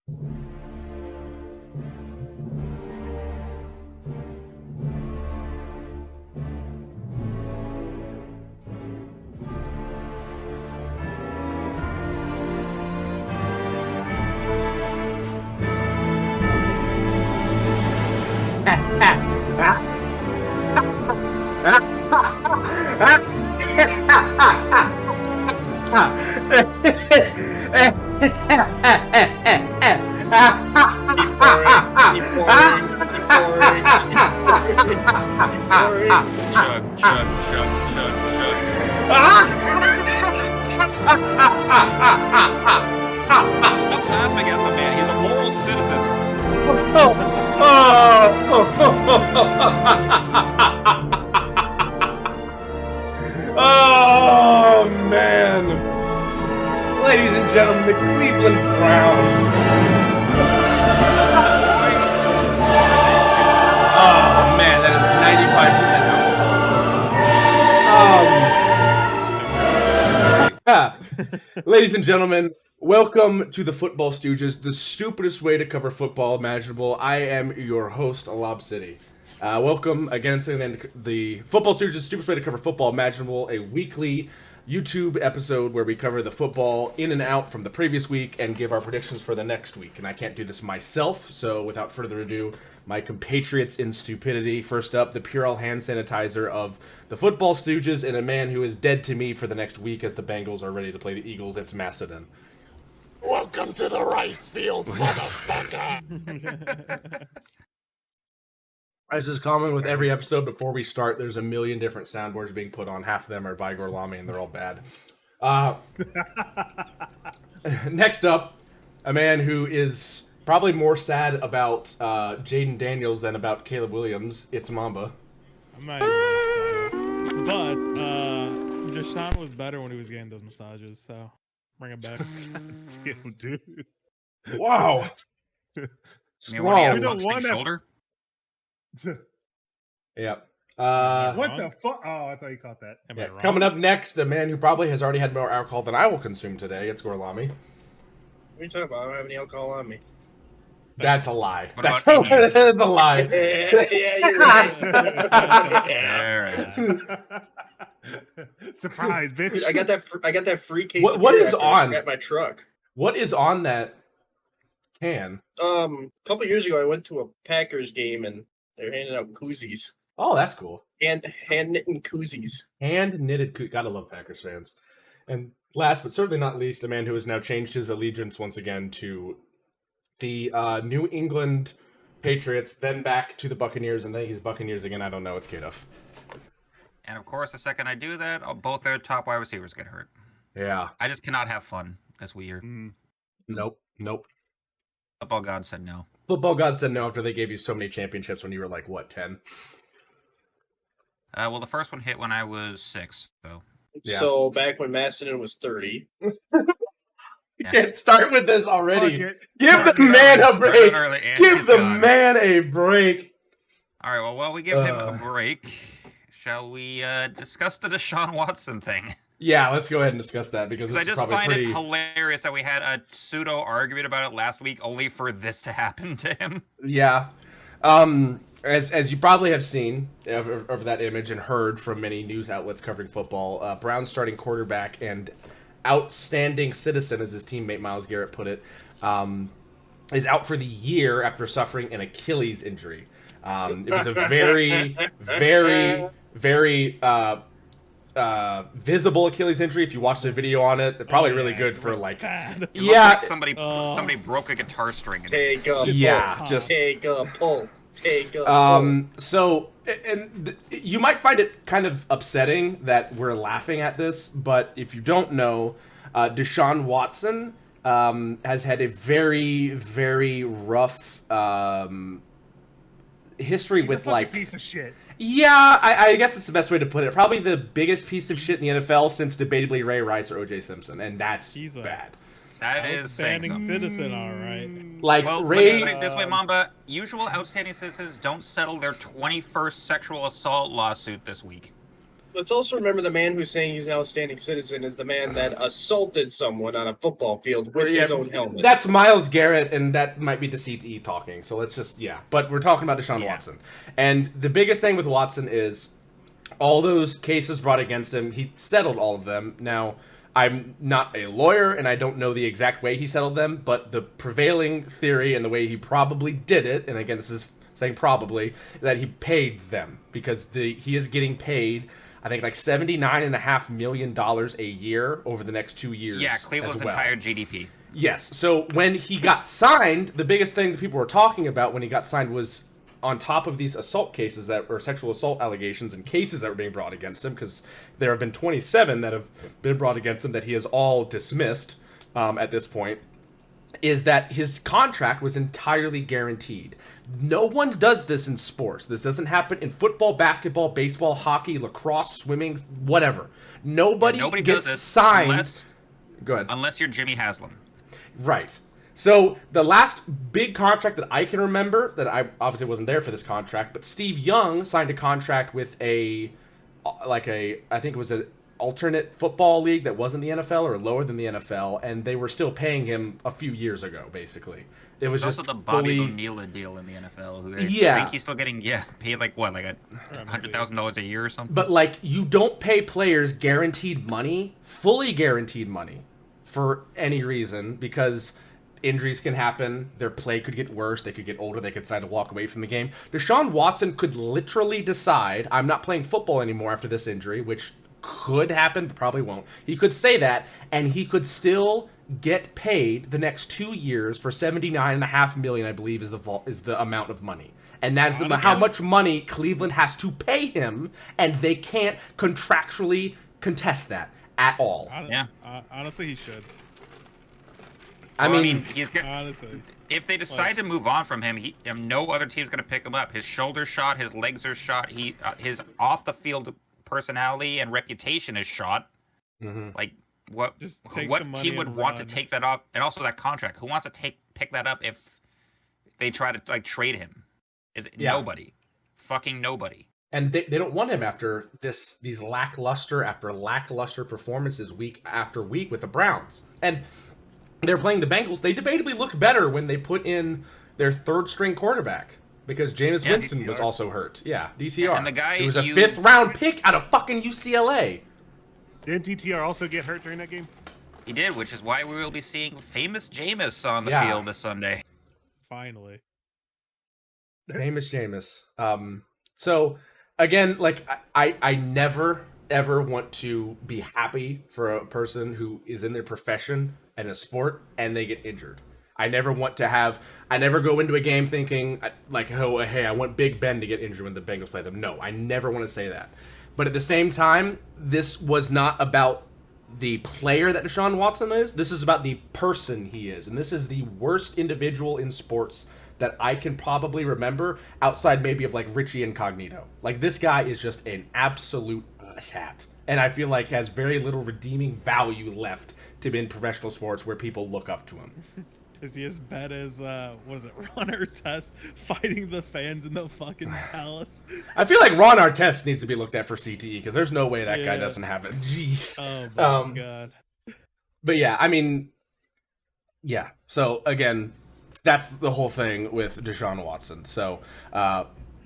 Stop laughing at the man. He's a moral citizen. Oh, man. Ladies and gentlemen, the Cleveland Browns. Oh, man, that is 95% alcohol. Ladies and gentlemen, welcome to the Football Stooges, the stupidest way to cover football imaginable. I am your host, Lob City. Welcome again to the Football Stooges, stupidest way to cover football imaginable, a weekly YouTube episode where we cover the football in and out from the previous week and give our predictions for the next week. And I can't do this myself, so without further ado, my compatriots in stupidity. First up, the Purell hand sanitizer of the Football Stooges and a man who is dead to me for the next week as the Bengals are ready to play the Eagles. It's Macedon. Welcome to the rice field, motherfucker! As is common with every episode, before we start, there's a million different soundboards being put on. Half of them are by Gorlami, and they're all bad. Next up, a man who is probably more sad about Jaden Daniels than about Caleb Williams. It's Mamba. I'm not even that sad. But Deshaun was better when he was getting those massages, so bring it back. Damn, dude. Wow. Strong. Shoulder? Yeah. What the fuck? Oh, I thought you caught that. Am I wrong? Coming up next, a man who probably has already had more alcohol than I will consume today. It's Gorlami. What are you talking about? I don't have any alcohol on me. That's a lie. What That's about a lie. Yeah, you're right. Surprise, bitch. Dude, I got that free case. What- of what beer is after I on? At my truck. What is on that can? A couple years ago, I went to a Packers game and they were handing out koozies Oh, that's cool. and hand knitting koozies. Hand knitted. Gotta love Packers fans. And last but certainly not least, a man who has now changed his allegiance once again to the New England Patriots, then back to the Buccaneers, and then he's Buccaneers again. I don't know. It's Kadoff. And of course, the second I do that, both their top wide receivers get hurt. Yeah. I just cannot have fun this year. Nope. Football God said no. Football God said no after they gave you so many championships when you were like, what, 10? Well, the first one hit when I was 6, so. Yeah. So back when Macedon was 30. You can't start with this already. Fuck it. Give the man a break. Early and Give he's the gone. man a break. All right, well, while we give him a break, shall we discuss the Deshaun Watson thing? Yeah, let's go ahead and discuss that because Because this I is just probably find pretty... it hilarious that we had a pseudo argument about it last week, only for this to happen to him. Yeah. As you probably have seen of that image and heard from many news outlets covering football, Brown's starting quarterback and outstanding citizen, as his teammate Myles Garrett put it, is out for the year after suffering an Achilles injury. It was a very, very, very visible Achilles injury. If you watch the video on it, probably really good for like... bad. It Yeah. looked like somebody broke a guitar string. And Take a pull. Yeah, just... Take a pull. Take a pull. So, and you might find it kind of upsetting that we're laughing at this, but if you don't know, Deshaun Watson has had a very, very rough history He's with a fucking like... piece of shit. Yeah, I guess it's the best way to put it. Probably the biggest piece of shit in the NFL since debatably Ray Rice or O.J. Simpson, and that's He's a- bad. that is saying Outstanding something. citizen, all right. Like, Well, Ray... let me put it this way, Mamba. Usual outstanding citizens don't settle their 21st sexual assault lawsuit this week. Let's also remember the man who's saying he's an outstanding citizen is the man that assaulted someone on a football field with his own helmet. That's Myles Garrett, and that might be the CTE talking. So let's just, But we're talking about Deshaun Watson. And the biggest thing with Watson is all those cases brought against him, he settled all of them. Now, I'm not a lawyer, and I don't know the exact way he settled them, but the prevailing theory and the way he probably did it, and again, this is saying probably, that he paid them. Because he is getting paid, I think, like $79.5 million a year over the next 2 years. Yeah, Cleveland's entire GDP. Yes. So when he got signed, the biggest thing that people were talking about when he got signed was on top of these assault cases or sexual assault allegations and cases that were being brought against him, because there have been 27 that have been brought against him that he has all dismissed at this point, is that his contract was entirely guaranteed. No one does this in sports. This doesn't happen in football, basketball, baseball, hockey, lacrosse, swimming, whatever. Nobody gets does this signed. Go ahead. Unless you're Jimmy Haslam. Right. So the last big contract that I can remember, that I obviously wasn't there for this contract, but Steve Young signed a contract with I think it was an alternate football league that wasn't the NFL or lower than the NFL, and they were still paying him a few years ago, basically. It was There's just also the Bobby fully... Bonilla deal in the NFL. Who I think he's still getting paid like what, like $100,000 a year or something. But like, you don't pay players guaranteed money, fully guaranteed money, for any reason, because injuries can happen, their play could get worse, they could get older, they could decide to walk away from the game. Deshaun Watson could literally decide, I'm not playing football anymore after this injury, which could happen, but probably won't. He could say that, and he could still get paid the next 2 years for $79.5 million, I believe, is the amount of money. And that's how much money Cleveland has to pay him, and they can't contractually contest that at all. Honestly, he should. I mean, he's honestly, if they decide to move on from him, no other team's going to pick him up. His shoulder's shot, his legs are shot, his off the field personality and reputation is shot. Mm-hmm. Like what team would want to take that up? And also that contract. Who wants to pick that up if they try to like trade him? Nobody. Fucking nobody. And they don't want him after these lackluster performances week after week with the Browns. And they're playing the Bengals. They debatably look better when they put in their third string quarterback, because Jameis Winston DTR was also hurt. Yeah, DTR. And the guy he was a 5th round pick out of fucking UCLA. Didn't DTR also get hurt during that game? He did, which is why we will be seeing famous Jameis on the field this Sunday. Finally. Famous Jameis. So again, like I never ever want to be happy for a person who is in their profession and a sport and they get injured. I never go into a game thinking like, oh, hey, I want Big Ben to get injured when the Bengals play them. No, I never want to say that. But at the same time, this was not about the player that Deshaun Watson is. This is about the person he is. And this is the worst individual in sports that I can probably remember, outside maybe of like Richie Incognito. Like, this guy is just an absolute asshat. And I feel like has very little redeeming value left to be in professional sports where people look up to him. Is he as bad as, Ron Artest fighting the fans in the fucking palace? I feel like Ron Artest needs to be looked at for CTE, because there's no way that guy doesn't have it. Jeez. Oh, my God. But yeah, I mean, yeah. So, again, that's the whole thing with Deshaun Watson. So,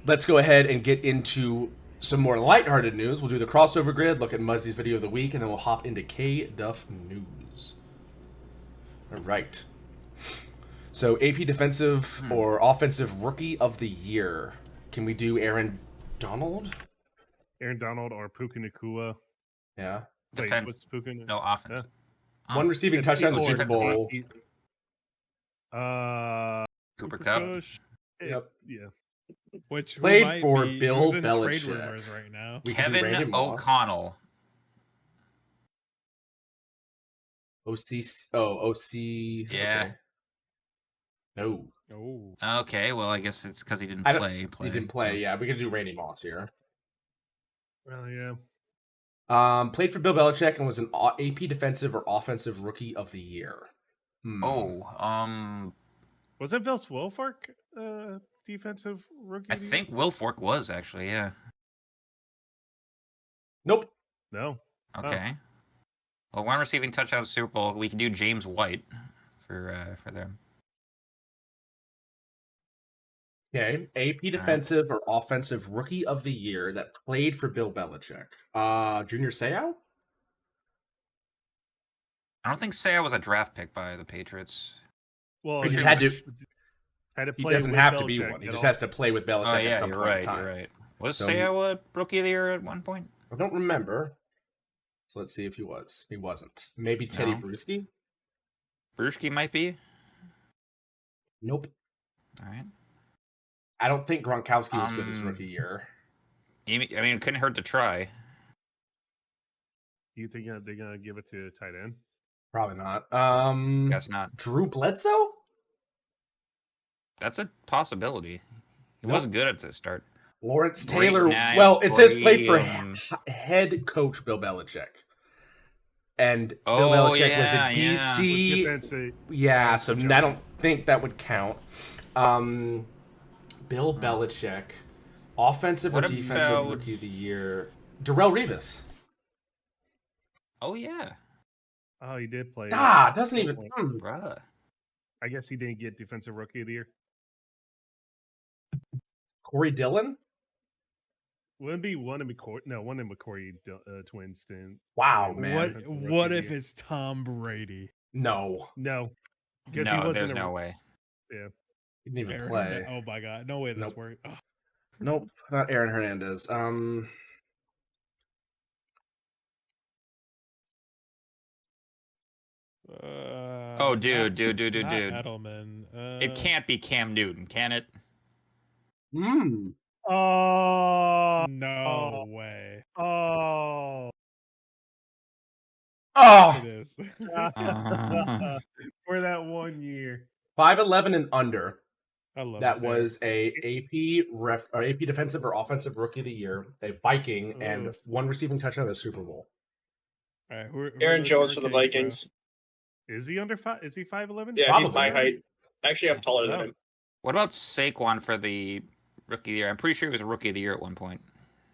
let's go ahead and get into some more lighthearted news. We'll do the crossover grid, look at Muzzy's video of the week, and then we'll hop into K-Duff News. All right. So, AP Defensive or Offensive Rookie of the Year. Can we do Aaron Donald? Aaron Donald or Puka Nacua. Yeah. Wait, Defense. what's Puka? No offense. One receiving touchdown in the Super Bowl. Cooper Kupp. Yep. Yeah. Which Played for Bill trade Belichick. rumors right now. We can do Randy Kevin Moss. O'Connell. OC. Yeah. Okay. No. Oh. Okay, well, I guess it's because he didn't play. He didn't play. So. Yeah, we can do Randy Moss here. Well, yeah. Played for Bill Belichick and was an AP Defensive or Offensive Rookie of the Year. Was it Vels Wilfork, defensive rookie? I think Wilfork was actually, yeah. Nope. No. Okay. Well, one receiving touchdown Super Bowl. We can do James White for them. Okay. AP defensive or offensive rookie of the year that played for Bill Belichick. Junior Seau? I don't think Seau was a draft pick by the Patriots. Well, He just had to play. He doesn't with have to Belichick be one. He at just all. has to play with Belichick at some point in time. You're right. Was So Seau a rookie of the year at one point? I don't remember. So let's see if he was. He wasn't. Maybe Teddy Bruschi? Bruschi might be. Nope. All right. I don't think Gronkowski was good his rookie year. I mean, it couldn't hurt to try. Do you think they're gonna give it to a tight end? Probably not. Guess not. Drew Bledsoe? That's a possibility. He wasn't good at the start. Lawrence Taylor. Well, it says played for head coach Bill Belichick. And Bill Belichick was a DC. Yeah, so I don't think that would count. Bill Belichick, offensive or defensive rookie of the year. Darrelle Revis. Oh, yeah. Oh, he did play. Doesn't even. Bruh. I guess he didn't get defensive rookie of the year. Corey Dillon? Wouldn't be one of McCoy. No, one of McCoy twins. Wow, man. What if it's Tom Brady? No. Because he wasn't there's no way. Yeah. He didn't even play. Oh my god, no way this worked. Oh. Nope, not Aaron Hernandez. Dude. Edelman. It can't be Cam Newton, can it? Oh no way. Oh. It is. For that 1 year. 5'11" and under. I love that. Was a AP defensive or offensive rookie of the year, a Viking, and one receiving touchdown at the Super Bowl. All right, who Aaron Jones for the Vikings. Is he under 5? Is he 5'11"? Yeah, Probably. he's my height. Actually, I'm taller than him. What about Saquon for the rookie of the year? I'm pretty sure he was a rookie of the year at one point.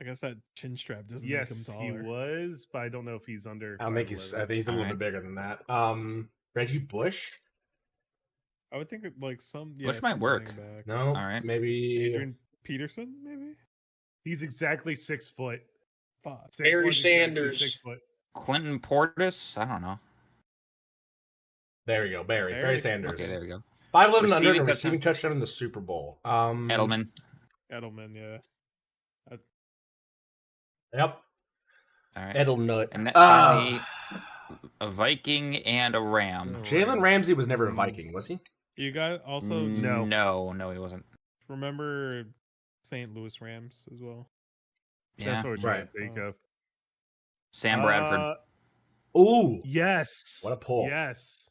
I guess that chin strap doesn't make him taller. He was, but I don't know if he's under. I think he's a little bit bigger than that. Reggie Bush. I would think like some. Bush might work. No, all right, maybe Adrian Peterson. Maybe he's exactly 6 foot. Barry Sanders. 6 foot. Clinton Portis. I don't know. There you go, Barry Sanders. Okay, there we go. 5'11" under and receiving touchdown in the Super Bowl. Edelman, yeah. Yep. All right. Edelnut. And finally, a Viking and a Ram. Jalen Ramsey was never a Viking, was he? You guys also No, he wasn't. Remember St. Louis Rams as well. Yeah, that's what we're think of. Sam Bradford. Ooh, yes. What a pull! Yes.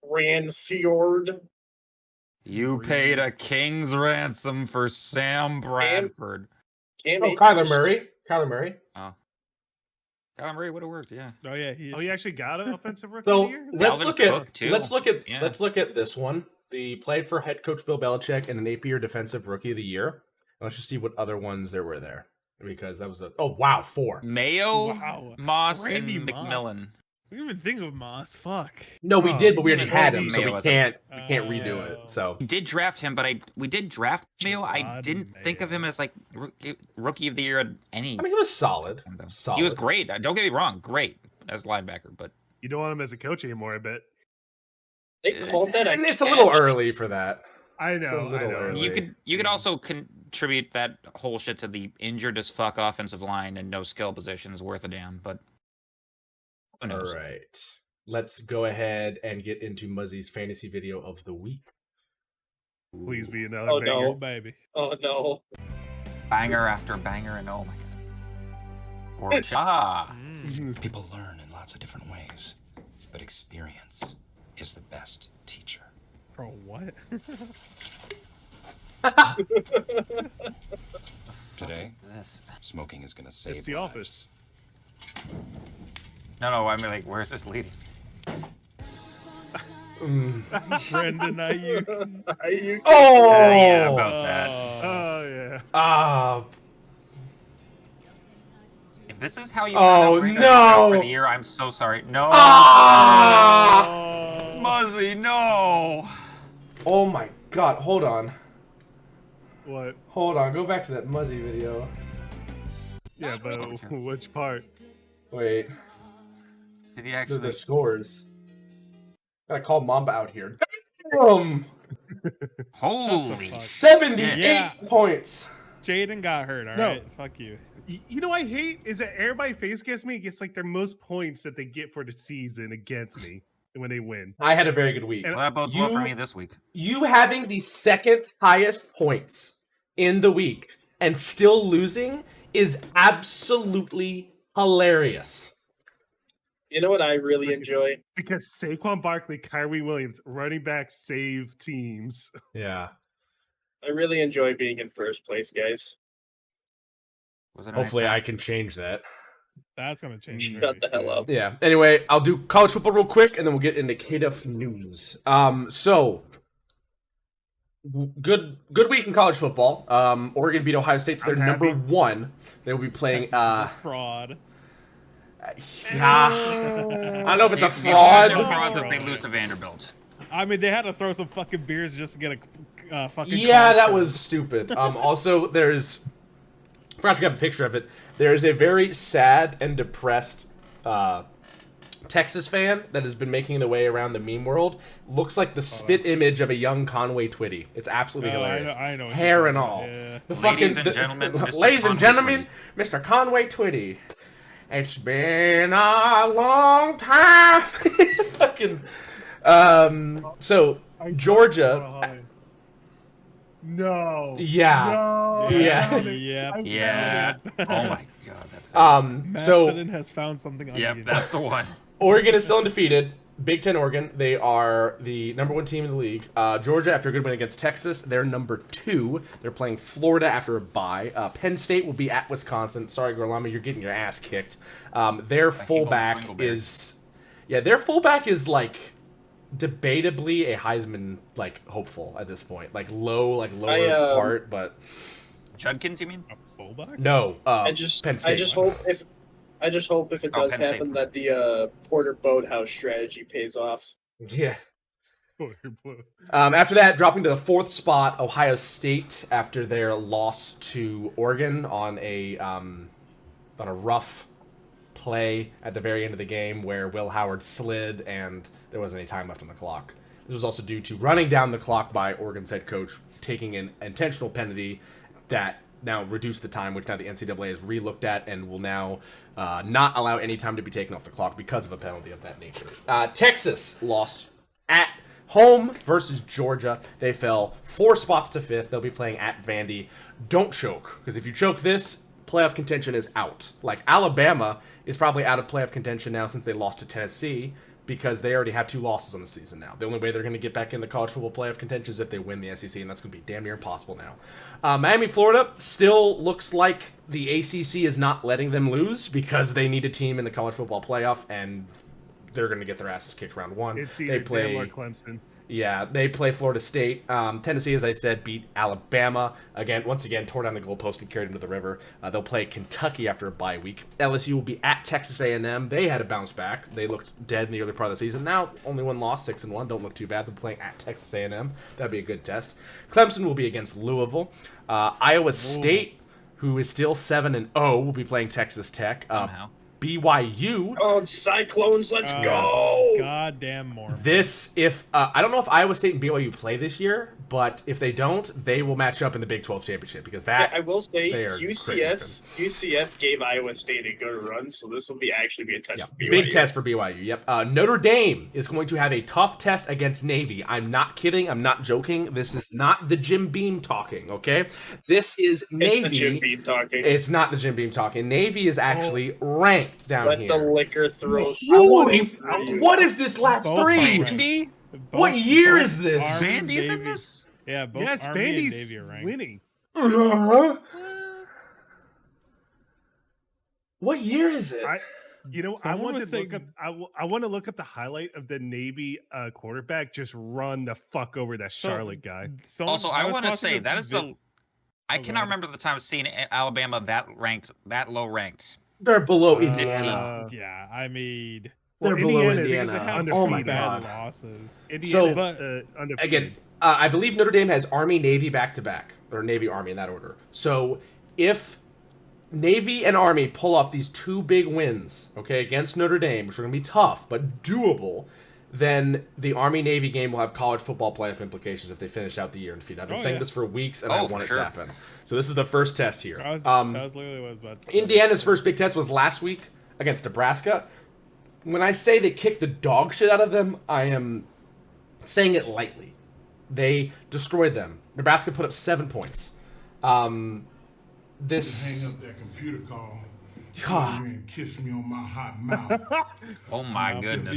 Ranfjord. You paid a king's ransom for Sam Bradford. Kyler Murray. Oh. Kyler Murray would have worked, yeah. Oh yeah, he actually got an offensive rookie So of the year? let's look at this one. The played for head coach Bill Belichick and an AP or defensive rookie of the year. Let's just see what other ones there were there, because that was 4. Mayo, Moss, Randy and McMillan. Moss. We didn't even think of Moss. Fuck. No, we did, but we already had him, so Mayo we can't redo it. So we did draft him, but we did draft Mayo. I didn't think of him as like rookie of the year at any. I mean, he was solid. He was great. Don't get me wrong, great as a linebacker, but you don't want him as a coach anymore, I bet. They called that and it's a little early for that. I know. Early. You could also contribute that whole shit to the injured as fuck offensive line and no skill positions worth a damn, but who knows? All right. Let's go ahead and get into Muzzy's fantasy video of the week. Please be another banger. No, baby. Oh no. Banger after banger, and oh my god. People learn in lots of different ways, but experience is the best teacher. Bro, what? Today, smoking is gonna save It's The lives. Office. No, I mean, like, where's this leading? Brendan Ayuk. Oh, yeah, about that. Oh yeah. this is how you. Oh no! For the year, I'm so sorry. No. Ah! Muzzy, no. Oh my god! Hold on. What? Hold on. Go back to that Muzzy video. Yeah, but which part? Wait. Did he actually? The scores. Gotta call Mamba out here. Damn! Holy 78 Yeah. points. Jaden got hurt. All right, fuck you. You know what I hate is that everybody face against me gets like their most points that they get for the season against me when they win. I had a very good week. And Well, that bodes well for me this week. You having the second highest points in the week and still losing is absolutely hilarious. You know what I really enjoy? Because Saquon Barkley, Kyrie Williams, running back save teams. Yeah. I really enjoy being in first place, guys. Was it a Hopefully nice I time? can change that. That's gonna change. Shut very the hell soon. up. Yeah. Anyway, I'll do college football real quick and then we'll get into KDUF news. So good week in college football. Oregon beat Ohio State to their I'm happy. number 1. They will be playing Texas is a fraud. yeah. I don't know if it's a They're fraud. frauds if they lose to Vanderbilt. I mean, they had to throw some fucking beers just to get a fucking. Yeah, that concert. was stupid. Also, there's forgot to grab a picture of it. There's a very sad and depressed Texas fan that has been making the way around the meme world. Looks like the spit image of a young Conway Twitty. It's absolutely hilarious. I know what Hair you're and talking all. about, yeah. The Ladies fucking and gentlemen, Mr. ladies and Conway gentlemen, Mr. Conway Twitty. It's been a long time. Fucking. So Georgia. No. Yeah. No. Yeah. Yep. Yeah. Oh my god. Matt So Sutton has found something on Yep, you. that's the one. Oregon is still undefeated. Big Ten Oregon, they are the number 1 team in the league. Georgia, after a good win against Texas, they're number 2. They're playing Florida after a bye. Penn State will be at Wisconsin. Sorry, Gorlami, you're getting your ass kicked. Their fullback is, their fullback is like debatably a Heisman like hopeful at this point, like lower part, but Judkins, you mean? A fullback? no. I just Penn State. hope if it does Penn State. happen that the Porter Boathouse strategy pays off. Yeah. After that, dropping to the 4th spot, Ohio State after their loss to Oregon on a rough play at the very end of the game where Will Howard slid and there wasn't any time left on the clock. This was also due to running down the clock by Oregon's head coach, taking an intentional penalty that now reduced the time, which now the NCAA has re-looked at and will now not allow any time to be taken off the clock because of a penalty of that nature. Texas lost at home versus Georgia. They fell 4 spots to 5th. They'll be playing at Vandy. Don't choke, because if you choke this, playoff contention is out. Like, Alabama is probably out of playoff contention now since they lost to Tennessee, because they already have 2 losses on the season now. The only way they're going to get back in the college football playoff contention is if they win the SEC, and that's going to be damn near impossible now. Miami, Florida still looks like the ACC is not letting them lose because they need a team in the college football playoff, and they're going to get their asses kicked round 1. It's They either play Bama or Clemson. Yeah, they play Florida State. Tennessee, as I said, beat Alabama. Once again, tore down the goalpost and carried into the river. They'll play Kentucky after a bye week. LSU will be at Texas A&M. They had a bounce back. They looked dead in the early part of the season. Now, only 1 loss, 6-1. Don't look too bad. They're playing at Texas A&M. That'd be a good test. Clemson will be against Louisville. Iowa State, who is still 7-0, will be playing Texas Tech. Somehow. BYU. Oh, Cyclones, let's go! Goddamn more. I don't know if Iowa State and BYU play this year, but if they don't, they will match up in the Big 12 championship because that. Yeah, I will say they are UCF gave Iowa State a good run, so this will actually be a test for BYU. Big test for BYU. Yep. Notre Dame is going to have a tough test against Navy. I'm not kidding. I'm not joking. This is not the Jim Beam talking. Okay, this is Navy. It's the Jim Beam talking. It's not the Jim Beam talking. Navy is actually ranked down Let here. the liquor throw. What is this lap Both 3? are ranked. Vandy? What year is this? Army and Vandy's in Navy- this? Yeah, both Yes, Army and Vandy's Navy are ranked. winning. What year is it? I Someone want to was saying- look up. I want to look up the highlight of the Navy quarterback just run the fuck over that Charlotte guy. Also, I was want to watching say a I Oh, cannot God. remember the time of seeing Alabama that low ranked. They're below Indiana. Yeah, I mean, They're below Indiana's Indiana. Oh my bad god. losses. Indiana's undefeated. Again, I believe Notre Dame has Army, Navy back to back, or Navy, Army in that order. So if Navy and Army pull off these two big wins, okay, against Notre Dame, which are going to be tough but doable, then the Army-Navy game will have college football playoff implications if they finish out the year undefeated. I've been saying this for weeks, and I want it to happen. So this is the first test here. That was literally what I was about to say. Indiana's first big test was last week against Nebraska. When I say they kicked the dog shit out of them, I am saying it lightly. They destroyed them. Nebraska put up 7 points. Hang up that computer call. And kiss me on my hot mouth. Oh my goodness.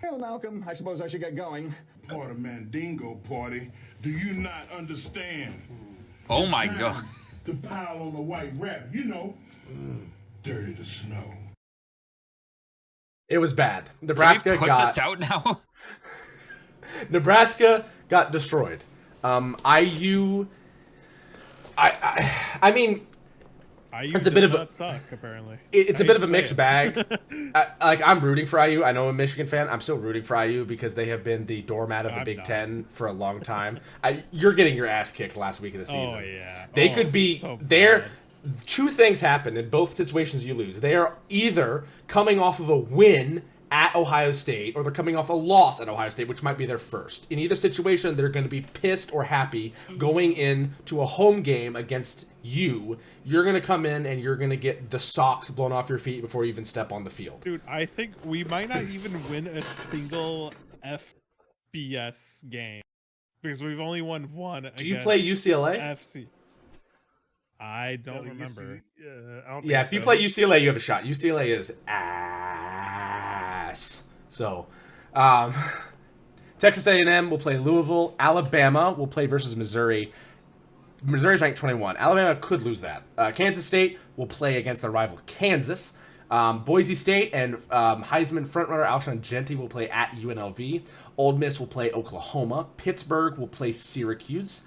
Well, Malcolm, I suppose I should get going. Part of Mandingo party. Do you not understand? Oh my god. To pile on the white rap, you know, dirty to snow. It was bad. Nebraska Can we put this out now? Nebraska got destroyed. IU. I mean, it's a bit of a suck. Apparently, it's a bit of a mixed bag. I'm rooting for IU. I know I'm a Michigan fan. I'm still rooting for IU because they have been the doormat of the Big Ten for a long time. You're getting your ass kicked last week of the season. Oh yeah, they could be there. Two things happen in both situations. You lose. They are either coming off of a win at Ohio State, or they're coming off a loss at Ohio State, which might be their first. In either situation, they're going to be pissed or happy going into a home game against you. You're going to come in and you're going to get the socks blown off your feet before you even step on the field. Dude, I think we might not even win a single FBS game because we've only won one. Do you play UCLA? FC. I don't remember. If you play UCLA, you have a shot. UCLA is ass. So, Texas A&M will play Louisville. Alabama will play versus Missouri. Missouri's ranked 21. Alabama could lose that. Kansas State will play against their rival Kansas. Boise State and Heisman frontrunner Alshon Jeanty will play at UNLV. Ole Miss will play Oklahoma. Pittsburgh will play Syracuse.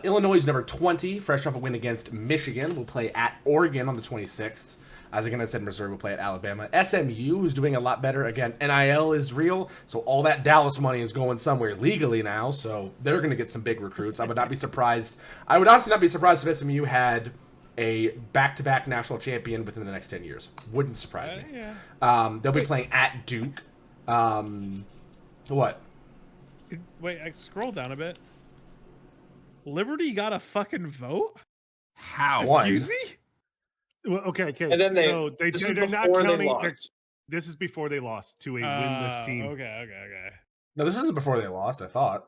Illinois is number 20, fresh off a win against Michigan, will play at Oregon on the 26th. As again, I said, Missouri will play at Alabama. SMU, who's doing a lot better. Again, NIL is real, so all that Dallas money is going somewhere legally now, so they're going to get some big recruits. I would not be surprised. I would honestly not be surprised if SMU had a back-to-back national champion within the next 10 years. Wouldn't surprise me. They'll be playing at Duke. What? Wait, I scroll down a bit. Liberty got a fucking vote? How? Excuse me? Well, okay. And then they're not counting. This is before they lost to a winless team. Okay. No, this isn't before they lost, I thought.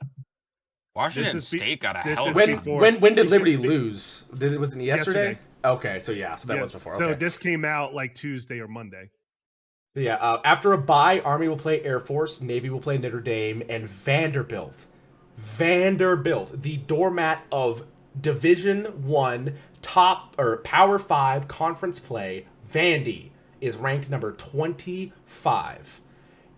Washington State got a hell of a when did Liberty lose? Was it yesterday? Okay, so that was before. So okay. this came out like Tuesday or Monday. Yeah, after a bye, Army will play Air Force, Navy will play Notre Dame, and Vanderbilt, the doormat of Division I top or Power 5 conference play, Vandy is ranked number 25.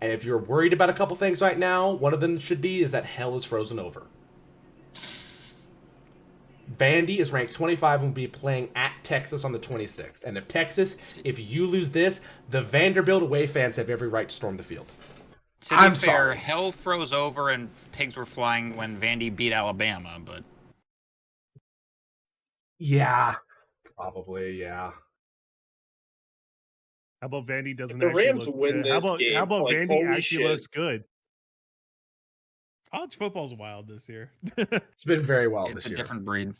And if you're worried about a couple things right now, one of them should be is that hell is frozen over. Vandy is ranked 25 and will be playing at Texas on the 26th. And if you lose this, the Vanderbilt away fans have every right to storm the field. To be fair, hell froze over and pigs were flying when Vandy beat Alabama, but... Yeah. Probably, yeah. How about Vandy doesn't the actually Rams look win good? this game? How about like, Vandy actually shit. looks good? College football's wild this year. It's been very wild this year. It's a different breed.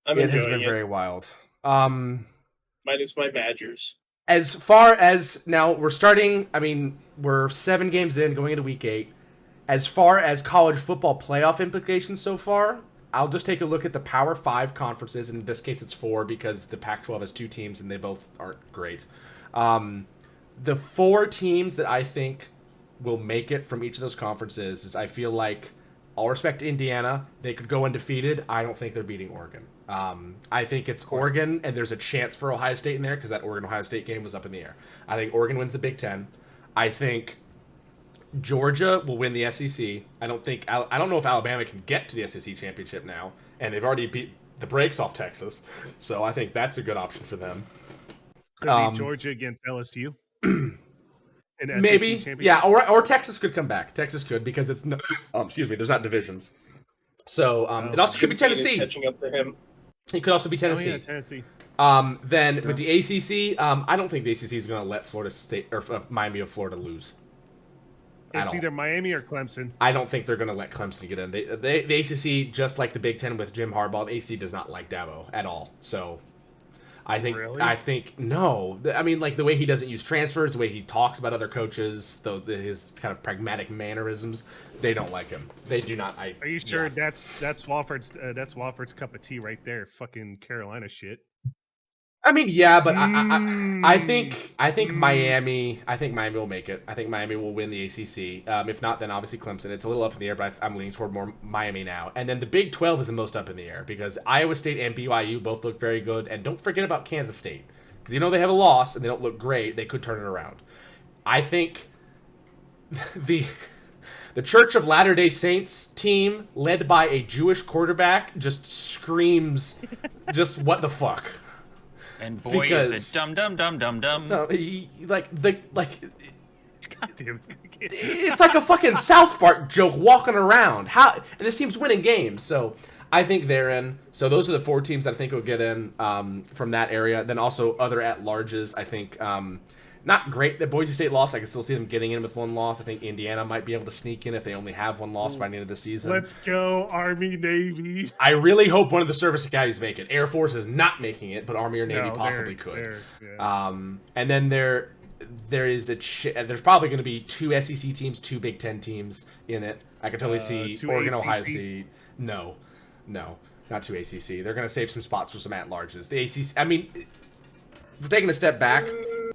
It has been very wild. Minus my Badgers. As far as now, we're 7 games in, going into week 8. As far as college football playoff implications so far, I'll just take a look at the Power 5 conferences. In this case, it's 4 because the Pac-12 has 2 teams and they both aren't great. The 4 teams that I think will make it from each of those conferences is, I feel like, all respect to Indiana, they could go undefeated. I don't think they're beating Oregon. I think it's Oregon, and there's a chance for Ohio State in there because that Oregon-Ohio State game was up in the air. I think Oregon wins the Big Ten. I think Georgia will win the SEC. I don't know if Alabama can get to the SEC championship now, and they've already beat the brakes off Texas, so I think that's a good option for them. So Georgia against LSU. Maybe, yeah, or Texas could come back. Texas could because it's no, excuse me, there's not divisions. So it also could be Tennessee. Catching up to him. It could also be Tennessee. Oh, yeah, Tennessee. Then with the ACC, I don't think the ACC is going to let Florida State or Miami of Florida lose. It's either Miami or Clemson. I don't think they're going to let Clemson get in. The ACC, just like the Big Ten with Jim Harbaugh, the ACC does not like Dabo at all. So I think no. I mean, like the way he doesn't use transfers, the way he talks about other coaches, his kind of pragmatic mannerisms, they don't like him. They do not. Are you sure that's Wofford's cup of tea right there? Fucking Carolina shit. I mean, yeah, but I think Miami will make it. I think Miami will win the ACC. If not, then obviously Clemson. It's a little up in the air, but I'm leaning toward more Miami now. And then the Big 12 is the most up in the air because Iowa State and BYU both look very good. And don't forget about Kansas State because they have a loss and they don't look great. They could turn it around. I think the Church of Latter-day Saints team led by a Jewish quarterback just screams, just what the fuck. And boy, is it dumb. It's like a fucking South Park joke walking around. And this team's winning games, so I think they're in. So those are the 4 teams that I think will get in from that area. Then also other at-larges, I think. Not great that Boise State lost. I can still see them getting in with 1 loss. I think Indiana might be able to sneak in if they only have 1 loss by the end of the season. Let's go, Army, Navy. I really hope one of the service academies make it. Air Force is not making it, but Army or Navy possibly could. Yeah. And then there's probably going to be 2 SEC teams, 2 Big Ten temes in it. I could totally see Oregon, ACC? Ohio State. No, not 2 ACC. They're going to save some spots for some at-larges. The ACC, I mean, for taking a step back,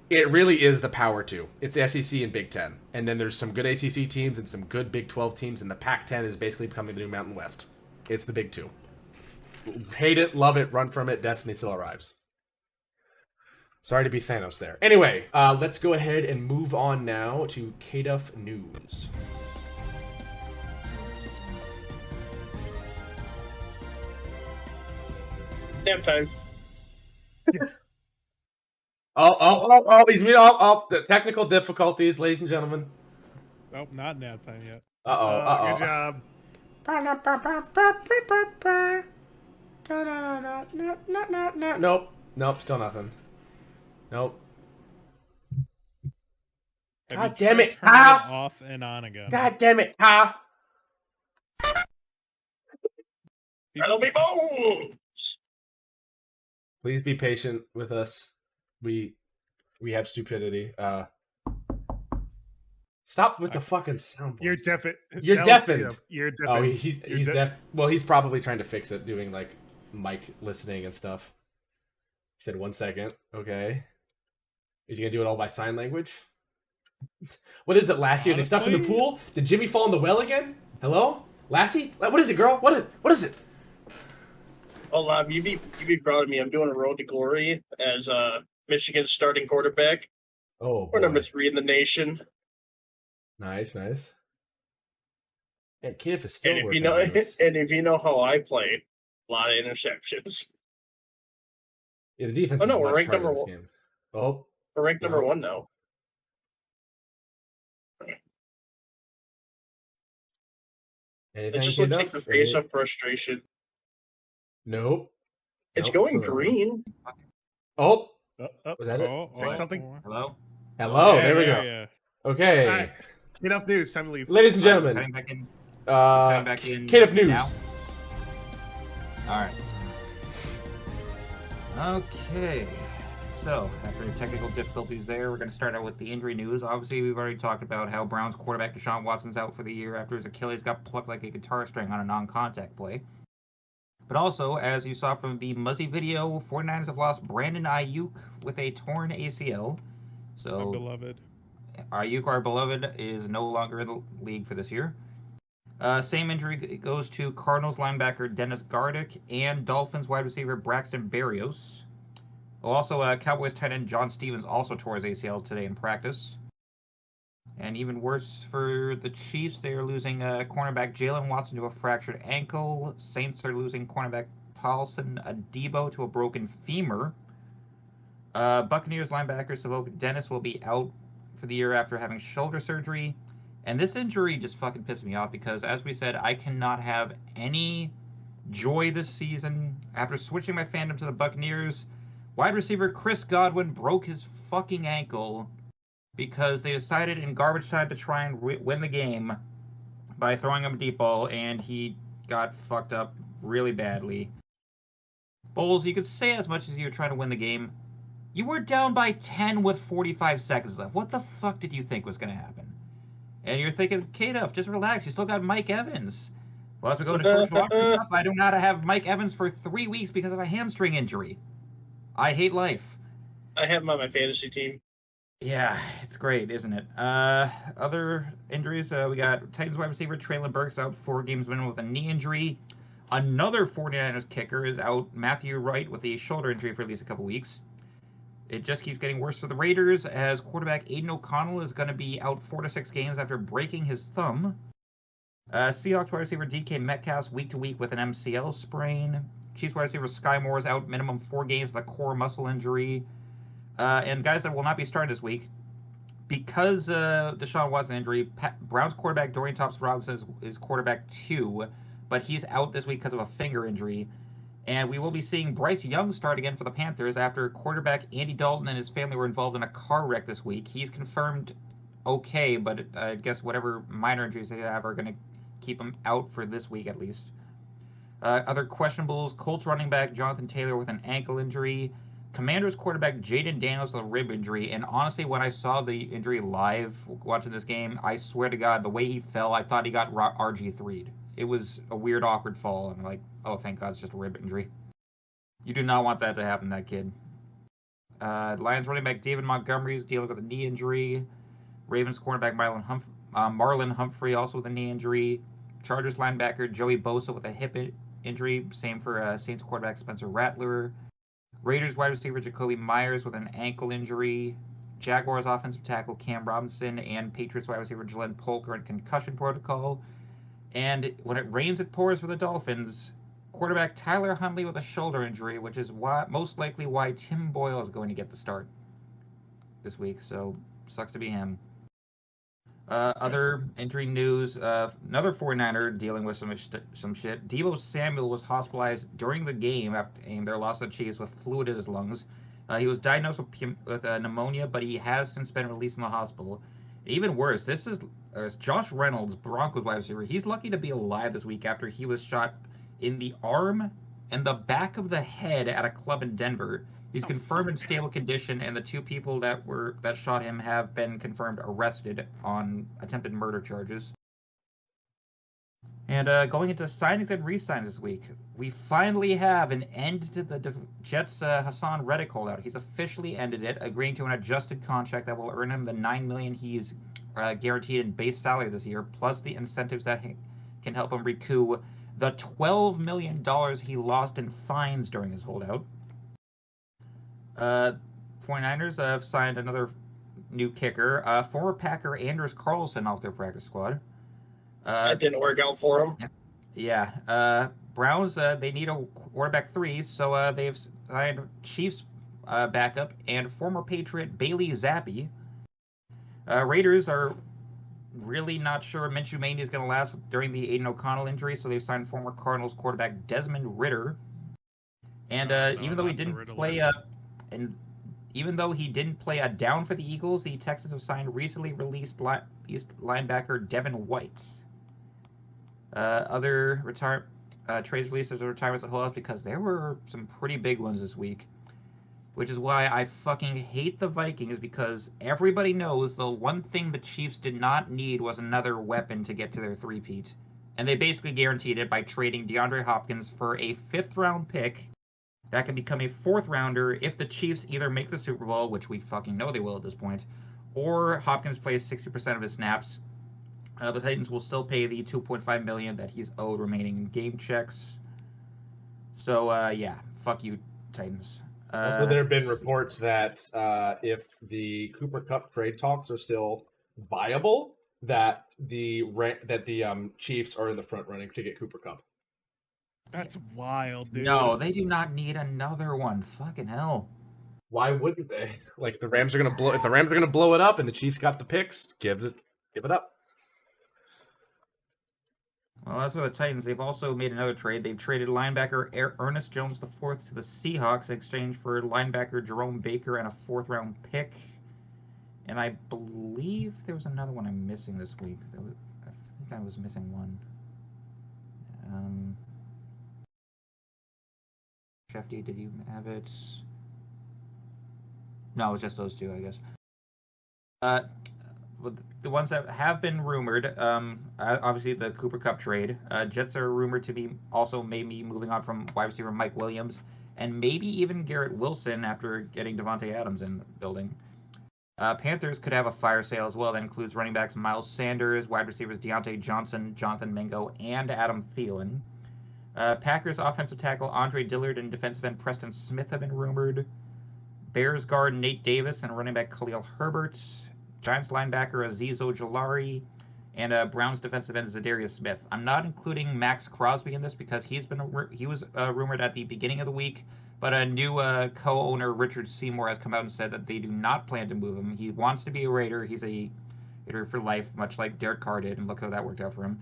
it really is the power 2. It's the SEC and Big Ten. And then there's some good ACC teams and some good Big 12 teams, and the Pac-10 is basically becoming the new Mountain West. It's the Big 2. Hate it, love it, run from it, destiny still arrives. Sorry to be Thanos there. Anyway, let's go ahead and move on now to KDUF News. Damn time. The technical difficulties, ladies and gentlemen. Nope, not nap time yet. Good job. Nope, still nothing. Nope. God damn it, off and on again. God damn it, That'll be bones. Please be patient with us. We have stupidity. Stop with the fucking sound. You're deafened. You're deafened. You're deafened. Oh, he's deaf. Well, he's probably trying to fix it, doing like mic listening and stuff. He said 1 second. Okay. Is he gonna do it all by sign language? What is it, Lassie? Are they stuck in the pool? Did Jimmy fall in the well again? Hello, Lassie? What is it, girl? What is it? Oh, Lob, you be proud of me. I'm doing a road to glory as Michigan's starting quarterback. Oh, we're number 3 in the nation. Nice. Yeah, KDUF is still working on this. And if you know how I play, a lot of interceptions. Yeah, the defense. Oh no, is we're ranked number 1. Game. Oh, we're ranked number 1 now. Anything it just looks like the face of frustration. Nope. It's going green. Oh. Was that it? Say something. Hello. There we go. Yeah. Okay. All right. Enough news. Time to leave. Ladies and gentlemen. Cutting back in. KDUF News. Now? All right. Okay. So, after technical difficulties there, we're going to start out with the injury news. Obviously, we've already talked about how Browns quarterback Deshaun Watson's out for the year after his Achilles got plucked like a guitar string on a non-contact play. But also, as you saw from the Muzzy video, 49ers have lost Brandon Ayuk with a torn ACL. So, our beloved. Ayuk, our beloved, is no longer in the league for this year. Same injury goes to Cardinals linebacker Dennis Gardick and Dolphins wide receiver Braxton Berrios. Also, Cowboys tight end John Stevens also tore his ACL today in practice. And even worse for the Chiefs, they are losing cornerback Jalen Watson to a fractured ankle. Saints are losing cornerback Paulson Adebo to a broken femur. Buccaneers linebacker Savoke Dennis will be out for the year after having shoulder surgery. And this injury just fucking pissed me off because, as we said, I cannot have any joy this season. After switching my fandom to the Buccaneers, wide receiver Chris Godwin broke his fucking ankle because they decided in garbage time to try and win the game by throwing him a deep ball, and he got fucked up really badly. Bowles, you could say as much as you were trying to win the game. You were down by 10 with 45 seconds left. What the fuck did you think was going to happen? And you're thinking, K-Duff, just relax. You still got Mike Evans. Well, as we go into short stuff, I do not have Mike Evans for 3 weeks because of a hamstring injury. I hate life. I have him on my fantasy team. Yeah, it's great, isn't it? Other injuries, we got Titans wide receiver Traylon Burks out 4 games minimum with a knee injury. Another 49ers kicker is out, Matthew Wright, with a shoulder injury for at least a couple weeks. It just keeps getting worse for the Raiders as quarterback Aiden O'Connell is going to be out 4 to 6 games after breaking his thumb. Seahawks wide receiver DK Metcalf's week to week with an MCL sprain. Chiefs wide receiver Sky Moore is out minimum 4 games with a core muscle injury. And guys that will not be starting this week, because Deshaun Watson injury, Browns quarterback Dorian Thompson-Robinson is quarterback 2, but he's out this week because of a finger injury. And we will be seeing Bryce Young start again for the Panthers after quarterback Andy Dalton and his family were involved in a car wreck this week. He's confirmed okay, but I guess whatever minor injuries they have are going to keep him out for this week at least. Other questionables, Colts running back Jonathan Taylor with an ankle injury. Commanders quarterback Jaden Daniels with a rib injury. And honestly, when I saw the injury live watching this game, I swear to God, the way he fell, I thought he got RG3'd. It was a weird, awkward fall. And I'm like, oh, thank God, it's just a rib injury. You do not want that to happen to that kid. Lions running back David Montgomery is dealing with a knee injury. Ravens cornerback Marlon Humphrey also with a knee injury. Chargers linebacker Joey Bosa with a hip injury. Same for Saints quarterback Spencer Rattler. Raiders wide receiver Jacoby Myers with an ankle injury. Jaguars offensive tackle Cam Robinson and Patriots wide receiver Jalen Polk in concussion protocol. And when it rains, it pours for the Dolphins. Quarterback Tyler Huntley with a shoulder injury, which is most likely why Tim Boyle is going to get the start this week. So, sucks to be him. Other injury news, another 49er dealing with some shit. Deebo Samuel was hospitalized during the game after their loss to the Chiefs with fluid in his lungs. He was diagnosed with pneumonia, but he has since been released from the hospital. Even worse, this is Josh Reynolds, Broncos wide receiver. He's lucky to be alive this week after he was shot in the arm and the back of the head at a club in Denver. He's confirmed in stable condition, and the 2 people that shot him have been confirmed arrested on attempted murder charges. And going into signings and re-signs this week, we finally have an end to the Jets' Hassan Reddick holdout. He's officially ended it, agreeing to an adjusted contract that will earn him the $9 million he's guaranteed in base salary this year, plus the incentives that can help him recoup the $12 million he lost in fines during his holdout. 49ers have signed another new kicker, former Packer Anders Carlson off their practice squad. That didn't work out for him. Yeah. Browns, they need a quarterback 3, so they've signed Chiefs backup and former Patriot Bailey Zappi. Raiders are really not sure Minshew Mania is going to last during the Aiden O'Connell injury, so they've signed former Cardinals quarterback Desmond Ritter. And even though he didn't play down for the Eagles, the Texans have signed recently released linebacker Devin White. Other trades releases or retirements at Hull because there were some pretty big ones this week, which is why I fucking hate the Vikings, because everybody knows the one thing the Chiefs did not need was another weapon to get to their three-peat. And they basically guaranteed it by trading DeAndre Hopkins for a 5th-round pick that can become a 4th-rounder if the Chiefs either make the Super Bowl, which we fucking know they will at this point, or Hopkins plays 60% of his snaps. The Titans will still pay the $2.5 million that he's owed remaining in game checks. So, yeah, fuck you, Titans. Also, there have been reports that if the Cooper Kupp trade talks are still viable, that the Chiefs are in the front running to get Cooper Kupp. That's wild, dude. No, they do not need another one. Fucking hell. Why wouldn't they? Like the Rams are gonna blow. If the Rams are gonna blow it up, and the Chiefs got the picks, give it up. Well, as for the Titans, they've also made another trade. They've traded linebacker Ernest Jones IV to the Seahawks in exchange for linebacker Jerome Baker and a 4th-round pick. And I believe there was another one I'm missing this week. I think I was missing one. Shefty, did you have it? No, it was just those two, I guess. The ones that have been rumored, obviously the Cooper Kupp trade. Jets are rumored to be also maybe moving on from wide receiver Mike Williams, and maybe even Garrett Wilson after getting Devontae Adams in the building. Panthers could have a fire sale as well. That includes running backs Miles Sanders, wide receivers Deontay Johnson, Jonathan Mingo, and Adam Thielen. Packers offensive tackle Andre Dillard and defensive end Preston Smith have been rumored. Bears guard Nate Davis and running back Khalil Herbert. Giants linebacker Azeez Ojulari, and Browns defensive end Zadarius Smith. I'm not including Max Crosby in this because he was rumored at the beginning of the week, but a new co-owner Richard Seymour has come out and said that they do not plan to move him. He wants to be a Raider. He's a Raider for life, much like Derek Carr did, and look how that worked out for him.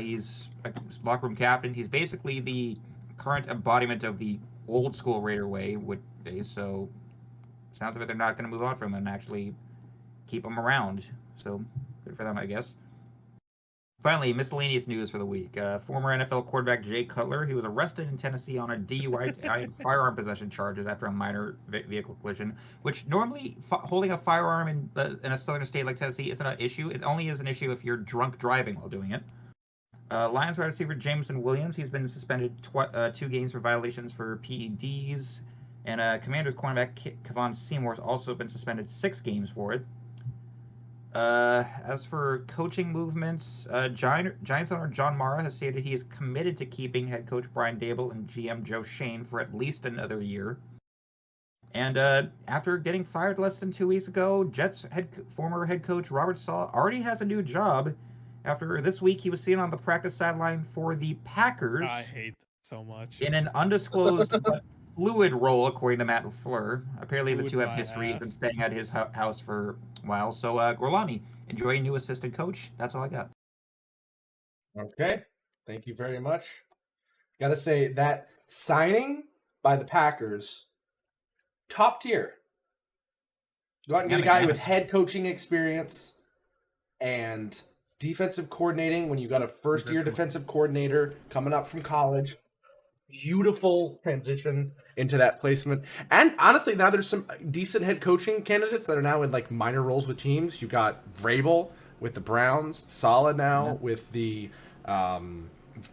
He's a locker room captain. He's basically the current embodiment of the old school Raider way. So sounds like they're not going to move on from him and actually keep him around. So good for them, I guess. Finally, miscellaneous news for the week. Former NFL quarterback Jay Cutler, he was arrested in Tennessee on a DUI and firearm possession charges after a minor vehicle collision, which normally holding a firearm in a southern state like Tennessee isn't an issue. It only is an issue if you're drunk driving while doing it. Lions wide receiver Jameson Williams, he's been suspended 2 games for violations for PEDs. And Commanders cornerback Kevon Seymour has also been suspended 6 games for it. As for coaching movements, Giants owner John Mara has stated he is committed to keeping head coach Brian Daboll and GM Joe Schoen for at least another year. And after getting fired less than 2 weeks ago, Jets former head coach Robert Saleh already has a new job. After this week, he was seen on the practice sideline for the Packers. I hate that so much. In an undisclosed but fluid role, according to Matt LaFleur. Apparently, the two have history. He's been staying at his house for a while. So, Gorlami, enjoy a new assistant coach. That's all I got. Okay. Thank you very much. Gotta say, that signing by the Packers, top tier. Go out and get a guy with head coaching experience and defensive coordinating when you got a first-year defensive coordinator coming up from college. Beautiful transition into that placement. And honestly, now there's some decent head coaching candidates that are now in like minor roles with teams. You got Vrabel with the Browns, Saleh now with the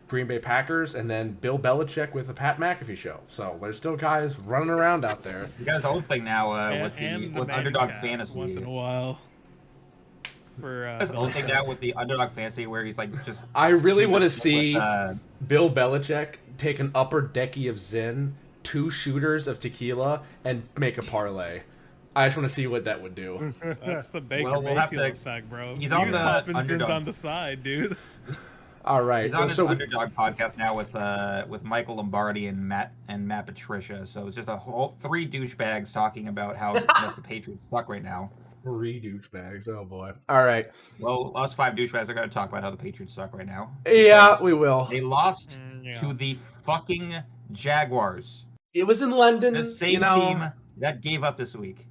Green Bay Packers, and then Bill Belichick with the Pat McAfee show. So there's still guys running around out there. You got his own thing now with Underdog Fantasy. Once in a while. His own thing now with the Underdog Fantasy where he's like just... I really want to see Bill Belichick take an upper decky of Zin, 2 shooters of tequila, and make a parlay. I just want to see what that would do. That's the Baker Mayfield effect, bro. He's on the Underdog on the side, dude. All right. He's on his Underdog podcast now with Michael Lombardi and Matt Patricia. So it's just a whole 3 douchebags talking about how the Patriots suck right now. 3 douchebags. Oh boy. All right. Well, us 5 douchebags are going to talk about how the Patriots suck right now. Yeah, we will. They lost to the fucking Jaguars. It was in London. The same team that gave up this week.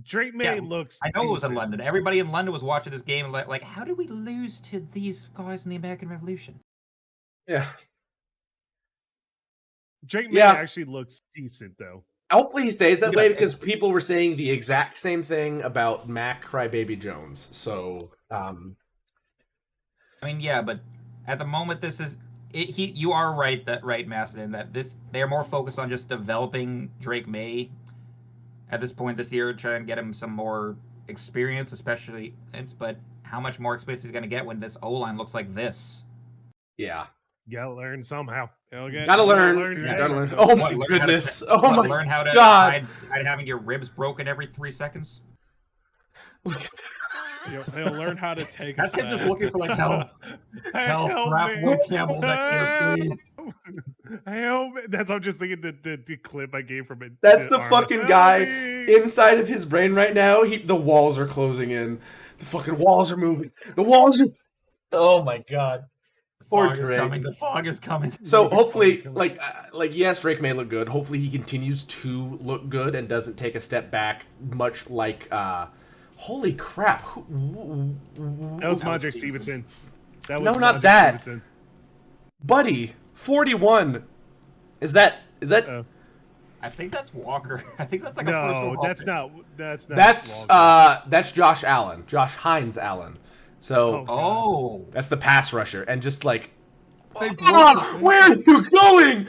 Drake May looks. I know it was in London. Everybody in London was watching this game and like, how did we lose to these guys in the American Revolution? Yeah. Drake May actually looks decent though. Hopefully he stays that way because people were saying the exact same thing about Mac Crybaby Jones. So, I mean, yeah, but at the moment, this is you are right, Macedon, that they are more focused on just developing Drake May at this point this year, trying to get him some more experience, especially. But how much more experience he's going to get when this O-line looks like this? Yeah. You gotta learn somehow. Gotta learn. Oh my goodness. Oh my learn how to God. hide having your ribs broken every 3 seconds. He'll learn how to take That's him just looking for like help. Help, Raph Wood Campbell next year, please. I hope that's. I'm just thinking the clip I gave from it. That's the Arnold. fucking guy inside of his brain right now. The walls are closing in. The fucking walls are moving. The walls are. Oh my god. Poor Fog is Drake. coming. The fog is coming. So hopefully, like yes, Drake may look good. Hopefully, he continues to look good and doesn't take a step back. Much like, holy crap! That was Mondre Stevenson. That was No, not Mondre that. Stevenson. Buddy, 41. Is that? I think that's Walker. I think that's like a No, first overall that's pick. not. That's Josh Allen, Josh Hines Allen. So Oh, that's the pass rusher, and just like, They where are you going?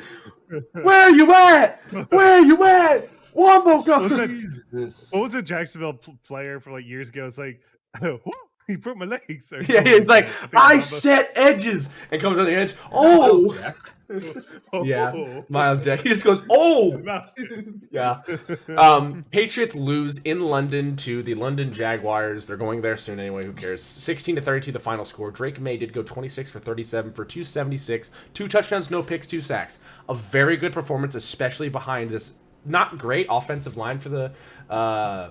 Where are you at? Where are you at? Wombo go. What was a Jacksonville player for like years ago? It's like, he broke my legs. Or Yeah, something he's like, that. I set edges, and comes on the edge. Oh, yeah, Miles Jack. He just goes, oh, yeah. Patriots lose in London to the London Jaguars. They're going there soon anyway. Who cares? 16-32, the final score. Drake May did go 26 for 37 for 276, 2 touchdowns, no picks, 2 sacks. A very good performance, especially behind this not great offensive line for the line.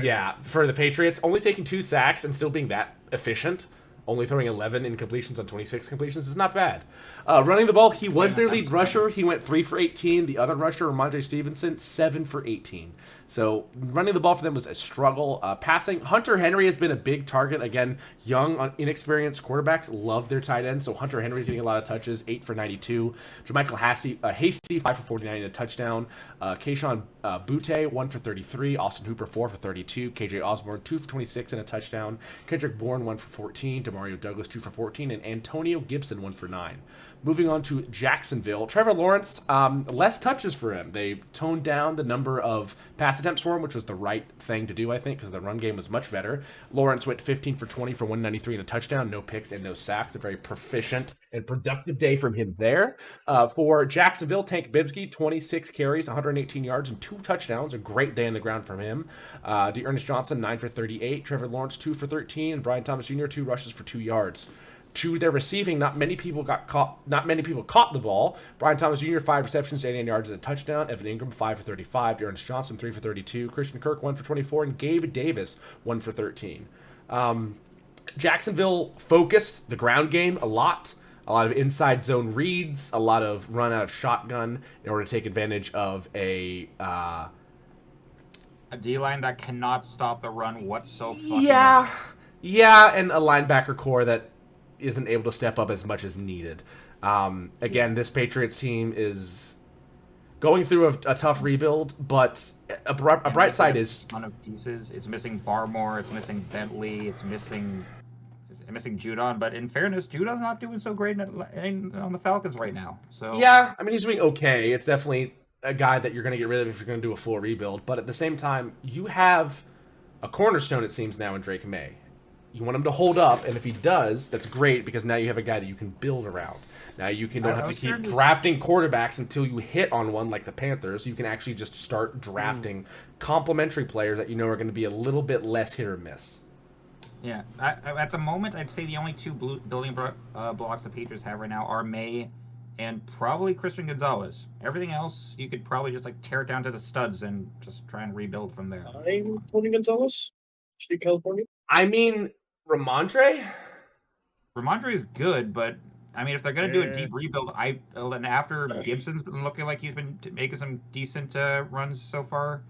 Yeah, for the Patriots, only taking 2 sacks and still being that efficient. Only throwing 11 incompletions on 26 completions is not bad. Running the ball, he was their lead rusher. He went 3 for 18. The other rusher, Ramondre Stevenson, 7 for 18. So running the ball for them was a struggle. Passing, Hunter Henry has been a big target. Again, young, inexperienced quarterbacks love their tight ends. So Hunter Henry's getting a lot of touches, 8 for 92. Jermichael Hasty, 5 for 49 and a touchdown. Keyshawn Butte, 1 for 33. Austin Hooper, 4 for 32. KJ Osborne, 2 for 26 and a touchdown. Kendrick Bourne, 1 for 14. Demario Douglas, 2 for 14. And Antonio Gibson, 1 for 9. Moving on to Jacksonville, Trevor Lawrence, less touches for him. They toned down the number of pass attempts for him, which was the right thing to do, I think, because the run game was much better. Lawrence went 15 for 20 for 193 and a touchdown, no picks and no sacks. A very proficient and productive day from him there. For Jacksonville, Tank Bigsby, 26 carries, 118 yards, and 2 touchdowns. A great day on the ground from him. D'Ernest Johnson, 9 for 38. Trevor Lawrence, 2 for 13. And Brian Thomas Jr., 2 rushes for 2 yards. To their receiving, not many people caught the ball. Brian Thomas Jr., 5 receptions, 89 yards and a touchdown. Evan Ingram, 5 for 35. D'Ernest Johnson, 3 for 32. Christian Kirk, 1 for 24. And Gabe Davis, 1 for 13. Jacksonville focused the ground game a lot of inside zone reads, a lot of run out of shotgun in order to take advantage of a D-line that cannot stop the run whatsoever. Yeah, and a linebacker core that isn't able to step up as much as needed. Again, this Patriots team is going through a tough rebuild, but a bright side is a ton of pieces. It's missing Barmore, it's missing Bentley, it's missing Judon. But in fairness, Judon's not doing so great on the Falcons right now. So yeah, I mean he's doing okay. It's definitely a guy that you're going to get rid of if you're going to do a full rebuild. But at the same time, you have a cornerstone, it seems, now in Drake May. You want him to hold up, and if he does, that's great because now you have a guy that you can build around. Now you don't have to keep drafting quarterbacks until you hit on one like the Panthers. You can actually just start drafting complementary players that you know are going to be a little bit less hit or miss. Yeah, at the moment, I'd say the only 2 building blocks the Patriots have right now are May and probably Christian Gonzalez. Everything else, you could probably just like tear it down to the studs and just try and rebuild from there. I'm Tony Gonzalez, State California. I mean, Ramondre is good, but I mean, if they're going to do a deep rebuild, and after Gibson's been looking like he's been making some decent runs so far,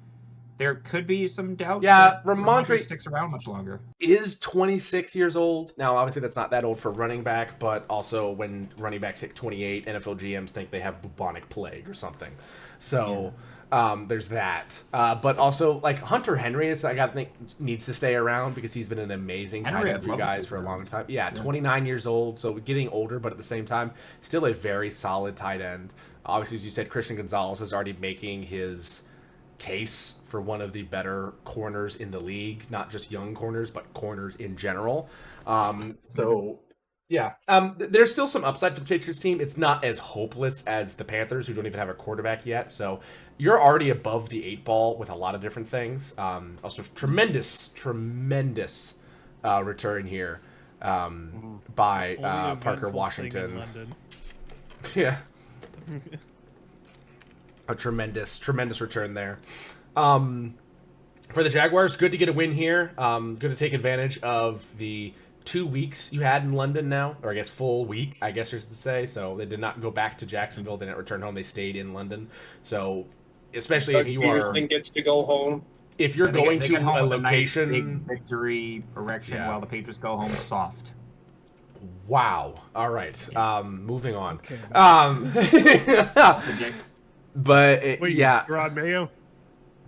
there could be some doubt. Yeah, Ramondre sticks around much longer. Is 26 years old. Now, obviously, that's not that old for running back, but also when running backs hit 28, NFL GMs think they have bubonic plague or something. So there's that. But also, like, Hunter Henry is, I think, needs to stay around because he's been an amazing tight end for you guys for a long time. Yeah, 29 years old, so getting older, but at the same time, still a very solid tight end. Obviously, as you said, Christian Gonzalez is already making his case for one of the better corners in the league, not just young corners, but corners in general. There's still some upside for the Patriots team. It's not as hopeless as the Panthers, who don't even have a quarterback yet. So you're already above the 8 ball with a lot of different things. Also, tremendous return here by Parker Washington. London. Yeah. A tremendous return there. For the Jaguars, good to get a win here. Good to take advantage of the 2 weeks you had in London now, or I guess full week, I guess you're to say. So they did not go back to Jacksonville. They didn't return home. They stayed in London. So especially if you are gets to go home. If you're going to a location, nice big victory erection while the Patriots go home soft. Wow. All right. Moving on. Okay. But Wait, yeah, Rod Mayo.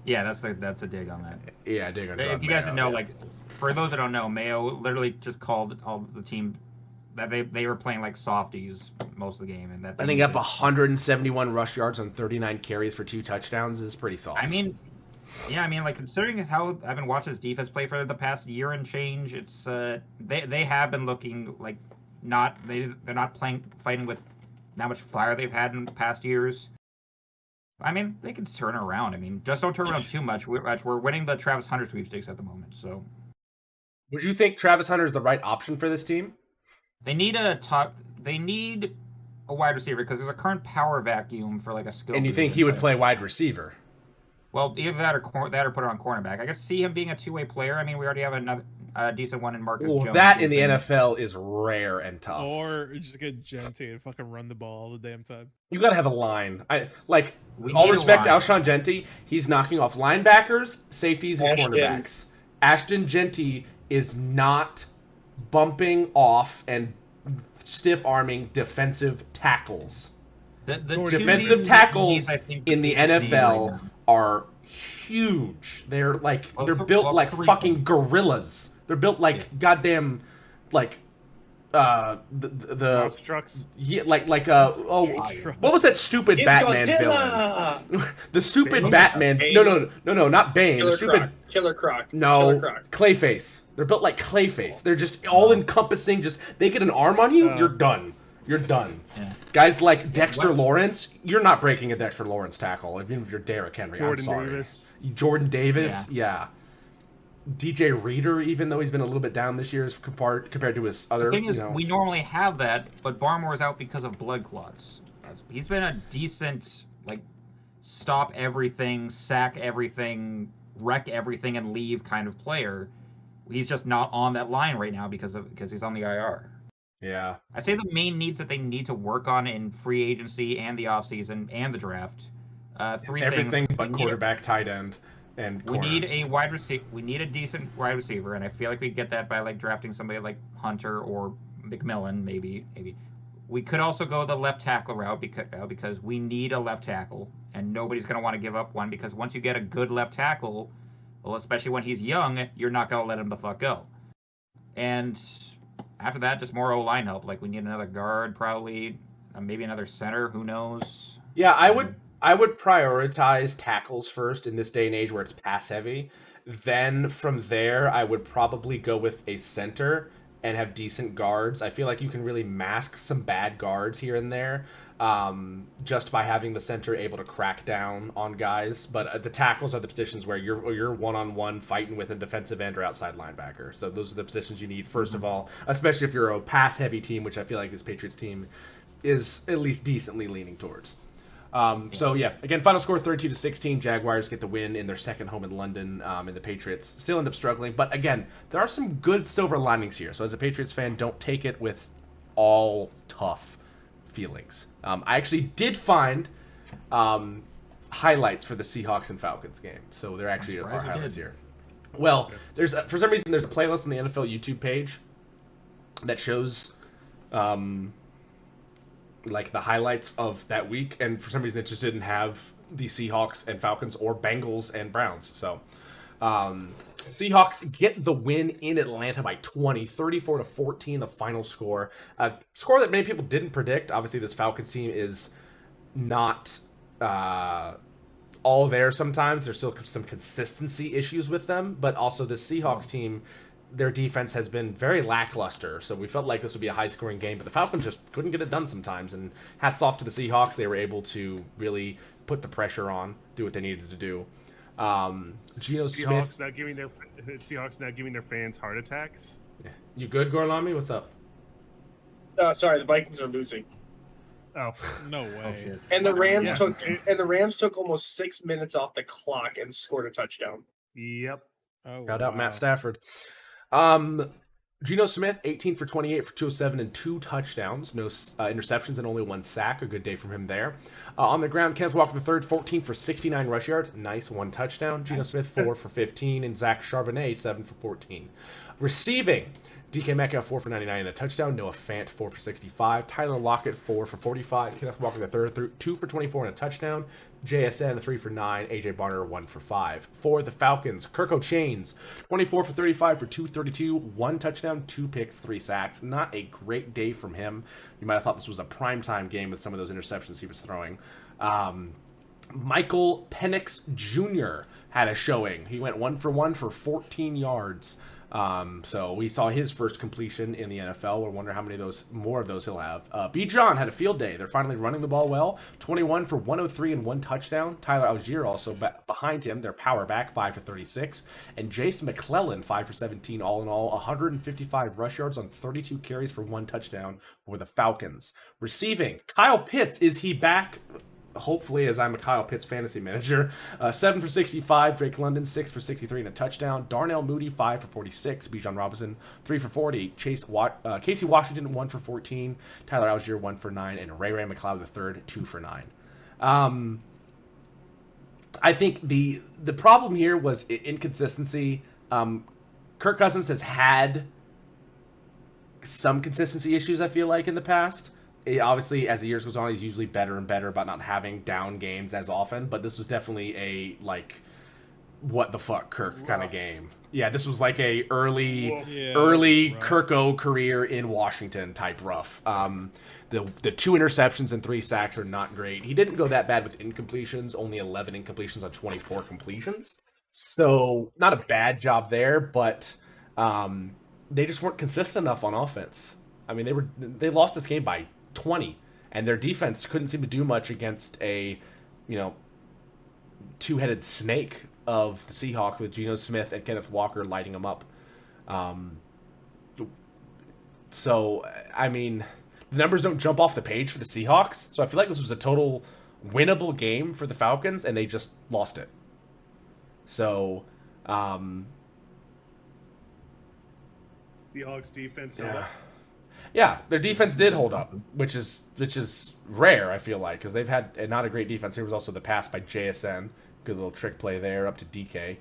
Yeah, that's a dig on that. Yeah, dig on. If you guys didn't know, like, for those that don't know, Mayo literally just called all the team that they were playing like softies most of the game, and that I think up 171 rush yards on 39 carries for 2 touchdowns is pretty soft. I mean, yeah, like considering how I've been watching this defense play for the past year and change, it's they have been looking like they're not fighting with that much fire they've had in the past years. I mean, they can turn around. I mean, just don't turn around too much. We're winning the Travis Hunter sweepstakes at the moment. So, would you think Travis Hunter is the right option for this team? They need a wide receiver because there's a current power vacuum for like a skill. And you think he would play wide receiver? Well, either that or put it on cornerback. I could see him being a two-way player. I mean, we already have another decent one in Marcus Jones. That in the NFL is rare and tough. Or just get Genty and fucking run the ball all the damn time. You gotta have a line. All respect to Alshon Genty, he's knocking off linebackers, safeties, and cornerbacks. Ashton Genty is not bumping off and stiff-arming defensive tackles. The defensive tackles in the NFL are huge. They're built like fucking gorillas. They're built like goddamn the monster trucks. Yeah, what was that stupid Batman villain? The stupid Bane? Batman. Bane? No, not Bane. Killer Croc. No, Killer Croc. Clayface. They're built like Clayface. They're just all encompassing. Just they get an arm on you, you're done. You're done. Yeah. Guys like Dexter Lawrence, you're not breaking a Dexter Lawrence tackle, even if you're Derrick Henry. I'm sorry. Jordan Davis, yeah. DJ Reader, even though he's been a little bit down this year compared to his other. The thing is, we normally have that, but Barmore's out because of blood clots. He's been a decent, stop everything, sack everything, wreck everything, and leave kind of player. He's just not on that line right now because he's on the IR. Yeah. I'd say the main needs that they need to work on in free agency and the offseason and the draft. Everything but quarterback, tight end. And we need a wide receiver. We need a decent wide receiver, and I feel like we get that by drafting somebody like Hunter or McMillan, maybe. We could also go the left tackle route because we need a left tackle, and nobody's going to want to give up one because once you get a good left tackle, well, especially when he's young, you're not going to let him the fuck go. And after that, just more O-line help. We need another guard, probably, maybe another center. Who knows? Yeah, I would prioritize tackles first in this day and age where it's pass heavy. Then from there, I would probably go with a center and have decent guards. I feel like you can really mask some bad guards here and there just by having the center able to crack down on guys. But the tackles are the positions where you're one-on-one fighting with a defensive end or outside linebacker. So those are the positions you need, first of all, especially if you're a pass-heavy team, which I feel like this Patriots team is at least decently leaning towards. So yeah, again, final score 32-16. Jaguars get the win in their second home in London, and the Patriots still end up struggling. But again, there are some good silver linings here. So as a Patriots fan, don't take it with all tough feelings. I actually did find highlights for the Seahawks and Falcons game. So there actually are highlights here. Well, there's for some reason there's a playlist on the NFL YouTube page that shows the highlights of that week, and for some reason it just didn't have the Seahawks and Falcons or Bengals and Browns. So Seahawks get the win in Atlanta by 20, 34-14, the final score. Score that many people didn't predict. Obviously, this Falcons team is not all there sometimes. There's still some consistency issues with them, but also the Seahawks team, their defense has been very lackluster, so we felt like this would be a high-scoring game, but the Falcons just couldn't get it done sometimes, and hats off to the Seahawks. They were able to really put the pressure on, do what they needed to do. Geno Smith... Seahawks not giving their fans heart attacks? You good, Gorlami? What's up? Sorry, the Vikings are losing. Oh, No Oh, way. shit. And the Rams Yeah. took almost 6 minutes off the clock and scored a touchdown. yep. Oh, Shout out Matt wow. Stafford. Geno Smith, 18 for 28 for 207 and 2 touchdowns. No interceptions and only 1 sack. A good day from him there. On the ground, Kenneth Walker III, 14 for 69 rush yards. Nice, 1 touchdown. Geno Smith, 4 for 15. And Zach Charbonnet, 7 for 14. Receiving, DK Metcalf, 4 for 99 and a touchdown. Noah Fant, 4 for 65. Tyler Lockett, 4 for 45. Kenneth Walker III, 2 for 24 and a touchdown. JSN, 3 for 9. AJ Barner, 1 for 5. For the Falcons, Kirk O'Chains, 24 for 35 for 232. 1 touchdown, 2 picks, 3 sacks. Not a great day from him. You might have thought this was a primetime game with some of those interceptions he was throwing. Michael Penix Jr. had a showing. He went 1 for 1 for 14 yards. So we saw his first completion in the NFL. We'll wonder how many more of those he'll have. B. John had a field day. They're finally running the ball well. 21 for 103 and 1 touchdown. Tyler Algier also behind him. Their power back, 5 for 36. And Jason McClellan, 5 for 17. All in all, 155 rush yards on 32 carries for 1 touchdown for the Falcons. Receiving, Kyle Pitts, is he back? Hopefully, as I'm a Kyle Pitts fantasy manager. 7 for 65. Drake London, 6 for 63 and a touchdown. Darnell Mooney, 5 for 46. Bijan Robinson, 3 for 40. Casey Washington, 1 for 14. Tyler Algier, 1 for 9. And Ray McLeod III, 2 for 9. I think the problem here was inconsistency. Kirk Cousins has had some consistency issues, I feel like, in the past. Obviously, as the years goes on, he's usually better and better about not having down games as often. But this was definitely a, like, what the fuck Kirk kind of game. Yeah, this was like a early Kirko career in Washington type rough. The 2 interceptions and 3 sacks are not great. He didn't go that bad with incompletions, only 11 incompletions on 24 completions. So not a bad job there, but they just weren't consistent enough on offense. I mean, they lost this game by 20, and their defense couldn't seem to do much against a, two-headed snake of the Seahawks with Geno Smith and Kenneth Walker lighting them up. So, I mean, the numbers don't jump off the page for the Seahawks, so I feel like this was a total winnable game for the Falcons, and they just lost it. So, Seahawks defense. Yeah, their defense did hold up, which is rare, I feel like, because they've had not a great defense. Here was also the pass by JSN. Good little trick play there up to DK.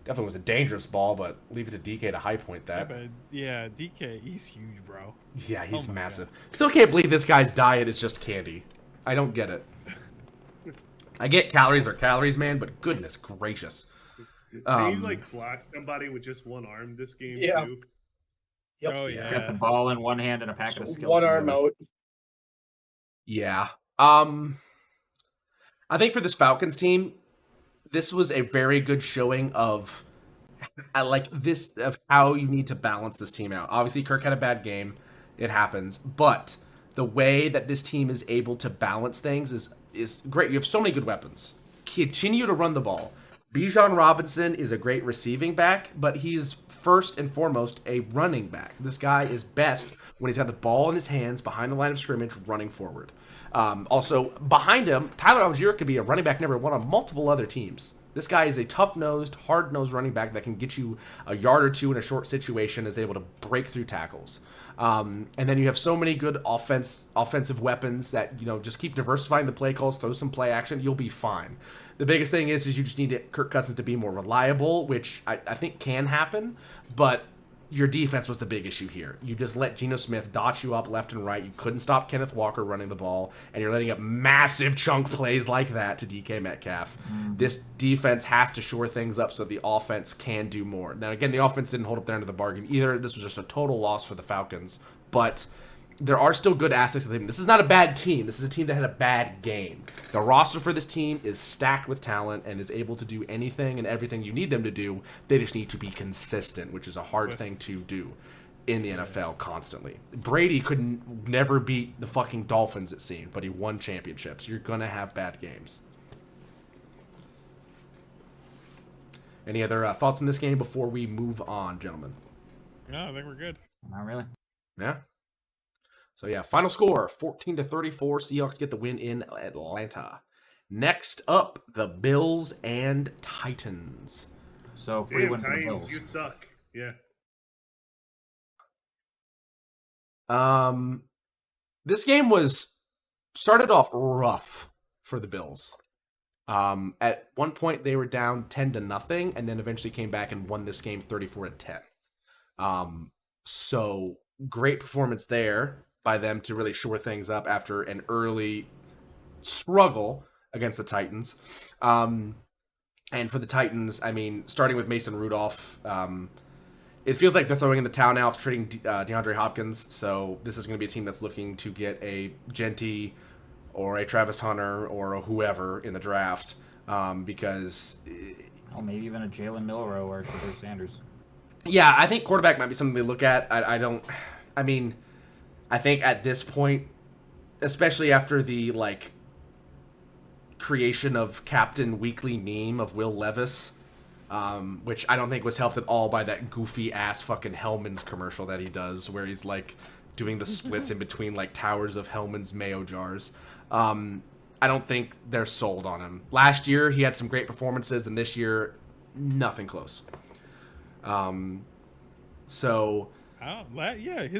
Definitely was a dangerous ball, but leave it to DK to high point that. Yeah, DK, he's huge, bro. Yeah, he's massive. God. Still can't believe this guy's diet is just candy. I don't get it. I get calories are calories, man, but goodness gracious. Can you block somebody with just one arm this game too? Yep. Oh yeah. Got the ball in one hand and a packet of skills. One arm out. Yeah. I think for this Falcons team, this was a very good showing of how you need to balance this team out. Obviously, Kirk had a bad game. It happens. But the way that this team is able to balance things is great. You have so many good weapons. Continue to run the ball. Bijan Robinson is a great receiving back, but he's first and foremost a running back. This guy is best when he's got the ball in his hands behind the line of scrimmage running forward. Also, behind him, Tyler Algier could be a running back number 1 on multiple other teams. This guy is a tough-nosed, hard-nosed running back that can get you a yard or 2 in a short situation, is able to break through tackles. And then you have so many good offensive weapons that, just keep diversifying the play calls, throw some play action, you'll be fine. The biggest thing is you just need Kirk Cousins to be more reliable, which I think can happen, but your defense was the big issue here. You just let Geno Smith dot you up left and right. You couldn't stop Kenneth Walker running the ball, and you're letting up massive chunk plays like that to DK Metcalf. This defense has to shore things up so the offense can do more. Now, again, the offense didn't hold up their end of the bargain either. This was just a total loss for the Falcons, but there are still good aspects of the team. This is not a bad team. This is a team that had a bad game. The roster for this team is stacked with talent and is able to do anything and everything you need them to do. They just need to be consistent, which is a hard thing to do in the NFL constantly. Brady could never beat the fucking Dolphins, it seemed, but he won championships. You're going to have bad games. Any other thoughts on this game before we move on, gentlemen? No, I think we're good. Not really. Yeah? So yeah, final score 14-34. Seahawks get the win in Atlanta. Next up, the Bills and Titans. So free Damn, win for the Titans, Bills. you suck. Yeah. This game started off rough for the Bills. At one point they were down 10-0, and then eventually came back and won this game 34-10. So great performance there by them to really shore things up after an early struggle against the Titans. And for the Titans, I mean, starting with Mason Rudolph, it feels like they're throwing in the towel now after trading DeAndre Hopkins. So this is going to be a team that's looking to get a Genty or a Travis Hunter or a whoever in the draft because... Oh, maybe even a Jalen Milroe or Shadur Sanders. Yeah, I think quarterback might be something they look at. I think at this point, especially after the, like, creation of Captain Weekly meme of Will Levis, which I don't think was helped at all by that goofy-ass fucking Hellman's commercial that he does, where he's, like, doing the splits in between, like, towers of Hellman's mayo jars. I don't think they're sold on him. Last year, he had some great performances, and this year, nothing close. His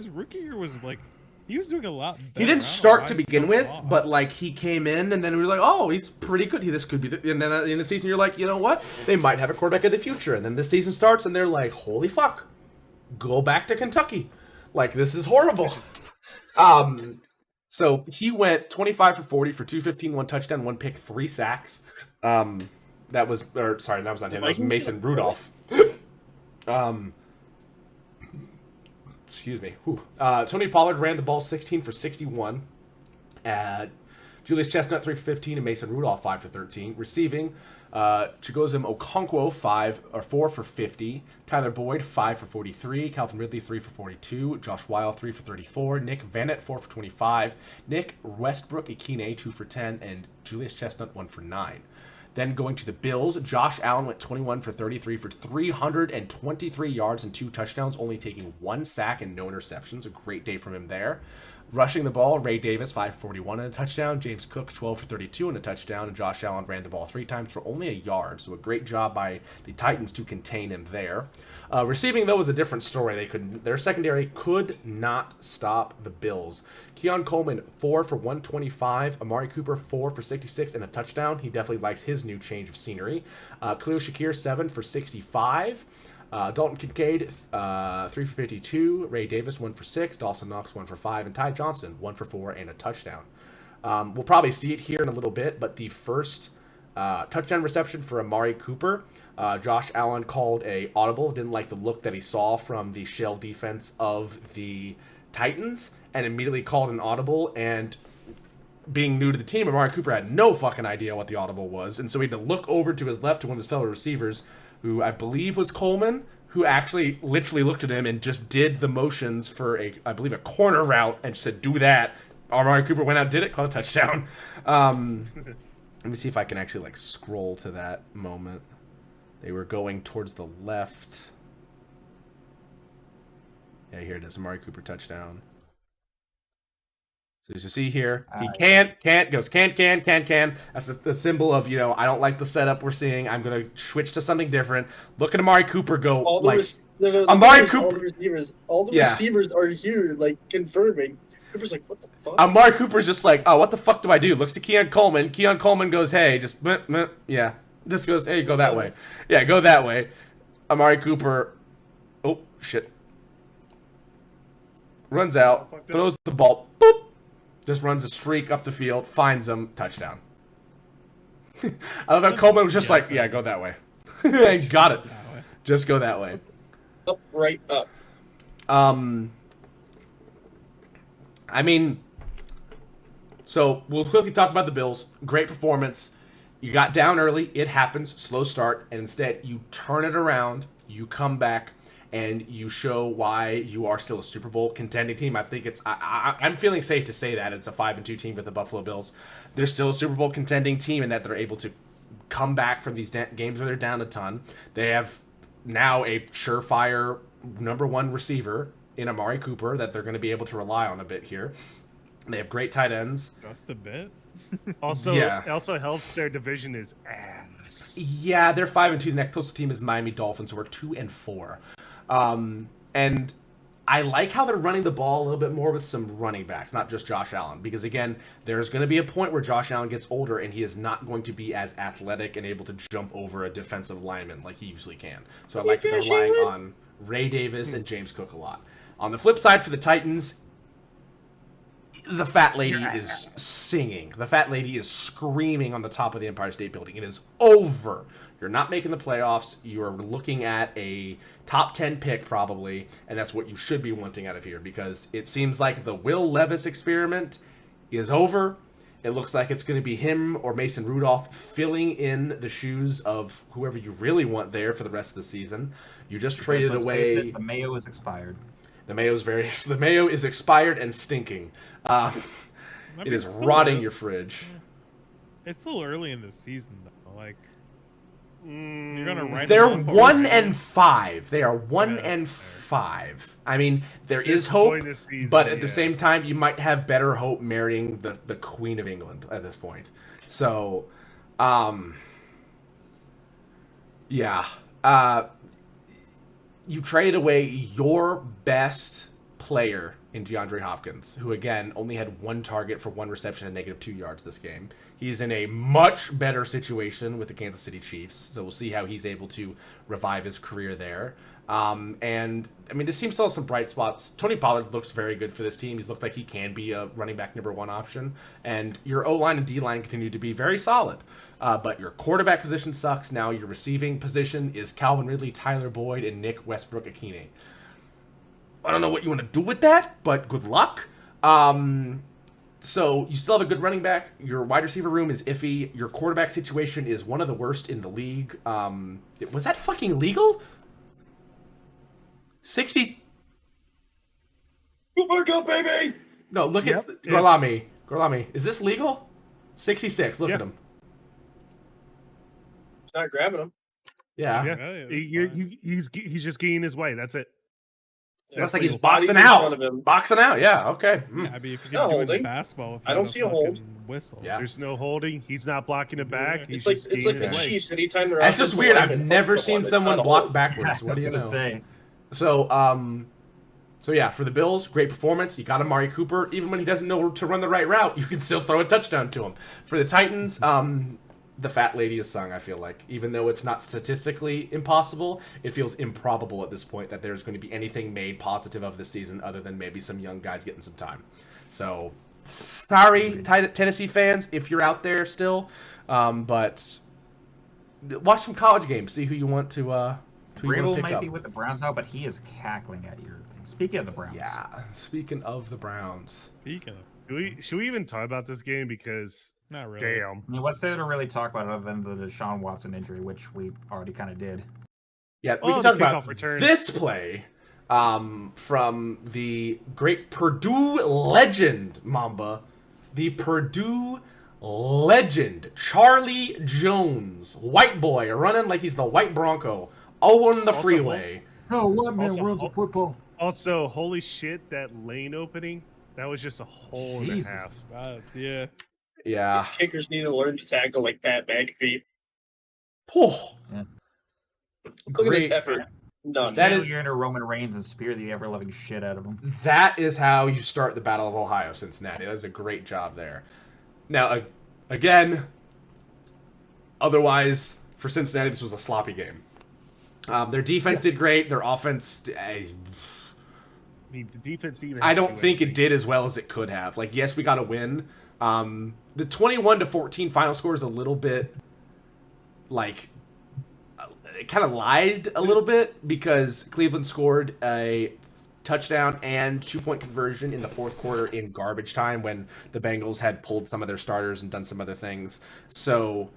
rookie year was like, he was doing a lot better. He didn't start to begin with, but like he came in and then we were like, oh, he's pretty good. This could be and then in the season you're like, you know what? They might have a quarterback of the future. And then the season starts and they're like, holy fuck, go back to Kentucky. Like, this is horrible. So he went 25 for 40 for 215, 1 touchdown, 1 pick, 3 sacks. That was not him. That was Mason Rudolph. Excuse me. Tony Pollard ran the ball 16 for 61. Julius Chestnut 3 for 15 and Mason Rudolph 5 for 13. Receiving, Chigoziem Okonkwo 4 for 50. Tyler Boyd 5 for 43. Calvin Ridley 3 for 42. Josh Weil 3 for 34. Nick Vannett 4 for 25. Nick Westbrook Ikine 2 for 10 and Julius Chestnut 1 for 9. Then going to the Bills, Josh Allen went 21 for 33 for 323 yards and 2 touchdowns, only taking 1 sack and no interceptions. A great day from him there. Rushing the ball, Ray Davis 5 for 41 and a touchdown, James Cook 12 for 32 and a touchdown, and Josh Allen ran the ball 3 times for only a yard. So a great job by the Titans to contain him there. Receiving, though, was a different story. Their secondary could not stop the Bills. Keon Coleman 4 for 125, Amari Cooper 4 for 66 and a touchdown. He definitely likes his new change of scenery. Khalil Shakir 7 for 65. Dalton Kincaid 3 for 52. Ray Davis 1 for 6. Dawson Knox 1 for 5. And Ty Johnson 1 for 4 and a touchdown. We'll probably see it here in a little bit, but the first touchdown reception for Amari Cooper, Josh Allen called a audible. Didn't like the look that he saw from the shell defense of the Titans, and immediately called an audible. And being new to the team, Amari Cooper had no fucking idea what the audible was, and so he had to look over to his left to one of his fellow receivers, who I believe was Coleman, who actually literally looked at him and just did the motions for I believe a corner route, and said, do that. Amari Cooper went out, did it, caught a touchdown. Let me see if I can actually like scroll to that moment. They were going towards the left. Yeah, here it is. Amari Cooper touchdown. So as you see here, he can't, goes can. That's the symbol of, I don't like the setup we're seeing. I'm going to switch to something different. Look at Amari Cooper go. Amari Cooper. All the receivers are here, like, confirming. Cooper's like, what the fuck? Amari Cooper's just like, oh, what the fuck do I do? Looks to Keon Coleman. Keon Coleman goes, hey, just, yeah. Just goes, hey, go that way. Yeah, go that way. Amari Cooper, oh, shit. Runs out, throws the ball, boop. Just runs a streak up the field, finds him, touchdown. I love how Coleman was just like, yeah, go that way. Got it. Just go that way. Up, right up. I mean, so we'll quickly talk about the Bills. Great performance. You got down early. It happens. Slow start. And instead, you turn it around. You come back. And you show why you are still a Super Bowl contending team. I think I'm feeling safe to say that it's a 5-2 team with the Buffalo Bills. They're still a Super Bowl contending team, and that they're able to come back from these games where they're down a ton. They have now a surefire number 1 receiver in Amari Cooper that they're going to be able to rely on a bit here. They have great tight ends. Just a bit. Also, Yeah. it also helps their division is ass. Yeah, they're 5-2. The next closest team is Miami Dolphins, who are 2-4. And I like how they're running the ball a little bit more with some running backs, not just Josh Allen. Because, again, there's going to be a point where Josh Allen gets older and he is not going to be as athletic and able to jump over a defensive lineman like he usually can. So I like that they're relying on Ray Davis and James Cook a lot. On the flip side, for the Titans, the fat lady is singing. The fat lady is screaming on the top of the Empire State Building. It is over. You're not making the playoffs. You're looking at a top 10 pick probably, and that's what you should be wanting out of here because it seems like the Will Levis experiment is over. It looks like it's going to be him or Mason Rudolph filling in the shoes of whoever you really want there for the rest of the season. You just traded away. The mayo is expired. The mayo is expired and stinking. It is rotting your fridge. It's still early in the season, though. Like, you're gonna write. They're 1-5. They are 1-5. I mean, there is hope, but at the same time, you might have better hope marrying the Queen of England at this point. So, yeah. You traded away your best player in DeAndre Hopkins, who, again, only had 1 target for 1 reception and -2 yards this game. He's in a much better situation with the Kansas City Chiefs, so we'll see how he's able to revive his career there. And, I mean, this team still has some bright spots. Tony Pollard looks very good for this team. He's looked like he can be a running back #1 option. And your O-line and D-line continue to be very solid. But your quarterback position sucks. Now your receiving position is Calvin Ridley, Tyler Boyd, and Nick Westbrook-Akine. I don't know what you want to do with that, but good luck. So you still have a good running back. Your wide receiver room is iffy. Your quarterback situation is one of the worst in the league. Was that fucking legal? 60. Oh my god, baby! No, look at Gorlami. Gorlami, is this legal? 66. Look at him. It's not grabbing him. Yeah. He's just getting his way. That's it. Looks like he's boxing out. Boxing out, yeah, okay. Yeah, I mean, if you're going to do basketball, I don't see a hold. Whistle. Yeah. There's no holding. He's not blocking it back. It's like the Chiefs. Anytime they're that's just weird. I've never seen someone block backwards. What do you know? So yeah, for the Bills, great performance. You got Amari Cooper. Even when he doesn't know to run the right route, you can still throw a touchdown to him. For the Titans, the fat lady is sung, I feel like. Even though it's not statistically impossible, it feels improbable at this point that there's going to be anything made positive of this season other than maybe some young guys getting some time. So, sorry, Tennessee fans, if you're out there still. But watch some college games. See who you want to Vrabel might be with the Browns now, but he is cackling at you. Speaking of the Browns. Yeah, speaking of the Browns. Should we even talk about this game? Because not really. Damn. I mean, what's there to really talk about other than the Deshaun Watson injury, which we already kind of did. Yeah, we can talk about this play from the great Purdue legend, Mamba. The Purdue legend, Charlie Jones. White boy, running like he's the white Bronco. On the freeway. Oh, what man worlds of football? Also, holy shit, that lane opening, that was just a hole and a half. Yeah. Yeah. These kickers need to learn to tackle like Pat McAfee. Oh. Yeah. Look at this effort. None. That is, you're into Roman Reigns and spear the ever-loving shit out of him. That is how you start the Battle of Ohio, Cincinnati. That was a great job there. Now, again, otherwise, for Cincinnati, this was a sloppy game. Their defense did great. Their offense... I mean, the defense even... I don't think it did as well as it could have. Like, yes, we got a win. The 21-14 final score is a little bit, like... It kind of lied a little bit because Cleveland scored a touchdown and 2-point conversion in the fourth quarter in garbage time when the Bengals had pulled some of their starters and done some other things. So,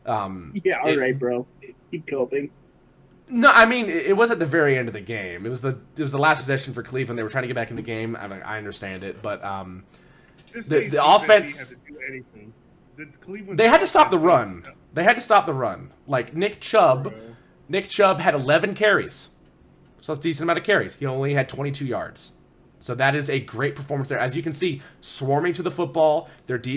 yeah, all right, bro. Keep coping. No, I mean it was at the very end of the game. It was the last possession for Cleveland. They were trying to get back in the game. I understand it, but the offense. They had to stop the run. They had to stop the run. Like Nick Chubb had 11 carries. So that's a decent amount of carries. He only had 22 yards. So that is a great performance there. As you can see, swarming to the football.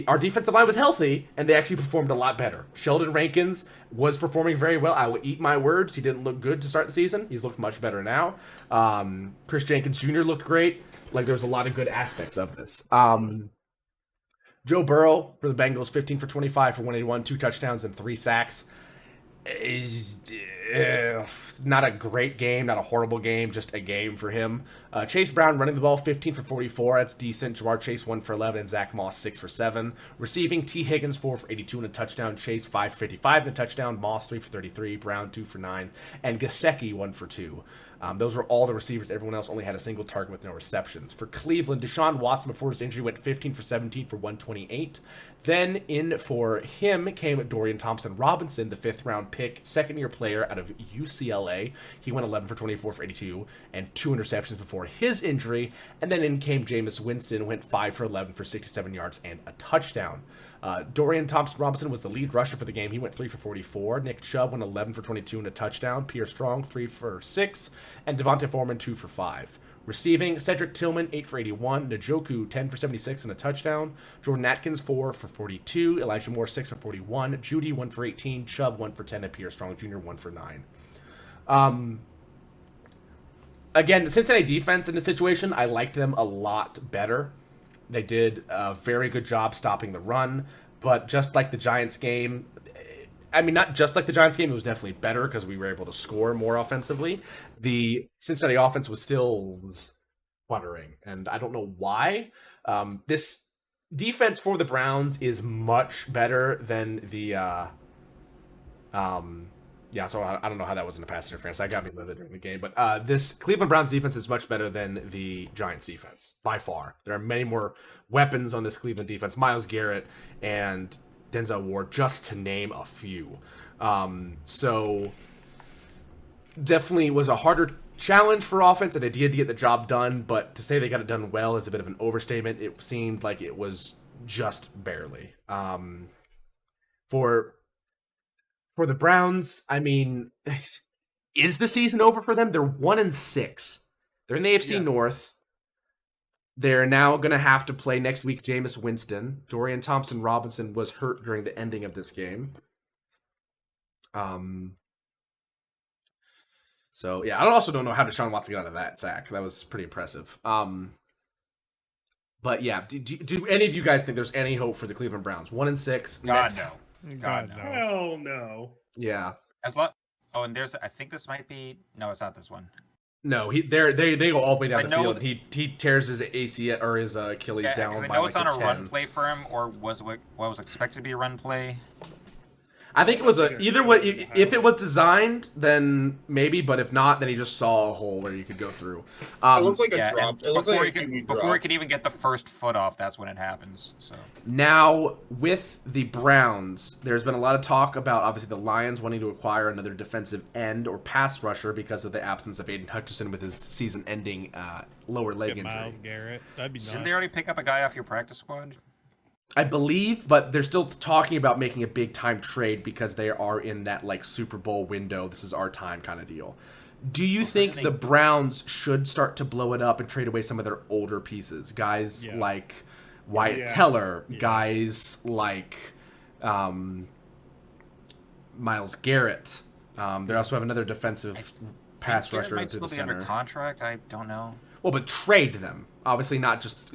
Our defensive line was healthy, and they actually performed a lot better. Sheldon Rankins was performing very well. I will eat my words. He didn't look good to start the season. He's looked much better now. Chris Jenkins Jr. looked great. Like, there was a lot of good aspects of this. Joe Burrow for the Bengals, 15 for 25 for 181, 2 touchdowns and 3 sacks. Not a great game, not a horrible game, just a game for him. Chase Brown running the ball, 15 for 44. That's decent. Jamar Chase, 1 for 11, and Zach Moss, 6 for 7. Receiving, T. Higgins, 4 for 82 and a touchdown. Chase, 5 for 55 and a touchdown. Moss, 3 for 33. Brown, 2 for 9. And Gesicki, 1 for 2. Those were all the receivers. Everyone else only had a single target with no receptions. For Cleveland, Deshaun Watson, before his injury, went 15 for 17 for 128. Then in for him came Dorian Thompson-Robinson, the 5th-round pick, second-year player out of UCLA. He went 11 for 24 for 82 and 2 interceptions before his injury. And then in came Jameis Winston, went 5 for 11 for 67 yards and a touchdown. Dorian Thompson-Robinson was the lead rusher for the game. He went 3 for 44. Nick Chubb went 11 for 22 and a touchdown. Pierre Strong, 3 for 6. And Devontae Foreman, 2 for 5. Receiving, Cedric Tillman, 8 for 81. Njoku, 10 for 76 and a touchdown. Jordan Atkins, 4 for 42. Elijah Moore, 6 for 41. Judy, 1 for 18. Chubb, 1 for 10. And Pierre Strong Jr., 1 for 9. Again, the Cincinnati defense in this situation, I liked them a lot better. They did a very good job stopping the run, but just like the Giants game, I mean, not just like the Giants game, it was definitely better because we were able to score more offensively. The Cincinnati offense was still sputtering, and I don't know why. This defense for the Browns is much better than the so I don't know how that was in the pass interference. That got me livid during the game. But this Cleveland Browns defense is much better than the Giants defense, by far. There are many more weapons on this Cleveland defense. Myles Garrett and Denzel Ward, just to name a few. So definitely was a harder challenge for offense, and they did get the job done. But to say they got it done well is a bit of an overstatement. It seemed like it was just barely. For the Browns, I mean, is the season over for them? They're 1-6. They're in the AFC North. They're now going to have to play next week Jameis Winston. Dorian Thompson-Robinson was hurt during the ending of this game. So, yeah, I also don't know how Deshaun Watson got out of that sack. That was pretty impressive. But, yeah, do any of you guys think there's any hope for the Cleveland Browns? 1-6. God, no. God, no. Hell no. Yeah. And there's, I think this might be, no, it's not this one. No, they go all the way down the field. He tears his ACL or his Achilles down by I know like it's on a 10. run play for him, or what was expected to be a run play. I think it was either way. If it was designed, then maybe, but if not, then he just saw a hole where you could go through. It looks like a drop. It looks before like he could even get the first foot off, that's when it happens. So now with the Browns, there's been a lot of talk about obviously the Lions wanting to acquire another defensive end or pass rusher because of the absence of Aiden Hutchinson with his season-ending lower leg injury. Myles Garrett, that'd be nice. Didn't they already pick up a guy off your practice squad? I believe, but they're still talking about making a big-time trade because they are in that, like, Super Bowl window. This is our time kind of deal. Do you think the Browns should start to blow it up and trade away some of their older pieces? Guys like Wyatt Teller, guys like Myles Garrett. They also have another defensive pass rusher into the center. Under contract? I don't know. Well, but trade them. Obviously not just...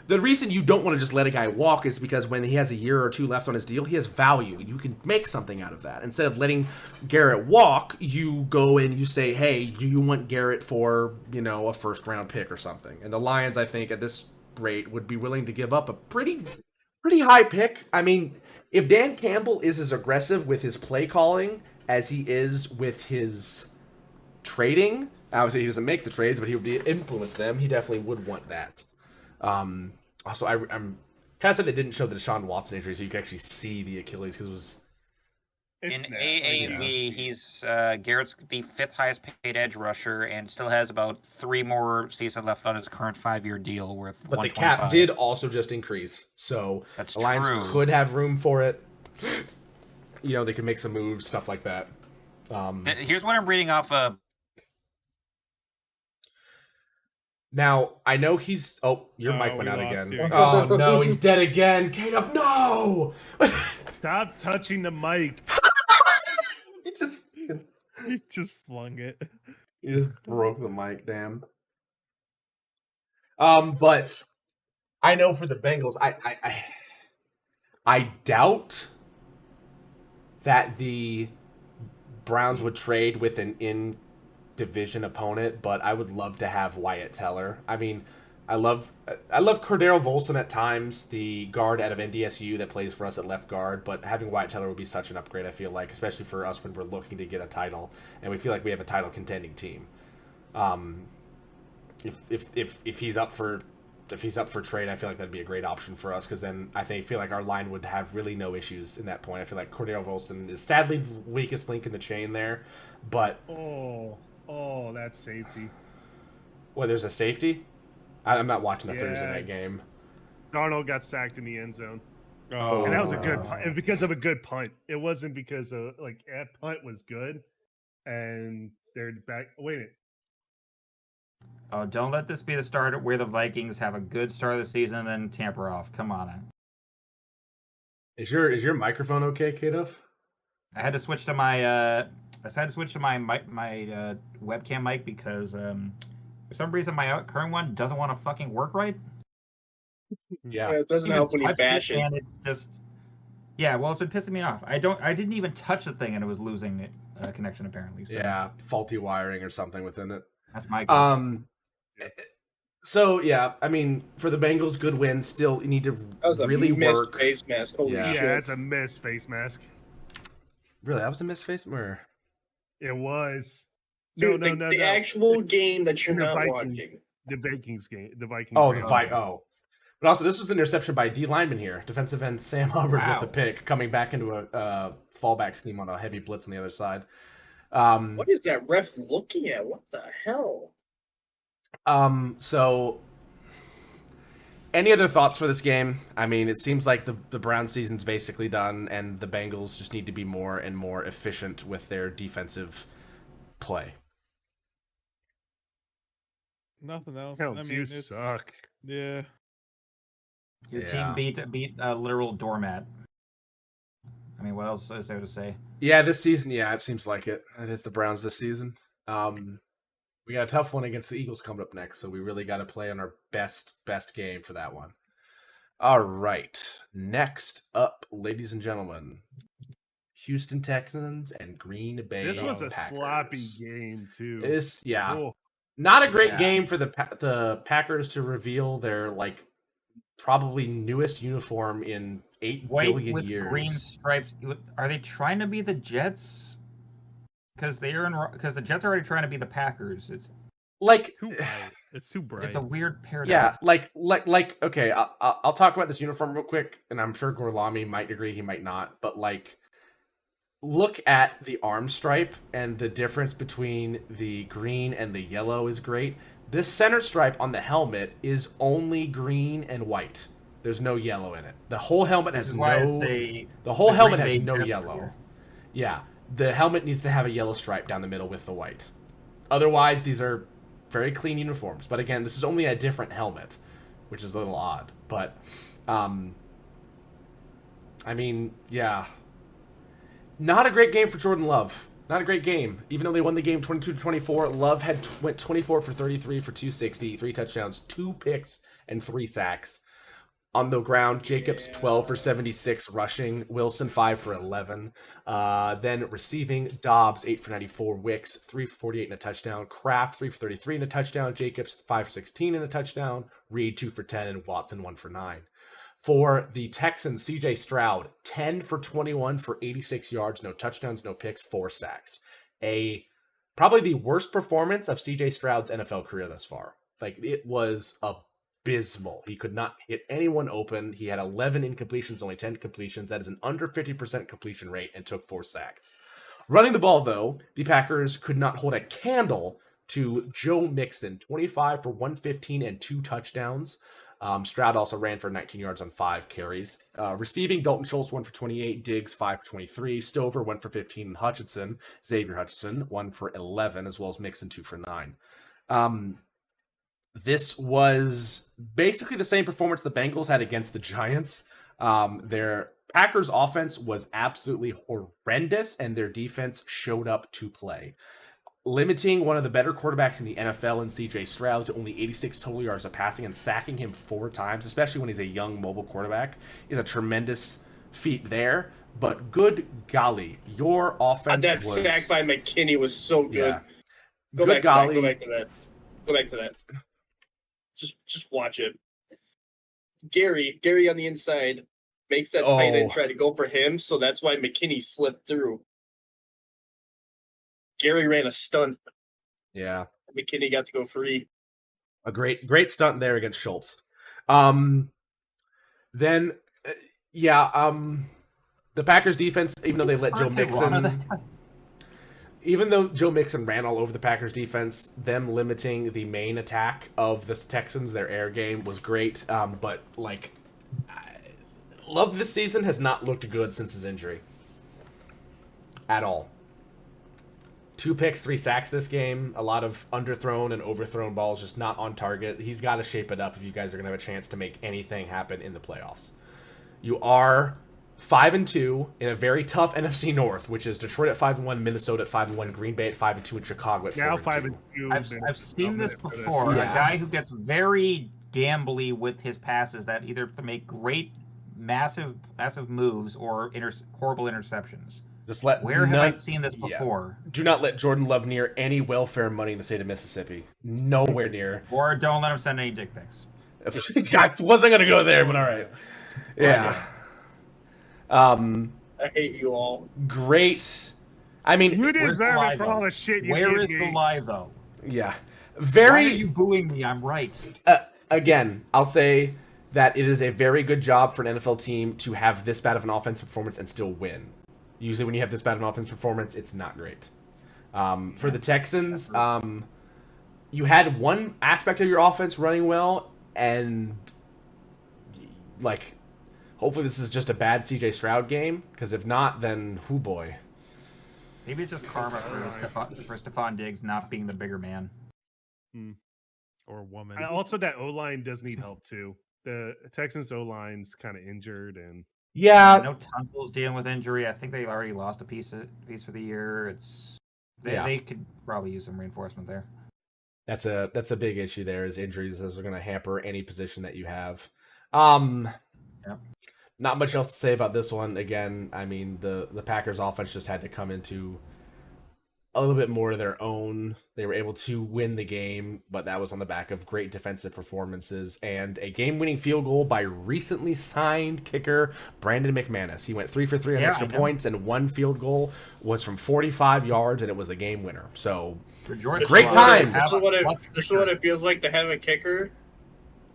The reason you don't want to just let a guy walk is because when he has a year or two left on his deal, he has value, and you can make something out of that. Instead of letting Garrett walk, you go and you say, hey, do you want Garrett for, a first-round pick or something? And the Lions, I think, at this rate, would be willing to give up a pretty high pick. I mean, if Dan Campbell is as aggressive with his play calling as he is with his trading... Obviously, he doesn't make the trades, but he would influence them. He definitely would want that. Also, I'm kind of sad they didn't show the Deshaun Watson injury, so you could actually see the Achilles because it was. In AAV, he's Garrett's the 5th highest paid edge rusher, and still has about 3 more seasons left on his current 5-year deal worth. But the cap did also just increase, so that's the Lions true. Could have room for it. They could make some moves, stuff like that. Here's what I'm reading off Now, I know he's... Oh, your mic Oh, went we out lost again. you. Oh, no, he's dead again. K-Duff, no! Stop touching the mic. He just... He just flung it. He just broke the mic, damn. But I know for the Bengals, I doubt that the Browns would trade with an in-division opponent, but I would love to have Wyatt Teller. I mean, I love Cordero Volson at times, the guard out of NDSU that plays for us at left guard, but having Wyatt Teller would be such an upgrade, I feel like, especially for us when we're looking to get a title, and we feel like we have a title contending team. If he's up for trade, I feel like that'd be a great option for us, because then I feel like our line would have really no issues in that point. I feel like Cordero Volson is sadly the weakest link in the chain there, but That's safety. well, there's a safety. I'm not watching the Yeah. Thursday night game. Darnold got sacked in the end zone, Oh, and that was a good punt. And because of a good punt. It wasn't because of that punt was good, and they're back. Wait a minute. Oh, don't let this be the start where the Vikings have a good start of the season and then tamper off. Come on. Is your microphone okay, K-Duff? I had to switch to my webcam mic because for some reason my current one doesn't want to fucking work right. Yeah. It doesn't help when you bash it. And it's just well, it's been pissing me off. I didn't even touch the thing and it was losing connection apparently. So. Yeah, faulty wiring or something within it. That's my guess. So yeah, I mean, for the Bengals, good win. Still, you need to That was a really missed work. face mask. Holy Yeah. shit. Yeah, it's a miss face mask. Really, that was a missed face mask. It was. Dude, No. The actual game that you're The not Vikings. watching. The Vikings game. The Vikings. Oh, game. But also, this was an interception by D lineman here, defensive end Sam Hubbard Wow. with a pick, coming back into a fallback scheme on a heavy blitz on the other side. What is that ref looking at? What the hell? So, any other thoughts for this game? I mean, it seems like the Browns season's basically done, and the Bengals just need to be more and more efficient with their defensive play. Nothing else. Hell, I mean, you it's, suck. Yeah. Your Yeah. team beat a literal doormat. I mean, what else is there to say? Yeah, this season, it seems like it. It is the Browns this season. We got a tough one against the Eagles coming up next, so we really got to play on our best game for that one. All right. Next up, ladies and gentlemen, Houston Texans and Green Bay This was a Packers. sloppy game too. Oh. Not a great game for the Packers to reveal their probably newest uniform in 8 billion with years. Green stripes. Are they trying to be the Jets? Because the Jets are already trying to be the Packers. It's too bright. It's too bright. It's a weird paradox. Yeah, okay, I'll talk about this uniform real quick, and I'm sure Gorlami might agree, he might not, but look at the arm stripe, and the difference between the green and the yellow is great. This center stripe on the helmet is only green and white. There's no yellow in it. The whole helmet has no yellow. Yeah, the helmet needs to have a yellow stripe down the middle with the white. Otherwise, these are very clean uniforms. But again, this is only a different helmet, which is a little odd. But, I mean, yeah. Not a great game for Jordan Love. Not a great game. Even though they won the game 22-24, Love went 24 for 33 for 260, 3 touchdowns, 2 picks, and 3 sacks. On the ground, Jacobs 12 for 76 rushing, Wilson 5 for 11. Then receiving, Dobbs 8 for 94, Wicks 3 for 48 and a touchdown, Kraft 3 for 33 and a touchdown, Jacobs 5 for 16 and a touchdown, Reed 2 for 10, and Watson 1 for 9. For the Texans, CJ Stroud 10 for 21 for 86 yards, no touchdowns, no picks, 4 sacks. Probably the worst performance of CJ Stroud's NFL career thus far. It was abysmal. He could not hit anyone open. He had 11 incompletions, only 10 completions. That is an under 50% completion rate, and took 4 sacks. Running the ball, though, the Packers could not hold a candle to Joe Mixon, 25 for 115 and 2 touchdowns. Stroud also ran for 19 yards on 5 carries. Receiving, Dalton Schultz 1 for 28, Diggs 5 for 23, Stover 1 for 15, and Hutchinson, Xavier Hutchinson 1 for 11, as well as Mixon 2 for 9. This was basically the same performance the Bengals had against the Giants. Their Packers offense was absolutely horrendous, and their defense showed up to play. Limiting one of the better quarterbacks in the NFL in CJ Stroud to only 86 total yards of passing and sacking him 4 times, especially when he's a young mobile quarterback, is a tremendous feat there. But good golly, your offense That was... sack by McKinney was so good. Yeah. Go Good back to that. golly. Go back to that. Go back to that. Just watch it. Gary on the inside makes that tight end try to go for him, so that's why McKinney slipped through. Gary ran a stunt. Yeah. McKinney got to go free. A great stunt there against Schultz. The Packers defense, even though they let Joe Mixon... Even though Joe Mixon ran all over the Packers defense, them limiting the main attack of the Texans, their air game, was great. But, Love this season has not looked good since his injury. At all. 2 picks, 3 sacks this game. A lot of underthrown and overthrown balls just not on target. He's got to shape it up if you guys are going to have a chance to make anything happen in the playoffs. You are 5-2 in a very tough NFC North, which is Detroit at 5-1, Minnesota at 5-1, Green Bay at 5-2, and Chicago at 4-2. Now 5-2. I've seen this before. A guy who gets very gambly with his passes that either make great, massive moves or horrible interceptions. Where have I seen this before? Yeah. Do not let Jordan Love near any welfare money in the state of Mississippi. Nowhere near. Or don't let him send any dick pics. I wasn't going to go there, but all right. Yeah. I hate you all. Great. I mean, you deserve it for all the shit you Where gave is me. the lie, though? Yeah. Why are you booing me? I'm right. Again, I'll say that it is a very good job for an NFL team to have this bad of an offensive performance and still win. Usually when you have this bad of an offensive performance, it's not great. For the Texans, you had one aspect of your offense running well, and hopefully this is just a bad CJ Stroud game, because if not, then whoo boy. Maybe it's just karma for Stephon Diggs not being the bigger man. Or woman. Also, that O-line does need help, too. The Texans O-line's kind of injured, and yeah, I know Tunsil's dealing with injury. I think they already lost a piece for the year. They could probably use some reinforcement there. That's a big issue there, is injuries are going to hamper any position that you have. Yep. Not much else to say about this one. Again, I mean, the Packers offense just had to come into a little bit more of their own. They were able to win the game, but that was on the back of great defensive performances and a game-winning field goal by recently signed kicker Brandon McManus. He went 3 for 3 on extra points, and 1 field goal was from 45 yards, and it was the game winner. So, great time. This is what it feels like to have a kicker.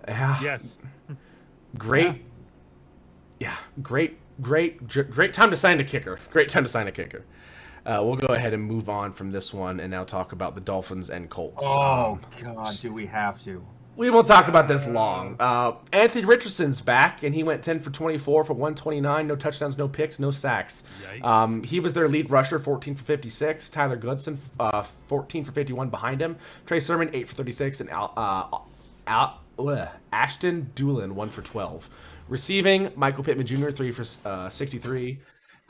Yeah. yes. Great. Yeah, great time to sign a kicker. Great time to sign a kicker. We'll go ahead and move on from this one and now talk about the Dolphins and Colts. Oh, God, do we have to? We won't talk about this long. Anthony Richardson's back, and he went 10 for 24 for 129. No touchdowns, no picks, no sacks. He was their lead rusher, 14 for 56. Tyler Goodson, 14 for 51 behind him. Trey Sermon, 8 for 36. And Ashton Doolin, 1 for 12. Receiving, Michael Pittman Jr., 3 for 63.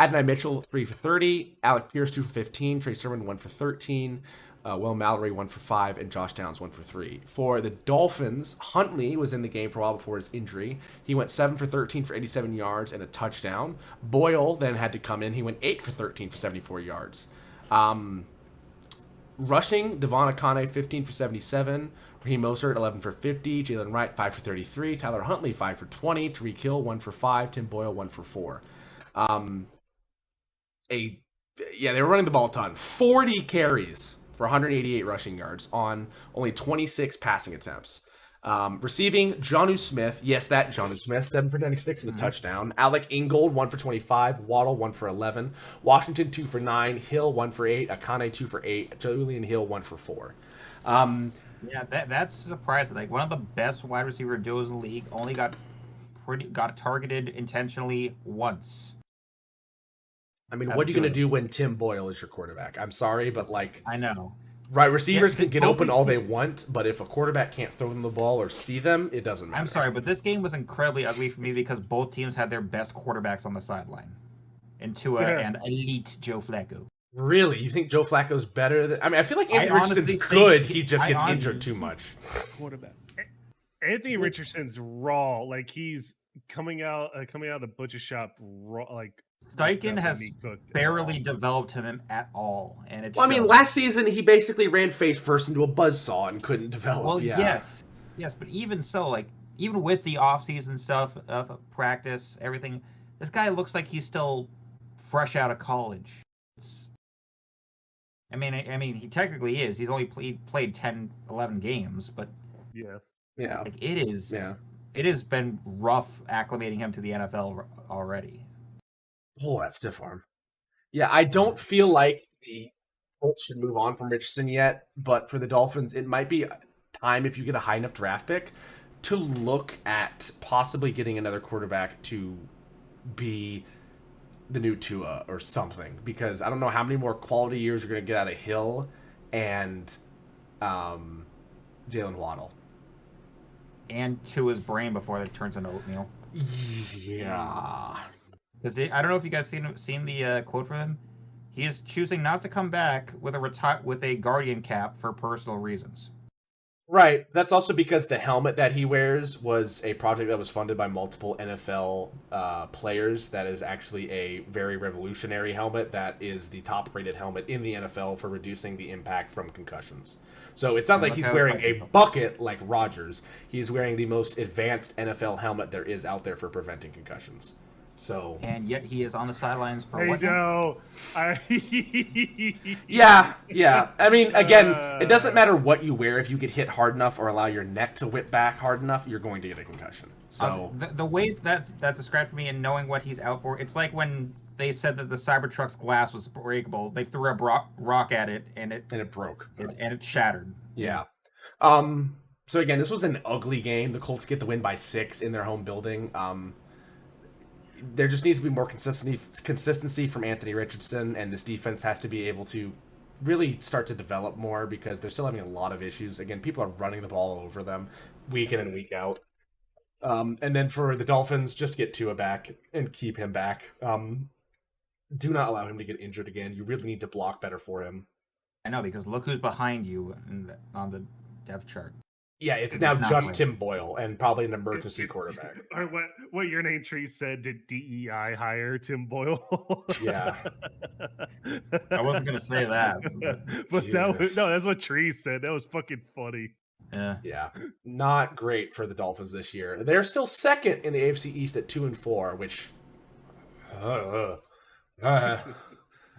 Adonai Mitchell, 3 for 30. Alec Pierce, 2 for 15. Trey Sermon, 1 for 13. Will Mallory, 1 for 5. And Josh Downs, 1 for 3. For the Dolphins, Huntley was in the game for a while before his injury. He went 7 for 13 for 87 yards and a touchdown. Boyle then had to come in. He went 8 for 13 for 74 yards. Rushing, Devon Akane, 15 for 77. Raheem Mostert, 11 for 50. Jalen Wright, 5 for 33. Tyler Huntley, 5 for 20. Tariq Hill, 1 for 5. Tim Boyle, 1 for 4. They were running the ball a ton. 40 carries for 188 rushing yards on only 26 passing attempts. Receiving, Jonnu Smith. Yes, that Jonnu Smith, 7 for 96 and a touchdown. Alec Ingold, 1 for 25. Waddle, 1 for 11. Washington, 2 for 9. Hill, 1 for 8. Akane, 2 for 8. Julian Hill, 1 for 4. Yeah, that's surprising. Like, one of the best wide receiver duos in the league only got targeted intentionally once. I mean, what are you going to do when Tim Boyle is your quarterback? I'm sorry, but I know. Right, receivers Yeah, can get both open these all they want, but if a quarterback can't throw them the ball or see them, it doesn't matter. I'm sorry, but this game was incredibly ugly for me because both teams had their best quarterbacks on the sideline, and Tua and elite Joe Flacco. Really? You think Joe Flacco's better than... I mean, I feel like I Anthony Richardson's honestly think good, he just I gets honestly- injured too much. Quarterback. Anthony Richardson's raw. Like he's coming out of the butcher shop raw. Like Steichen that has meat cooked barely developed him at all, and it Well, I mean, shows. last season, he basically ran face first into a buzzsaw and couldn't develop. Well, yeah. yes, but even so, like even with the off-season stuff of practice, everything, this guy looks like he's still fresh out of college. I mean, he technically is. He's only played 10, 11 games, but Yeah. like it has been rough acclimating him to the NFL already. Oh, that stiff arm. Yeah, I don't feel like the Colts should move on from Richardson yet, but for the Dolphins, it might be time, if you get a high enough draft pick, to look at possibly getting another quarterback to be the new Tua or something, because I don't know how many more quality years you're going to get out of Hill and Jalen Waddle. And to his brain before it turns into oatmeal. Yeah. Because I don't know if you guys seen the quote from him. He is choosing not to come back with a Guardian cap for personal reasons. Right. That's also because the helmet that he wears was a project that was funded by multiple NFL players. That is actually a very revolutionary helmet. That is the top-rated helmet in the NFL for reducing the impact from concussions. So it's not like he's wearing a bucket like Rodgers. He's wearing the most advanced NFL helmet there is out there for preventing concussions. So and yet he is on the sidelines for what? Yeah. I mean, again, it doesn't matter what you wear. If you get hit hard enough or allow your neck to whip back hard enough, you're going to get a concussion. So the way that's described for me and knowing what he's out for, it's like when they said that the Cybertruck's glass was breakable. They threw a rock at it and it broke and it shattered. Yeah. So again, this was an ugly game. The Colts get the win by 6 in their home building. There just needs to be more consistency from Anthony Richardson, and this defense has to be able to really start to develop more because they're still having a lot of issues. Again, people are running the ball over them week in and week out. And then for the Dolphins, just get Tua back and keep him back. Do not allow him to get injured again. You really need to block better for him. I know, because look who's behind you on the depth chart. Yeah, it's now just Tim Boyle and probably an emergency quarterback. Or what your name tree said, did DEI hire Tim Boyle? Yeah. I wasn't going to say that. But that's what Tree said. That was fucking funny. Yeah. Not great for the Dolphins this year. They're still second in the AFC East at 2-4, which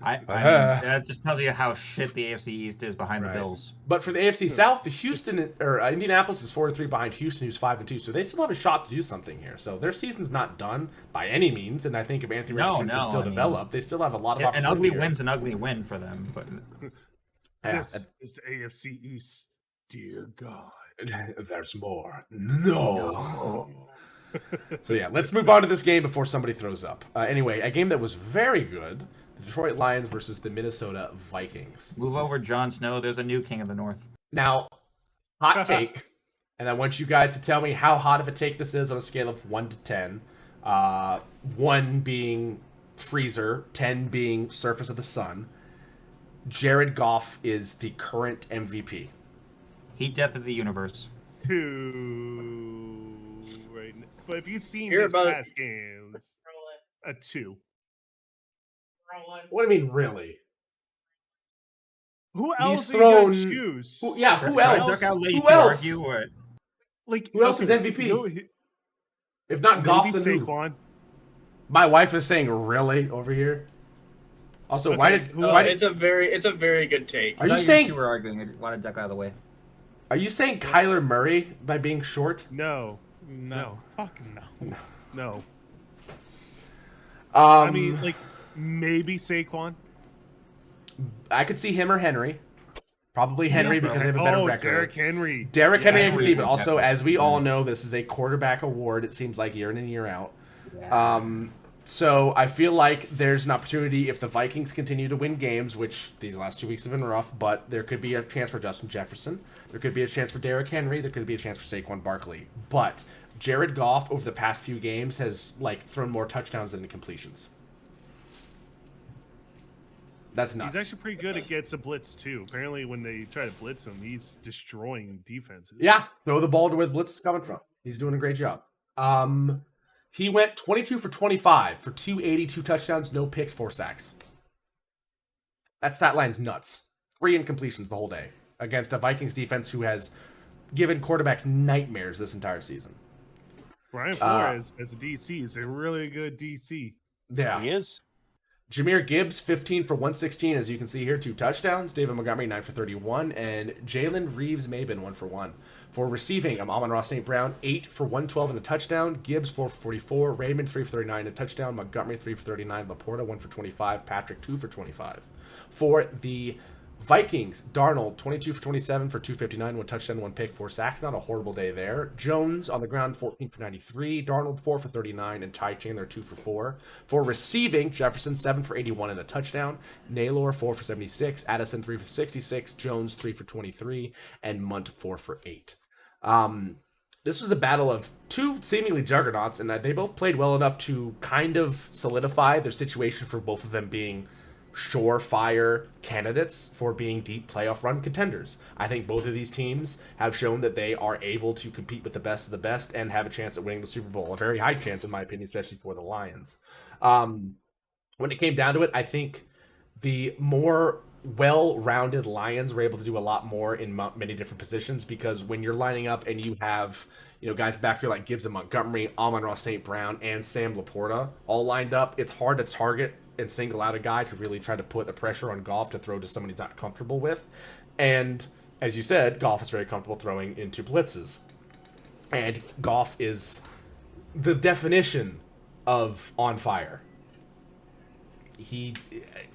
I mean, that just tells you how shit the AFC East is behind the Bills. But for the AFC South, the Indianapolis is 4-3 behind Houston, who's 5-2. So they still have a shot to do something here. So their season's not done by any means. And I think if Anthony Richardson can still develop, they still have a lot of opportunity. An ugly win's an ugly win for them. But this is the AFC East. Dear God, there's more. No. So yeah, let's move on to this game before somebody throws up. Anyway, a game that was very good. The Detroit Lions versus the Minnesota Vikings. Move over, Jon Snow. There's a new king of the North. Now, hot take, and I want you guys to tell me how hot of a take this is on a scale of 1 to 10. 1 being freezer, 10 being surface of the sun. Jared Goff is the current MVP. Heat death of the universe. 2. Right now. But if you've seen his past games, a 2. What do you mean, really? Who else? He's thrown. Who else? Who else? Who else is MVP? If not Goff, then Saquon. My wife is saying "really" over here. Also, why did? It's a very good take. Are you saying you were arguing? I wanted to duck out of the way. Are you saying Kyler Murray by being short? No. Fuck no. No. I mean, like, maybe Saquon. I could see him or Henry. Probably Henry because they have a better record. Derrick Henry. Derrick Henry I can see, but also, as we all know, this is a quarterback award, it seems like year in and year out. Yeah. So I feel like there's an opportunity if the Vikings continue to win games, which these last 2 weeks have been rough, but there could be a chance for Justin Jefferson. There could be a chance for Derrick Henry. There could be a chance for Saquon Barkley. But Jared Goff over the past few games has thrown more touchdowns than completions. That's nuts. He's actually pretty good against the blitz too. Apparently, when they try to blitz him, he's destroying defenses. Yeah, throw the ball to where the blitz is coming from. He's doing a great job. He went 22 for 25 for 282 touchdowns, no picks, 4 sacks. That stat line's nuts. 3 incompletions the whole day against a Vikings defense who has given quarterbacks nightmares this entire season. Brian Flores as a DC is a really good DC. Yeah, He is. Jahmyr Gibbs, 15 for 116, as you can see here, 2 touchdowns. David Montgomery, 9 for 31. And Jalen Reeves-Maybin, 1 for 1. For receiving, Amon-Ra St. Brown, 8 for 112 and a touchdown. Gibbs, 4 for 44. Raymond, 3 for 39 and a touchdown. Montgomery, 3 for 39. Laporta, 1 for 25. Patrick, 2 for 25. For the Vikings, Darnold, 22 for 27 for 259, 1 touchdown, 1 pick, 4 sacks. Not a horrible day there. Jones on the ground, 14 for 93. Darnold, 4 for 39. And Ty Chandler, 2 for 4. For receiving, Jefferson, 7 for 81 and a touchdown. Naylor, 4 for 76. Addison, 3 for 66. Jones, 3 for 23. And Munt, 4 for 8. This was a battle of 2 seemingly juggernauts, and they both played well enough to kind of solidify their situation for both of them being surefire candidates for being deep playoff run contenders. I think both of these teams have shown that they are able to compete with the best of the best and have a chance at winning the Super Bowl. A very high chance, in my opinion, especially for the Lions. When it came down to it, I think the more well-rounded Lions were able to do a lot more in many different positions, because when you're lining up and you have guys in the backfield like Gibbs and Montgomery, Amon-Ra St. Brown, and Sam Laporta all lined up, it's hard to target and single out a guy to really try to put the pressure on Goff to throw to someone he's not comfortable with. And as you said, Goff is very comfortable throwing into blitzes. And Goff is the definition of on fire. He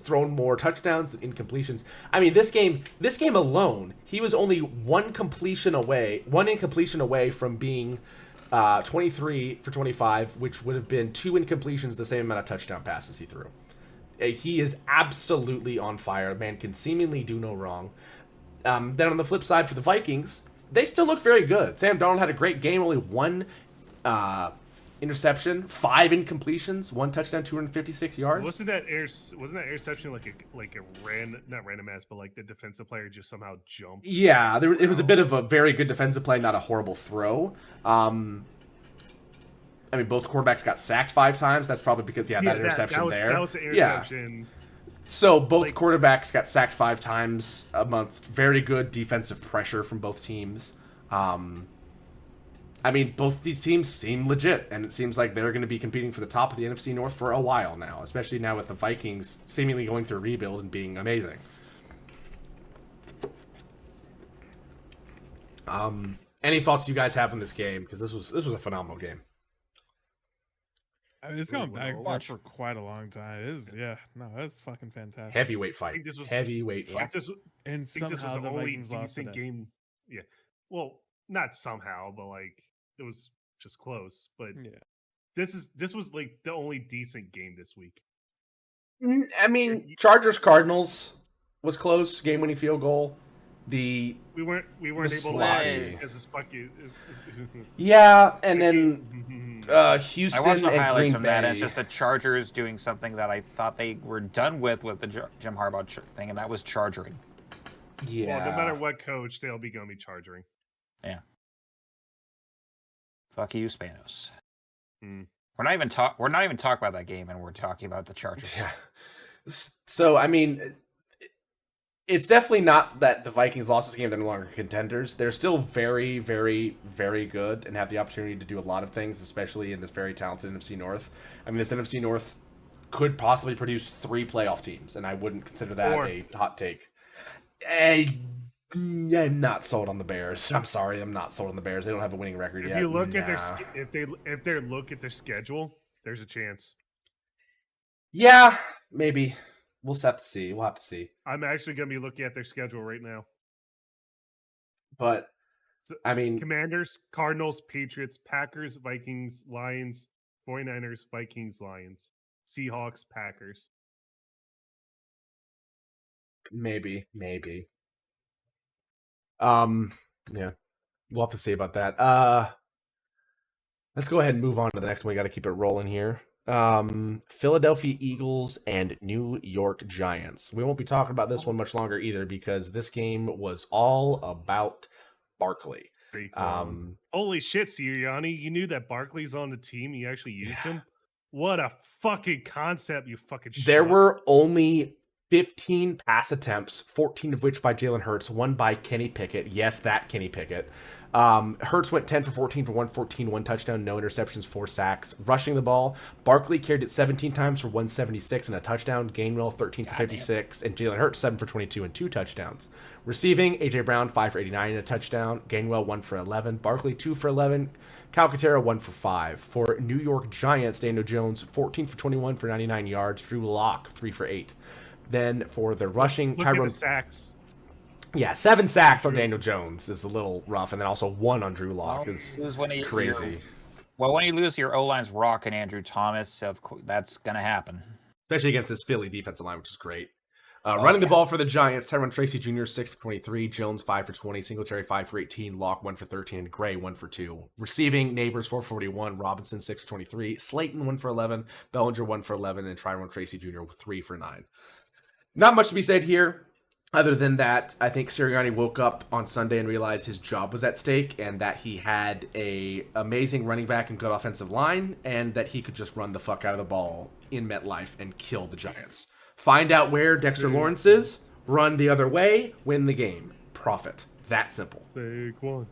thrown more touchdowns than incompletions. I mean, this game alone, he was only one incompletion away from being 23 for 25, which would have been 2 incompletions, the same amount of touchdown passes he threw. He is absolutely on fire. The man can seemingly do no wrong. Then on the flip side for the Vikings, they still look very good. Sam Darnold had a great game, only 1 interception, 5 incompletions, 1 touchdown, 256 yards. Wasn't that interception like a not random ass, but like the defensive player just somehow jumped? Yeah, it was a bit of a very good defensive play, not a horrible throw. I mean, both quarterbacks got sacked 5 times. That's probably because that interception there. That was the interception. Yeah. So both quarterbacks got sacked 5 times amongst very good defensive pressure from both teams. I mean, both these teams seem legit, and it seems like they're going to be competing for the top of the NFC North for a while now, especially now with the Vikings seemingly going through a rebuild and being amazing. Any thoughts you guys have on this game? Because this was a phenomenal game. I mean, it's going back for quite a long time. That's fucking fantastic. Heavyweight fight. Heavyweight fight. And somehow the Vikings lost the game. Yeah. Well, not somehow, but like it was just close. But yeah, this was like the only decent game this week. I mean, Chargers Cardinals was close, game-winning field goal. We weren't able to watch because it's fucking. Yeah, and then Houston I watched the and highlights Green from Bay. that. It's just the Chargers doing something that I thought they were done with the Jim Harbaugh thing, and that was charging. Yeah. Well, no matter what coach, they'll be going to be charging. Yeah. Fuck you, Spanos. Mm. We're not even talking about that game, and we're talking about the Chargers. Yeah. So I mean, it's definitely not that the Vikings lost this game; they're no longer contenders. They're still very, very, very good and have the opportunity to do a lot of things, especially in this very talented NFC North. I mean, this NFC North could possibly produce 3 playoff teams, and I wouldn't consider that a hot take. I'm not sold on the Bears. I'm sorry, I'm not sold on the Bears. They don't have a winning record yet. If you look at if they look at their schedule, there's a chance. Yeah, maybe. We'll have to see. We'll have to see. I'm actually going to be looking at their schedule right now. But, I mean... Commanders, Cardinals, Patriots, Packers, Vikings, Lions, 49ers, Vikings, Lions. Seahawks, Packers. Maybe. Yeah, we'll have to see about that. Let's go ahead and move on to the next one. We got to keep it rolling here. Philadelphia Eagles and New York Giants. We won't be talking about this one much longer either because this game was all about Barkley. Holy shit, Sirianni. You knew that Barkley's on the team. You actually used him. What a fucking concept, you fucking shit. There were only 15 pass attempts, 14 of which by Jalen Hurts, one by Kenny Pickett. Yes, that Kenny Pickett. Hurts went 10 for 14 for 114, one touchdown, no interceptions, 4 sacks. Rushing the ball, Barkley carried it 17 times for 176 and a touchdown. Gainwell 13 for 56, and Jalen Hurts 7 for 22 and 2 touchdowns. Receiving, A.J. Brown 5 for 89 and a touchdown. Gainwell 1 for 11. Barkley 2 for 11. Calcaterra 1 for 5. For New York Giants, Daniel Jones 14 for 21 for 99 yards. Drew Lock 3 for 8. Then for the rushing, Look at the sacks. Yeah, 7 sacks on Daniel Jones is a little rough, and then also 1 on Drew Lock is crazy. When you lose your O-line's Rock and Andrew Thomas, that's going to happen. Especially against this Philly defensive line, which is great. Running the ball for the Giants, Tyrone Tracy Jr. 6 for 23, Jones 5 for 20, Singletary 5 for 18, Lock 1 for 13, and Gray 1 for 2. Receiving, Neighbors 4 for 41, Robinson 6 for 23, Slayton 1 for 11, Bellinger 1 for 11, and Tyrone Tracy Jr. 3 for 9. Not much to be said here. Other than that, I think Sirianni woke up on Sunday and realized his job was at stake and that he had a amazing running back and good offensive line and that he could just run the fuck out of the ball in MetLife and kill the Giants. Find out where Dexter Lawrence is, run the other way, win the game. Profit. That simple. Saquon.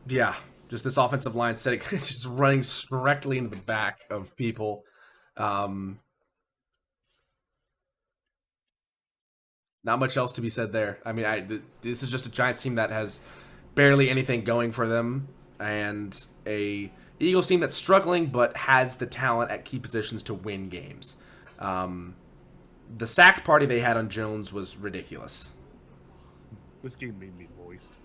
Yeah, just this offensive line setting, just running directly into the back of people. Not much else to be said there. I mean, this is just a Giants team that has barely anything going for them, and a Eagles team that's struggling but has the talent at key positions to win games. The sack party they had on Jones was ridiculous. This game made me moist.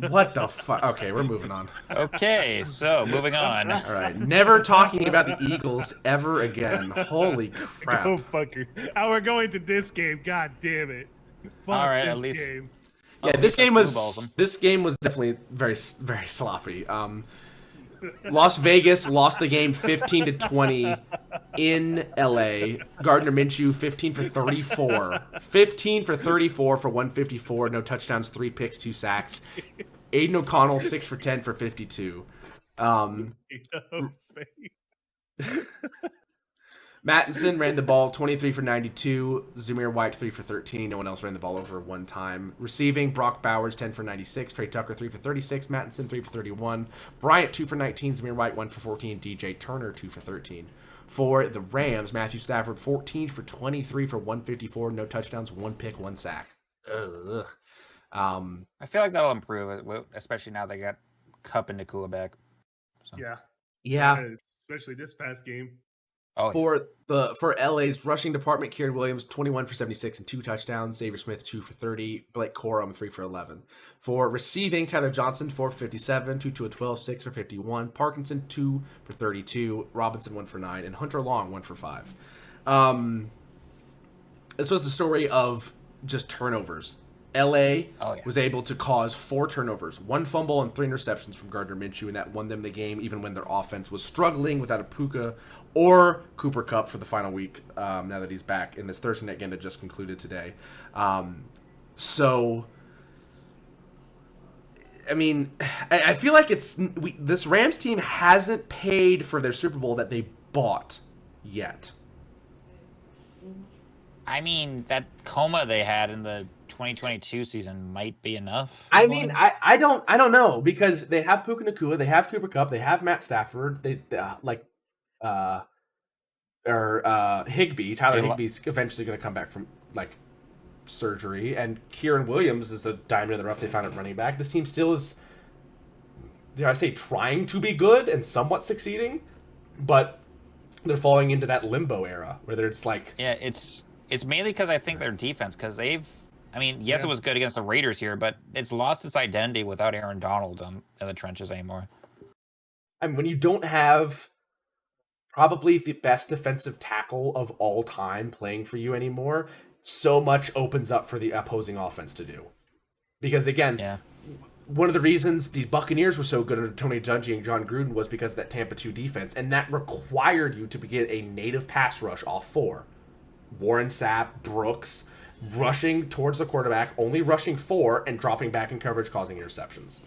What the fuck? Okay, we're moving on. Okay, so moving on. All right, never talking about the Eagles ever again. Holy crap. Go fucker. Oh, we're going to this game. God damn it. Fuck all right, this at least. Game. Yeah, this game was definitely very sloppy. Las Vegas lost the game 15-20 in LA. Gardner Minshew 15 for 34. 15 for 34 for 154, no touchdowns, 3 picks, 2 sacks. Aiden O'Connell 6 for 10 for 52. Mattinson ran the ball 23 for 92. Zamir White 3 for 13. No one else ran the ball over one time. Receiving, Brock Bowers 10 for 96. Trey Tucker 3 for 36. Mattinson 3 for 31. Bryant 2 for 19. Zamir White 1 for 14. DJ Turner 2 for 13. For the Rams, Matthew Stafford 14 for 23 for 154. No touchdowns, 1 pick, 1 sack. Ugh. I feel like that'll improve, especially now they got Kupp and Nakua back. So. Yeah. Especially this past game. Oh, for LA's rushing department, Kieran Williams 21 for 76 and 2 touchdowns. Xavier Smith 2 for 30. Blake Corum 3 for 11. For receiving, Tyler Johnson 4 for 57, 2 for 12, 6 for 51. Parkinson 2 for 32. Robinson 1 for 9, and Hunter Long 1 for 5. This was the story of just turnovers. LA was able to cause 4 turnovers, 1 fumble and 3 interceptions from Gardner Minshew, and that won them the game even when their offense was struggling without a Puka or Cooper Kupp for the final week, now that he's back in this Thursday night game that just concluded today. So, I mean, I feel like this Rams team hasn't paid for their Super Bowl that they bought yet. I mean, that coma they had in the 2022 season might be enough. I mean, I don't know, because they have Puka Nacua, they have Cooper Kupp, they have Matt Stafford, Higbee. Tyler Higbee's eventually going to come back from surgery, and Kieran Williams is a diamond in the rough they found at running back. This team still is, dare I say, trying to be good and somewhat succeeding, but they're falling into that limbo era where they're just like, yeah, it's mainly because I think their defense, because they've, I mean, yes, it was good against the Raiders here, but it's lost its identity without Aaron Donald in the trenches anymore. I mean, when you don't have probably the best defensive tackle of all time playing for you anymore, so much opens up for the opposing offense to do. Because again, one of the reasons the Buccaneers were so good under Tony Dungy and John Gruden was because of that Tampa 2 defense, and that required you to get a native pass rush off four. Warren Sapp, Brooks, rushing towards the quarterback, only rushing four, and dropping back in coverage, causing interceptions.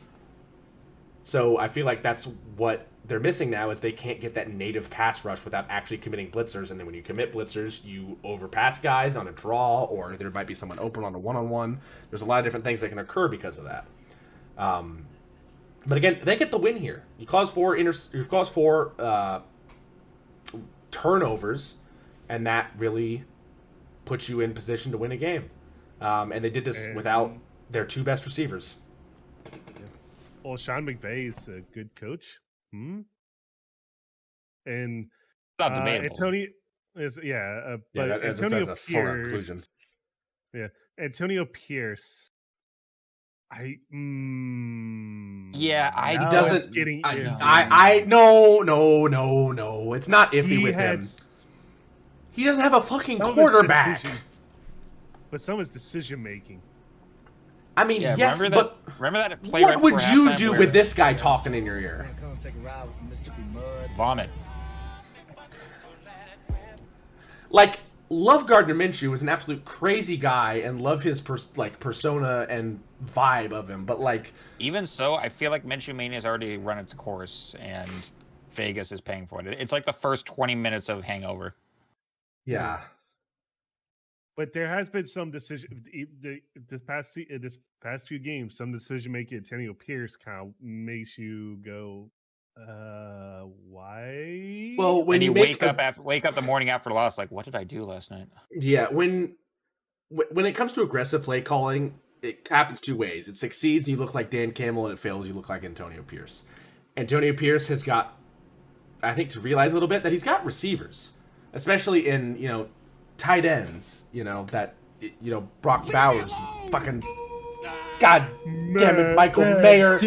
So I feel like that's what they're missing now is they can't get that native pass rush without actually committing blitzers. And then when you commit blitzers, you overpass guys on a draw, or there might be someone open on a one-on-one. There's a lot of different things that can occur because of that. But again, they get the win here. You cause four turnovers, and that really puts you in position to win a game. And they did this without their two best receivers. Well, Sean McVay is a good coach. And Not debatable. Antonio is but Antonio that's a foreign Pierce. conclusion. Yeah, Antonio Pierce. I now doesn't. it's getting No. It's not iffy with him. He doesn't have a fucking quarterback. But some of his decision making. I mean, yes, remember that play what right would before you halftime do where- with this guy talking in your ear? Vomit. Like, love Gardner Minshew is an absolute crazy guy and love his persona and vibe of him, but like, even so, I feel like Minshew Mania has already run its course, and Vegas is paying for it. It's like the first 20 minutes of Hangover. Yeah. But there has been some decision this past few games. Some decision making. Antonio Pierce kind of makes you go, why? Well, when and you wake up the morning after loss, like, what did I do last night? Yeah, when it comes to aggressive play calling, it happens two ways. It succeeds, you look like Dan Campbell, and it fails, you look like Antonio Pierce. Antonio Pierce has got, I think, to realize a little bit that he's got receivers, especially in tight ends. That Brock Bowers, fucking God damn it, Michael Mayer.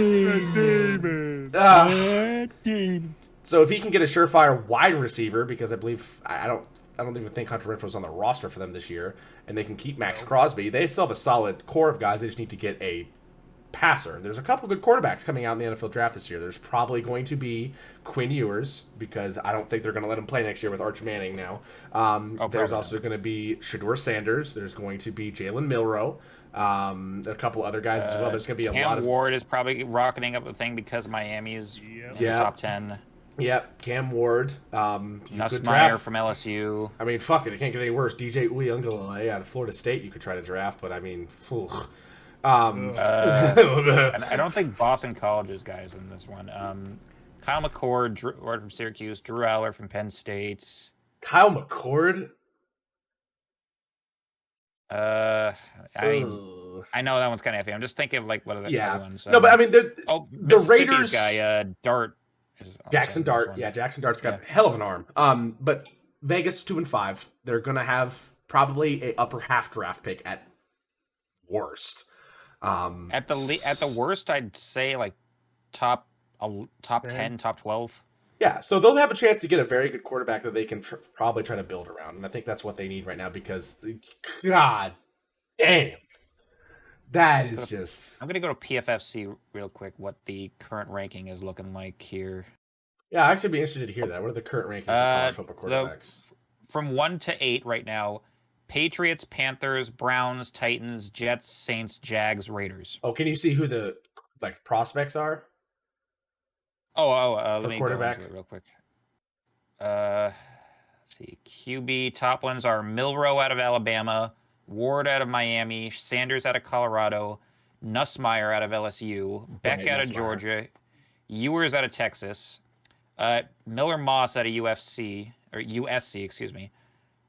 So if he can get a surefire wide receiver, because I believe I don't even think Hunter Renfrow's on the roster for them this year, and they can keep Max Crosby, they still have a solid core of guys. They just need to get a passer. There's a couple good quarterbacks coming out in the NFL draft this year. There's probably going to be Quinn Ewers, because I don't think they're going to let him play next year with Arch Manning now. There's also going to be Shedeur Sanders. There's going to be Jalen Milroe. A couple other guys as well. There's going to be a lot of... Cam Ward is probably rocketing up the thing because Miami is in the top 10. Yep, Cam Ward. Nussmeier from LSU. I mean, fuck it. It can't get any worse. DJ Uiagalelei out of Florida State you could try to draft, but I mean... and I don't think Boston College's guys in this one. Kyle McCord from Syracuse, Drew Aller from Penn State. Kyle McCord? I know that one's kind of iffy. I'm just thinking of like what are the other ones. No, but I mean the Mississippi's Raiders guy, Dart. Jackson Dart. Yeah, Jackson Dart's got a hell of an arm. But Vegas 2-5. They're gonna have probably a upper half draft pick at worst. At the worst, I'd say like top 10, top 12. Yeah, so they'll have a chance to get a very good quarterback that they can probably try to build around, and I think that's what they need right now because, God damn, that is just... I'm going to go to PFFC real quick, what the current ranking is looking like here. Yeah, I'd actually be interested to hear that. What are the current rankings of college football quarterbacks? From 1 to 8 right now, Patriots, Panthers, Browns, Titans, Jets, Saints, Jags, Raiders. Oh, can you see who the prospects are? Let me quarterback. go into it real quick. Let's see. QB top ones are Milroe out of Alabama, Ward out of Miami, Sanders out of Colorado, Nussmeier out of LSU, Beck out of Georgia, Ewers out of Texas, Miller Moss out of USC, excuse me.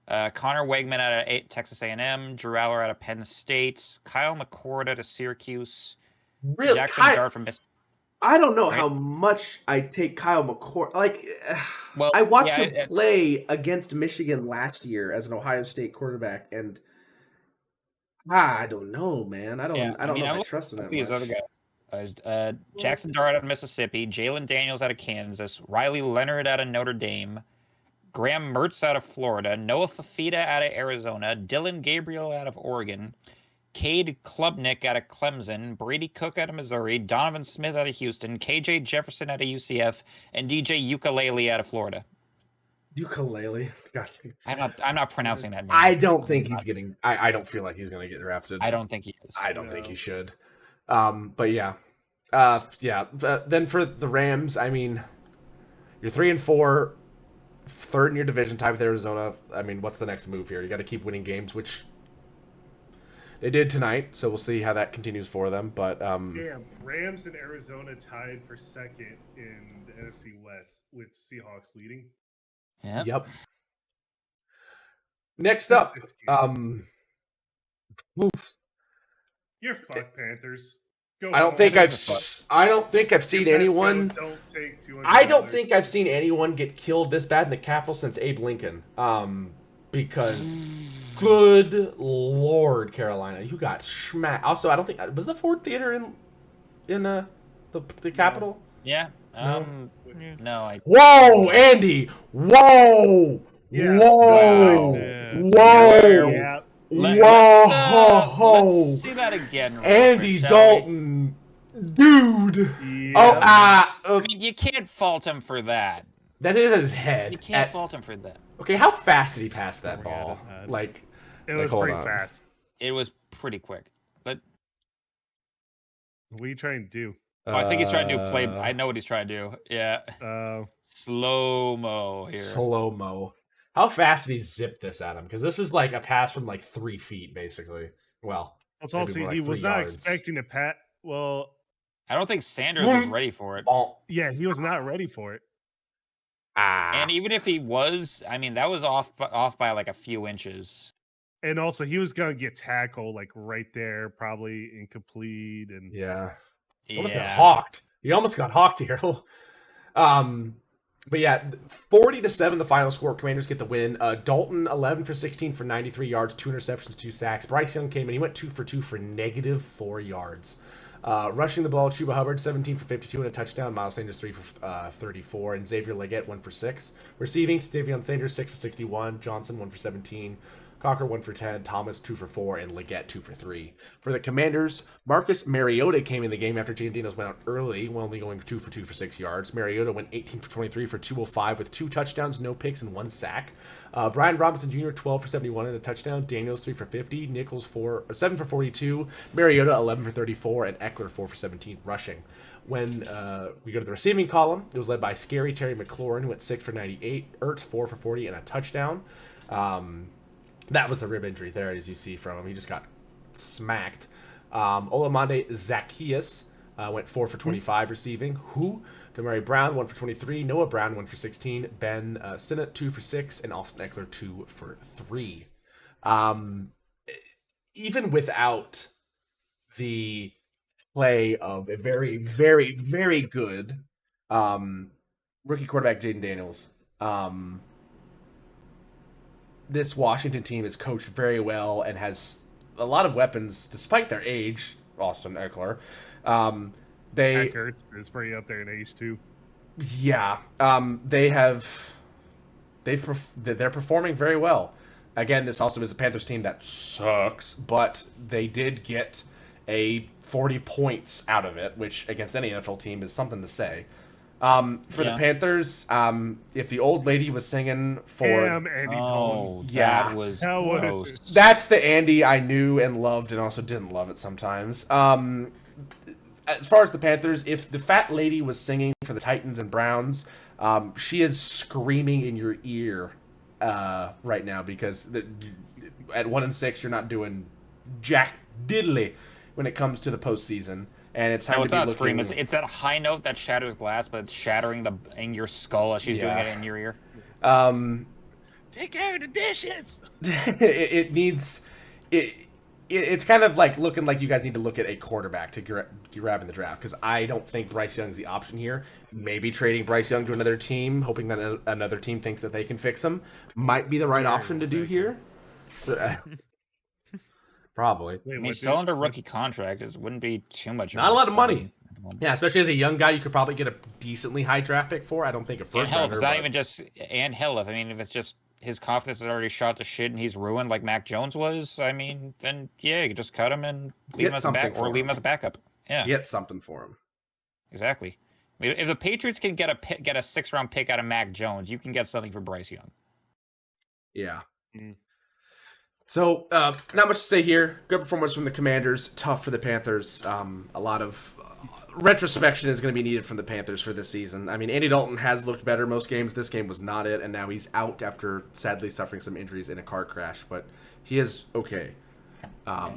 Connor Wegman out of Texas A&M, Drew Aller out of Penn State, Kyle McCord out of Syracuse, Really? Jackson Dart from Mississippi. I don't know how much I take Kyle McCord. Well, I watched him play against Michigan last year as an Ohio State quarterback, and I don't know, man. I don't know if I trust him that These much. other guys. Jackson Dart out of Mississippi, Jalen Daniels out of Kansas, Riley Leonard out of Notre Dame, Graham Mertz out of Florida, Noah Fafita out of Arizona, Dylan Gabriel out of Oregon, Cade Klubnik out of Clemson, Brady Cook out of Missouri, Donovan Smith out of Houston, KJ Jefferson out of UCF, and DJ Ukulele out of Florida. Ukulele. God. I'm not pronouncing that name. I don't think he's getting. I don't feel like he's going to get drafted. I don't think he is. I don't think he should. But yeah, then for the Rams, I mean, you're 3-4, third in your division, tied with Arizona. I mean, what's the next move here? You got to keep winning games, which they did tonight. So we'll see how that continues for them. But damn, Rams and Arizona tied for second in the NFC West with Seahawks leading. Yeah. Yep. Next up, You're fucked, Panthers. I don't think I've seen anyone. I don't think I've seen anyone get killed this bad in the Capitol since Abe Lincoln. Because good Lord, Carolina, you got smacked. Also, I don't think was the Ford Theater in the Capitol. Yeah. No. Whoa, Andy! Whoa! Yeah. Whoa! Yeah. Whoa! Yeah. Let's see that again. Andy quick, Dalton, dude. Yeah. I mean, you can't fault him for that. That is at his head. You can't fault him for that. Okay, how fast did he pass that ball? Like, it was pretty fast. It was pretty quick. But what are you trying to do? Oh, I think he's trying to do play. I know what he's trying to do. Yeah. Slow-mo here. Slow-mo. How fast did he zip this at him? Because this is like a pass from like 3 feet, basically. Well, it's also he was not expecting a pat. Well, I don't think Sanders was ready for it. Yeah, he was not ready for it. And even if he was, I mean, that was off by like a few inches. And also, he was gonna get tackled like right there, probably incomplete. And he almost got hawked. He almost got hawked here. But yeah, 40-7 the final score. Commanders get the win. Dalton 11 for 16 for 93 yards, 2 interceptions, 2 sacks. Bryce Young came in. He went 2 for 2 for -4 yards. Rushing the ball, Chuba Hubbard 17 for 52 and a touchdown. Miles Sanders 3 for 34, and Xavier Leggett 1 for 6. Receiving, Davion Sanders 6 for 61, Johnson 1 for 17. Cocker 1 for 10, Thomas 2 for 4, and Leggett 2 for 3. For the Commanders, Marcus Mariota came in the game after Jalen Daniels went out early, only going 2 for 2 for 6 yards. Mariota went 18 for 23 for 205 with 2 touchdowns, no picks, and 1 sack. Brian Robinson Jr. 12 for 71 and a touchdown. Daniels 3 for 50, Nichols 7 for 42, Mariota 11 for 34, and Eckler 4 for 17 rushing. When we go to the receiving column, it was led by Scary Terry McLaurin, who went 6 for 98, Ertz 4 for 40 and a touchdown. That was the rib injury there, as you see from him. He just got smacked. Olamide Zacchaeus went 4 for 25 receiving. Damari Brown 1 for 23. Noah Brown 1 for 16. Ben Sinnott 2 for 6, and Austin Eckler 2 for 3. Even without the play of a very, very, very good rookie quarterback Jaden Daniels, this Washington team is coached very well and has a lot of weapons despite their age. Austin Eckler, Ertz is pretty up there in age too. Yeah, they're performing very well. Again, this also is a Panthers team that sucks, but they did get a 40 points out of it, which against any NFL team is something to say. For the Panthers, if the old lady was singing for Andy Dalton. That was gross. That's the Andy I knew and loved and also didn't love it sometimes. As far as the Panthers, if the fat lady was singing for the Titans and Browns, she is screaming in your ear right now because at 1-6 you're not doing jack diddly when it comes to the postseason. And it's time to be looking. It's that high note that shatters glass, but it's shattering in your skull as she's doing it in your ear. Take care of the dishes. It's kind of like looking like you guys need to look at a quarterback to grab in the draft, because I don't think Bryce Young's the option here. Maybe trading Bryce Young to another team, hoping that another team thinks that they can fix him, might be the right option to do here. So. Probably. He's still under rookie contract. It wouldn't be too much. Not a lot of money. Yeah, especially as a young guy, you could probably get a decently high draft pick for. I don't think a And first hell, if rounder. it's not but- even just and hell, if it's just his confidence is already shot to shit and he's ruined like Mac Jones was, then yeah, you can just cut him and leave him as a back or leave him as a backup. Yeah, get something for him. Exactly. I mean, if the Patriots can get a 6th-round pick out of Mac Jones, you can get something for Bryce Young. Yeah. So, not much to say here. Good performance from the Commanders. Tough for the Panthers. A lot of retrospection is going to be needed from the Panthers for this season. I mean, Andy Dalton has looked better most games. This game was not it, and now he's out after sadly suffering some injuries in a car crash. But he is okay.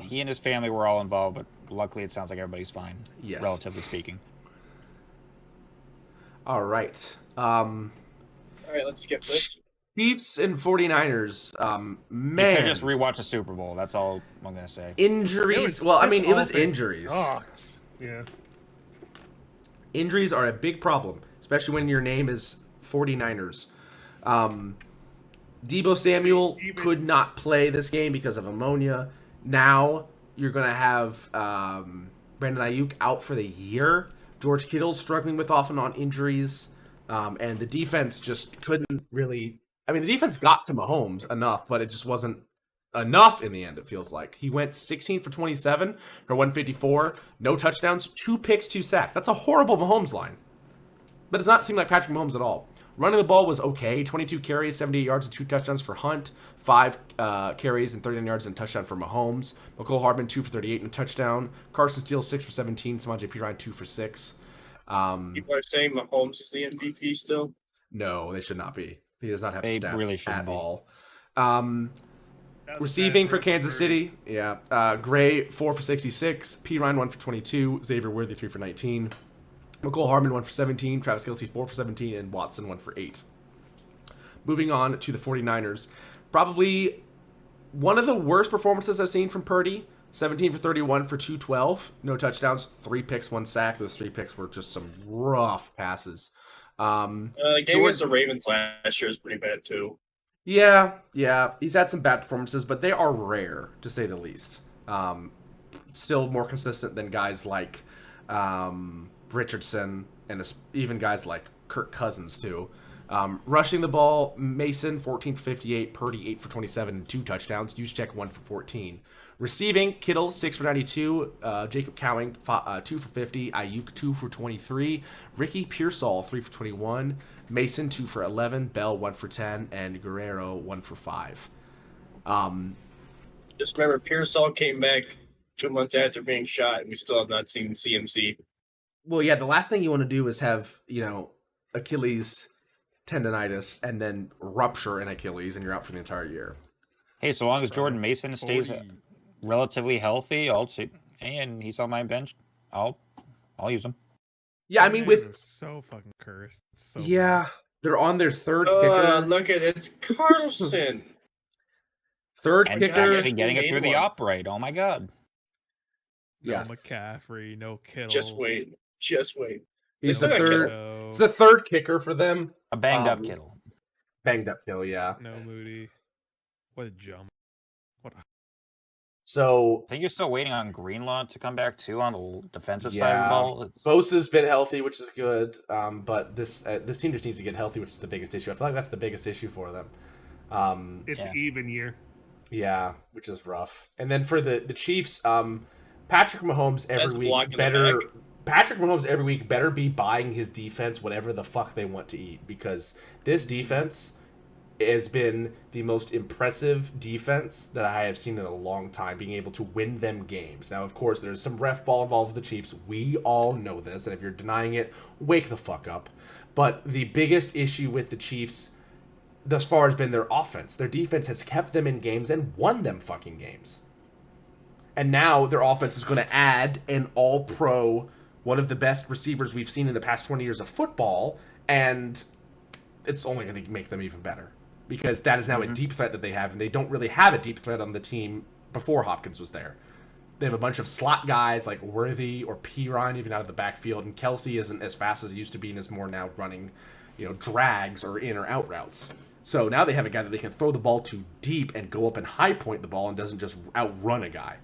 He and his family were all involved, but luckily it sounds like everybody's fine, yes, relatively speaking. All right. All right, let's skip this. Chiefs and 49ers. You Man. can just rewatch the Super Bowl. That's all I'm going to say. Injuries. It was injuries. Yeah. Injuries are a big problem, especially when your name is 49ers. Deebo Samuel could not play this game because of ammonia. Now you're going to have Brandon Ayuk out for the year. George Kittle's struggling with off and on injuries. And the defense just couldn't really... I mean, the defense got to Mahomes enough, but it just wasn't enough in the end, it feels like. He went 16 for 27 for 154, no touchdowns, 2 picks, 2 sacks. That's a horrible Mahomes line. But it does not seem like Patrick Mahomes at all. Running the ball was okay. 22 carries, 78 yards, and 2 touchdowns for Hunt. 5 carries and 39 yards and a touchdown for Mahomes. McCole Hardman, 2 for 38 and a touchdown. Carson Steele, 6 for 17. Samaje Perine, 2 for 6. People are saying Mahomes is the MVP still. No, they should not be. He does not have They the stats really at shouldn't be. all. Receiving for Kansas City, Gray 4 for 66, Perine 1 for 22, Xavier Worthy 3 for 19, McCole Hardman 1 for 17, Travis Kelce 4 for 17, and Watson 1 for 8. Moving on to the 49ers, probably one of the worst performances I've seen from Purdy. 17 for 31 for 212, no touchdowns, 3 picks, 1 sack. Those 3 picks were just some rough passes. The game against the Ravens last year is pretty bad too. Yeah, he's had some bad performances, but they are rare, to say the least. Still more consistent than guys like Richardson and even guys like Kirk Cousins, too. Rushing the ball, Mason, 14 for 58, Purdy, 8 for 27, and 2 touchdowns. Juszczyk, 1 for 14. Receiving, Kittle, 6 for 92, Jacob Cowing, 2 for 50, Ayuk, 2 for 23, Ricky Pearsall, 3 for 21, Mason, 2 for 11, Bell, 1 for 10, and Guerrero, 1 for 5. Just remember, Pearsall came back 2 months after being shot, and we still have not seen CMC. Well, yeah, the last thing you want to do is have, Achilles tendonitis and then rupture an Achilles, and you're out for the entire year. Hey, so long as Jordan Mason stays relatively healthy, and he's on my bench, I'll use him. Yeah, I mean, with so fucking cursed. They're on their third kicker. Look at it's Carlson. Third And kicker. actually getting it through the operate. Oh my god. No McCaffrey, no Kittle. Just wait. He's the third. It's the third kicker for them. A banged up Kittle. Banged up Kittle, yeah. No Moody. What a jump. So I think you're still waiting on Greenlaw to come back too on the defensive side of the ball. Bosa's been healthy, which is good. But this team just needs to get healthy, which is the biggest issue. I feel like that's the biggest issue for them. It's even year. Yeah, which is rough. And then for the Chiefs, Patrick Mahomes Patrick Mahomes every week better be buying his defense whatever the fuck they want to eat, because this defense has been the most impressive defense that I have seen in a long time, being able to win them games. Now, of course, there's some ref ball involved with the Chiefs. We all know this, and if you're denying it, wake the fuck up. But the biggest issue with the Chiefs thus far has been their offense. Their defense has kept them in games and won them fucking games. And now their offense is going to add an all-pro, one of the best receivers we've seen in the past 20 years of football, and it's only going to make them even better, because that is now a deep threat that they have, and they don't really have a deep threat on the team before Hopkins was there. They have a bunch of slot guys like Worthy or Perine even out of the backfield, and Kelce isn't as fast as he used to be and is more now running, drags or in or out routes. So now they have a guy that they can throw the ball to deep and go up and high point the ball and doesn't just outrun a guy.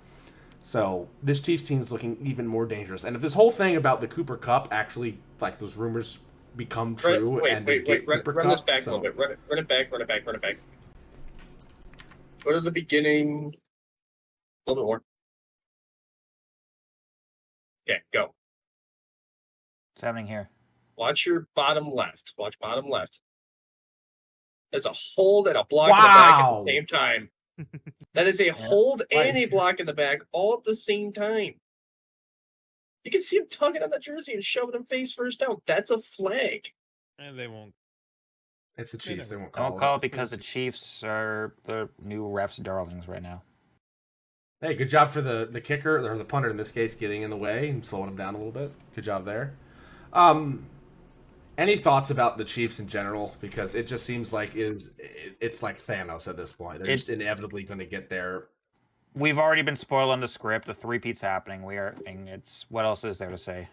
So this Chiefs team is looking even more dangerous. And if this whole thing about the Cooper Cup actually, like those rumors become true, Run this back a little bit. Run it back. Go to the beginning. A little bit more. Okay, go. What's happening here? Watch your bottom left. Watch bottom left. There's a hold and a block in the back at the same time. That is a hold and a block in the back all at the same time. You can see him tugging on the jersey and shoving him face first down. That's a flag. And they won't. It's the Chiefs. They won't I won't call it because the Chiefs are the new refs' darlings right now. Hey, good job for the kicker, or the punter in this case, getting in the way and slowing him down a little bit. Good job there. Any thoughts about the Chiefs in general? Because it just seems like it's like Thanos at this point. They're just inevitably going to get there. We've already been spoiled on the script. The three-peat's happening. What else is there to say?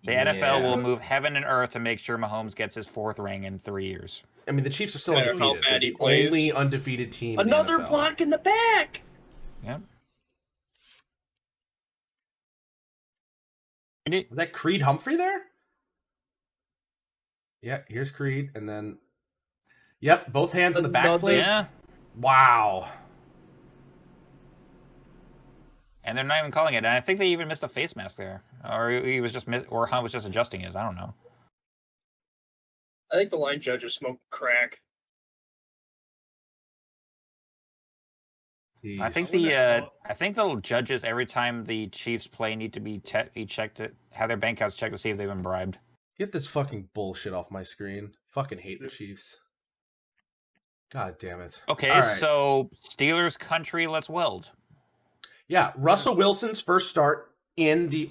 The NFL will move heaven and earth to make sure Mahomes gets his 4th ring in 3 years. I mean, the Chiefs are still undefeated. They're the only undefeated team. Another in the NFL. block in the back. Yeah. Was that Creed Humphrey there? Yeah, here's Creed, and then... Yep, both hands in the back plate. Yeah. Wow. And they're not even calling it. And I think they even missed a face mask there. Or he was just or Hunt was just adjusting his. I don't know. I think the line judge is smoking crack. I think the judges every time the Chiefs play need to be checked to have their bank accounts checked to see if they've been bribed. Get this fucking bullshit off my screen. Fucking hate the Chiefs. God damn it. Okay, right. So Steelers country, let's weld. Yeah, Russell Wilson's first start in the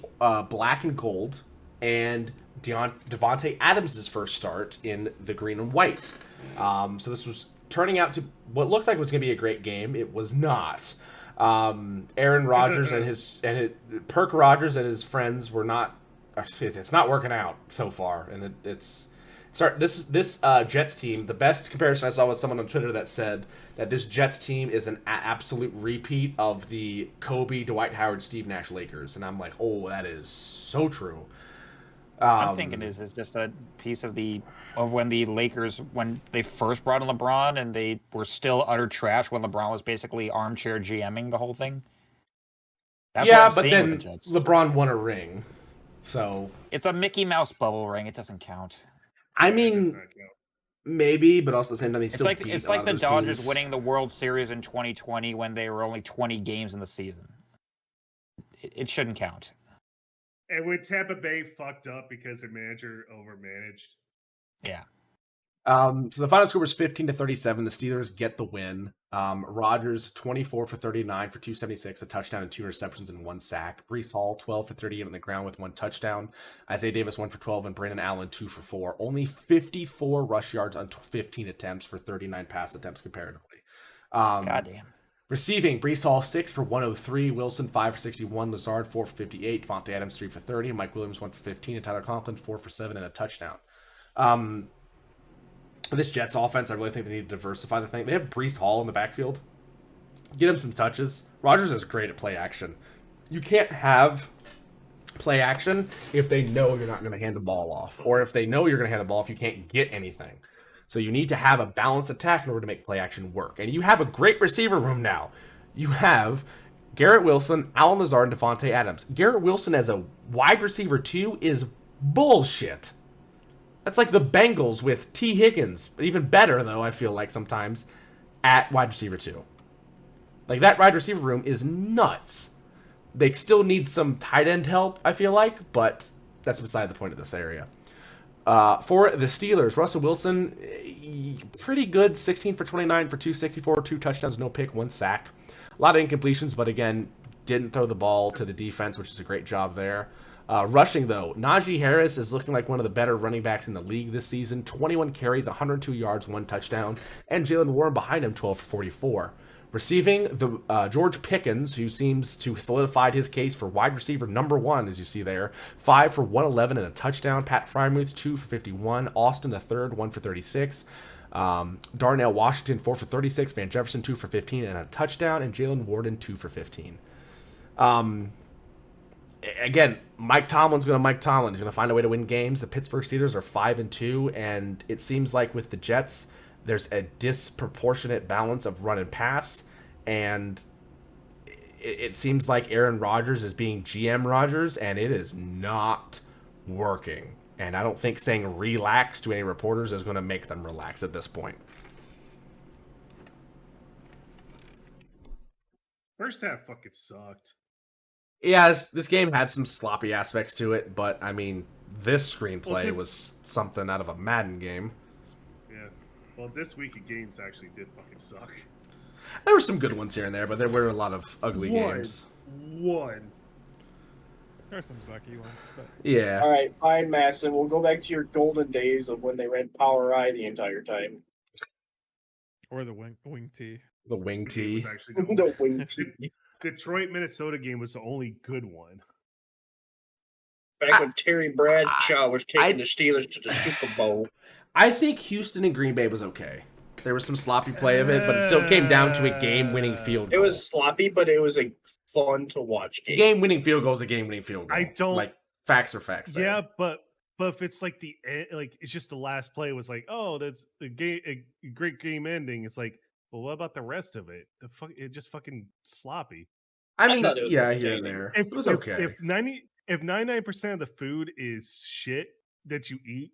black and gold, and Devontae Adams' first start in the green and white. So this was turning out to what looked like was going to be a great game. It was not. Aaron Rodgers and Perk Rodgers and his friends were not. It's not working out so far, and this Jets team. The best comparison I saw was someone on Twitter that said that this Jets team is an absolute repeat of the Kobe, Dwight Howard, Steve Nash Lakers, and I'm like, oh, that is so true. I'm thinking is just a piece of when the Lakers, when they first brought in LeBron and they were still utter trash when LeBron was basically armchair GMing the whole thing. That's but then LeBron won a ring, so it's a Mickey Mouse bubble ring. It doesn't count. I mean, maybe, but also at the same time, it's like the Dodgers winning the World Series in 2020 when they were only 20 games in the season. It shouldn't count. And when Tampa Bay fucked up because their manager overmanaged. Yeah. So the final score was 15-37. The Steelers get the win. Rodgers 24 for 39 for 276, a touchdown and 2 receptions and 1 sack. Breece Hall 12 for 38 on the ground with 1 touchdown. Isaiah Davis 1 for 12 and Brandon Allen 2 for 4. Only 54 rush yards on 15 attempts for 39 pass attempts comparatively. Goddamn. Receiving, Breece Hall 6 for 103, Wilson 5 for 61, Lazard 4 for 58, Devontae Adams 3 for 30, Mike Williams 1 for 15, and Tyler Conklin 4 for 7 and a touchdown. This Jets offense, I really think they need to diversify the thing. They have Breece Hall in the backfield. Get him some touches. Rodgers is great at play action. You can't have play action if they know you're not going to hand the ball off, or if they know you're going to hand the ball off, you can't get anything. So you need to have a balanced attack in order to make play action work. And you have a great receiver room now. You have Garrett Wilson, Allen Lazard, and Devontae Adams. Garrett Wilson as a wide receiver 2 is bullshit. That's like the Bengals with T. Higgins. Even better, though, I feel like sometimes, at wide receiver 2. Like, that wide receiver room is nuts. They still need some tight end help, I feel like, but that's beside the point of this area. For the Steelers, Russell Wilson, pretty good, 16 for 29 for 264, 2 touchdowns, no pick, 1 sack. A lot of incompletions, but again, didn't throw the ball to the defense, which is a great job there. Rushing, though, Najee Harris is looking like one of the better running backs in the league this season. 21 carries, 102 yards, 1 touchdown. And Jalen Warren behind him, 12 for 44. Receiving, the George Pickens, who seems to have solidified his case for wide receiver number 1, as you see there. 5 for 111 and a touchdown. Pat Freiermuth, 2 for 51. Austin, the third, 1 for 36. Darnell Washington, 4 for 36. Van Jefferson, 2 for 15 and a touchdown. And Jalen Warden, 2 for 15. Again, Mike Tomlin's going to Mike Tomlin. He's going to find a way to win games. The Pittsburgh Steelers are 5-2, and it seems like with the Jets, there's a disproportionate balance of run and pass, and it seems like Aaron Rodgers is being GM Rodgers, and it is not working. And I don't think saying relax to any reporters is going to make them relax at this point. First half fucking sucked. Yeah, this game had some sloppy aspects to it, but I mean, this screenplay was something out of a Madden game. Yeah. Well, this week of games actually did fucking suck. There were some good ones here and there, but there were a lot of ugly games. One. There's some sucky ones. But... Yeah. All right, fine, Masson. We'll go back to your golden days of when they ran Power I the entire time. Or the wing tee. The wing tee. The wing tee. Detroit, Minnesota game was the only good one. Back when Terry Bradshaw was taking the Steelers to the Super Bowl. I think Houston and Green Bay was okay. There was some sloppy play of it, but it still came down to a game-winning field goal. It was sloppy, but it was a fun to watch game. Game-winning field goal is a game-winning field goal. I don't like facts are facts. There. Yeah, but if it's like it's just the last play was like, oh, that's a great game ending. It's like, well, what about the rest of it? It just fucking sloppy. I mean, yeah, here and there. It was okay. If 99% of the food is shit that you eat,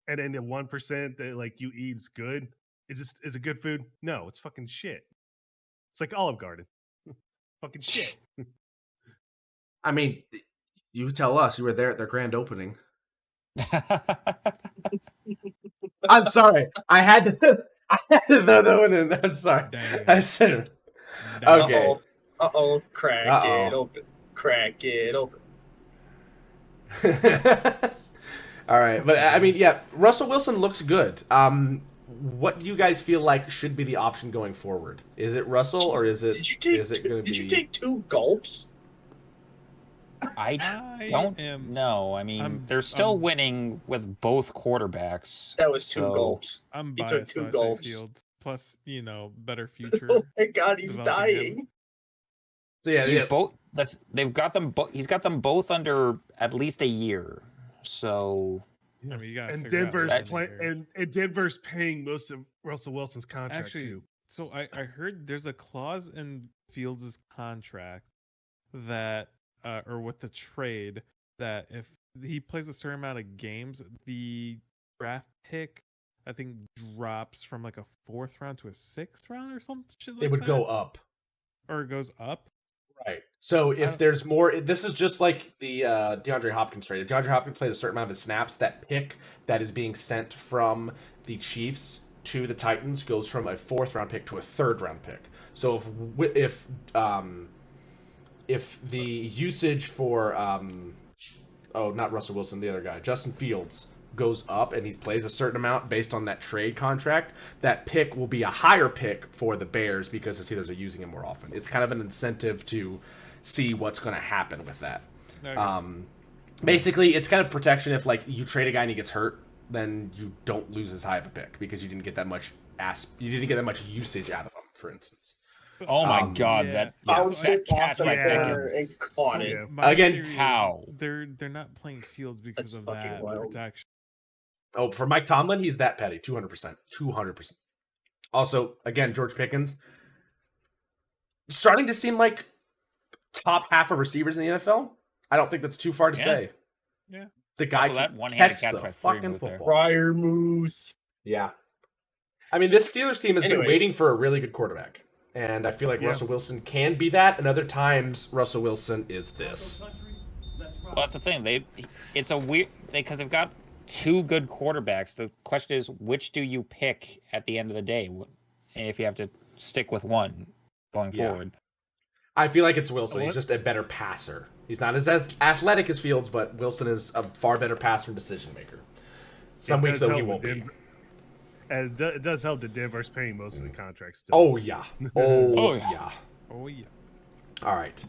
and then the 1% that like you eat is good, is it good food? No, it's fucking shit. It's like Olive Garden, fucking shit. I mean, you tell us. You were there at their grand opening. I'm sorry. I had to throw that one in. I'm sorry. I said it. Okay. Uh-oh. Crack it open. Crack it open. All right. But, I mean, yeah, Russell Wilson looks good. What do you guys feel like should be the option going forward? Is it Russell or is it going to be... Did you take 2 gulps? I don't know. I mean, they're still winning with both quarterbacks. That was 2 gulps. I'm He biased, took 2 so I say gulps. Fields. Plus, better future. Oh my God, he's developing dying. him. So yeah, both. They've got them. He's got them both under at least a year. So. I mean, you gotta and figure Denver's out and Denver's paying most of Russell Wilson's contract Actually, too. So I heard there's a clause in Fields' contract that, or with the trade, that if he plays a certain amount of games, the draft pick, I think, drops from like a 4th round to a 6th round or something. It would go up. Or it goes up. Right. So if there's more, this is just like the DeAndre Hopkins trade. If DeAndre Hopkins plays a certain amount of snaps, that pick that is being sent from the Chiefs to the Titans goes from a 4th round pick to a 3rd round pick. So if the usage for not Russell Wilson, the other guy, Justin Fields, goes up and he plays a certain amount based on that trade contract, that pick will be a higher pick for the Bears because the Steelers are using him more often. It's kind of an incentive to see what's going to happen with that. Okay. Basically, it's kind of protection if like you trade a guy and he gets hurt, then you don't lose as high of a pick because you didn't get that much usage out of him, for instance. Oh my God! Yeah. That catch by Pickens and caught it. Again, how they're not playing Fields because of that protection. Oh, for Mike Tomlin, he's that petty. 200%. 200%. Also, again, George Pickens starting to seem like top half of receivers in the NFL. I don't think that's too far to say. Yeah. The guy can catch the fucking football. Briar Moose. Yeah. I mean, this Steelers team has been waiting for a really good quarterback. And I feel like Russell Wilson can be that, and other times Russell Wilson is this. Well, that's the thing. It's a weird because they've got 2 good quarterbacks. The question is, which do you pick at the end of the day? If you have to stick with one going forward. I feel like it's Wilson. He's just a better passer. He's not as athletic as Fields, but Wilson is a far better passer and decision maker. Some weeks though he won't be. And it does help that Denver's paying most of the contracts still. Oh, yeah. Oh, yeah. All right.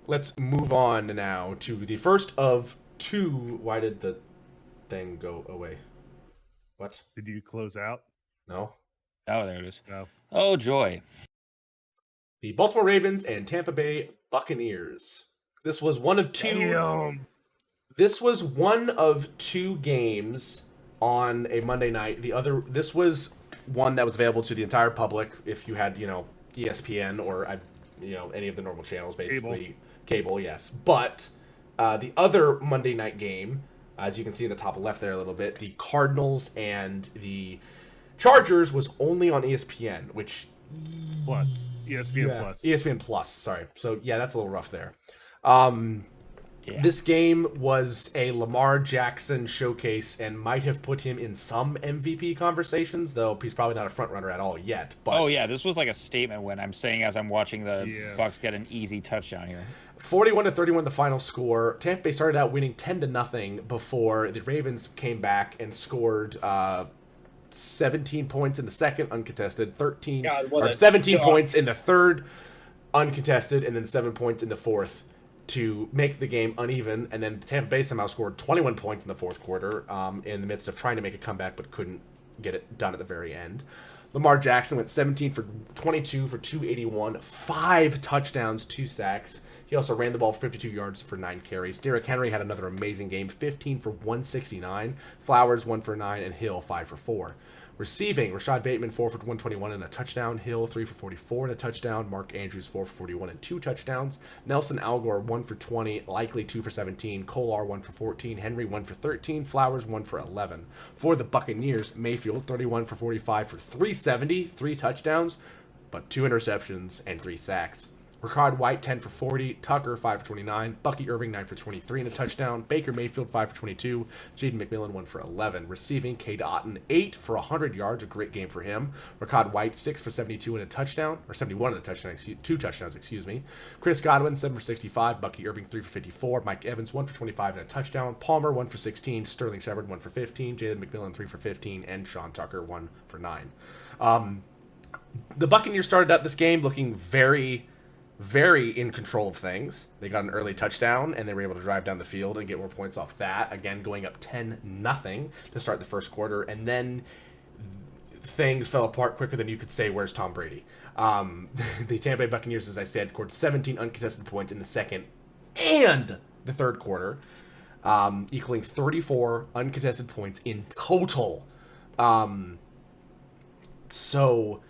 Let's move on now to the first of 2. Why did the thing go away? What? Did you close out? No. Oh, there it is. No. Oh, joy. The Baltimore Ravens and Tampa Bay Buccaneers. This was one of two. Damn. This was one of two games on a Monday night. This was one that was available to the entire public if you had, ESPN or, any of the normal channels, basically. Cable, yes. But the other Monday night game, as you can see in the top left there a little bit, the Cardinals and the Chargers was only on ESPN, which... Plus. ESPN Plus. ESPN Plus, sorry. So, yeah, that's a little rough there. This game was a Lamar Jackson showcase and might have put him in some MVP conversations, though he's probably not a front runner at all yet. But this was like a statement win. I'm saying as I'm watching the Bucks get an easy touchdown here. 41-31 the final score. Tampa Bay started out winning 10-0 before the Ravens came back and scored 17 points in the second, uncontested, 17 points in the third, uncontested, and then 7 points in the fourth to make the game uneven. And then Tampa Bay somehow scored 21 points in the fourth quarter in the midst of trying to make a comeback but couldn't get it done at the very end. Lamar Jackson went 17 for 22 for 281, 5 touchdowns, 2 sacks. He also ran the ball 52 yards for 9 carries. Derrick Henry had another amazing game, 15 for 169. Flowers, 1 for 9, and Hill, 5 for 4. Receiving, Rashad Bateman, 4 for 121 and a touchdown. Hill, 3 for 44 and a touchdown. Mark Andrews, 4 for 41 and 2 touchdowns. Nelson Algor, 1 for 20, Likely 2 for 17. Kolar, 1 for 14. Henry, 1 for 13. Flowers, 1 for 11. For the Buccaneers, Mayfield, 31 for 45 for 370, 3 touchdowns, but 2 interceptions and 3 sacks. Ricard White, 10 for 40. Tucker, 5 for 29. Bucky Irving, 9 for 23 and a touchdown. Baker Mayfield, 5 for 22. Jaden McMillan, 1 for 11. Receiving, Cade Otton, 8 for 100 yards. A great game for him. Ricard White, 6 for 72 and a touchdown. Or 71 and a touchdown. 2 touchdowns, excuse me. Chris Godwin, 7 for 65. Bucky Irving, 3 for 54. Mike Evans, 1 for 25 and a touchdown. Palmer, 1 for 16. Sterling Shepard, 1 for 15. Jaden McMillan, 3 for 15. And Sean Tucker, 1 for 9. The Buccaneers started out this game looking very in control of things. They got an early touchdown, and they were able to drive down the field and get more points off that. Again, going up 10-0 to start the first quarter, and then things fell apart quicker than you could say, where's Tom Brady? The Tampa Bay Buccaneers, as I said, scored 17 uncontested points in the second and the third quarter, equaling 34 uncontested points in total. So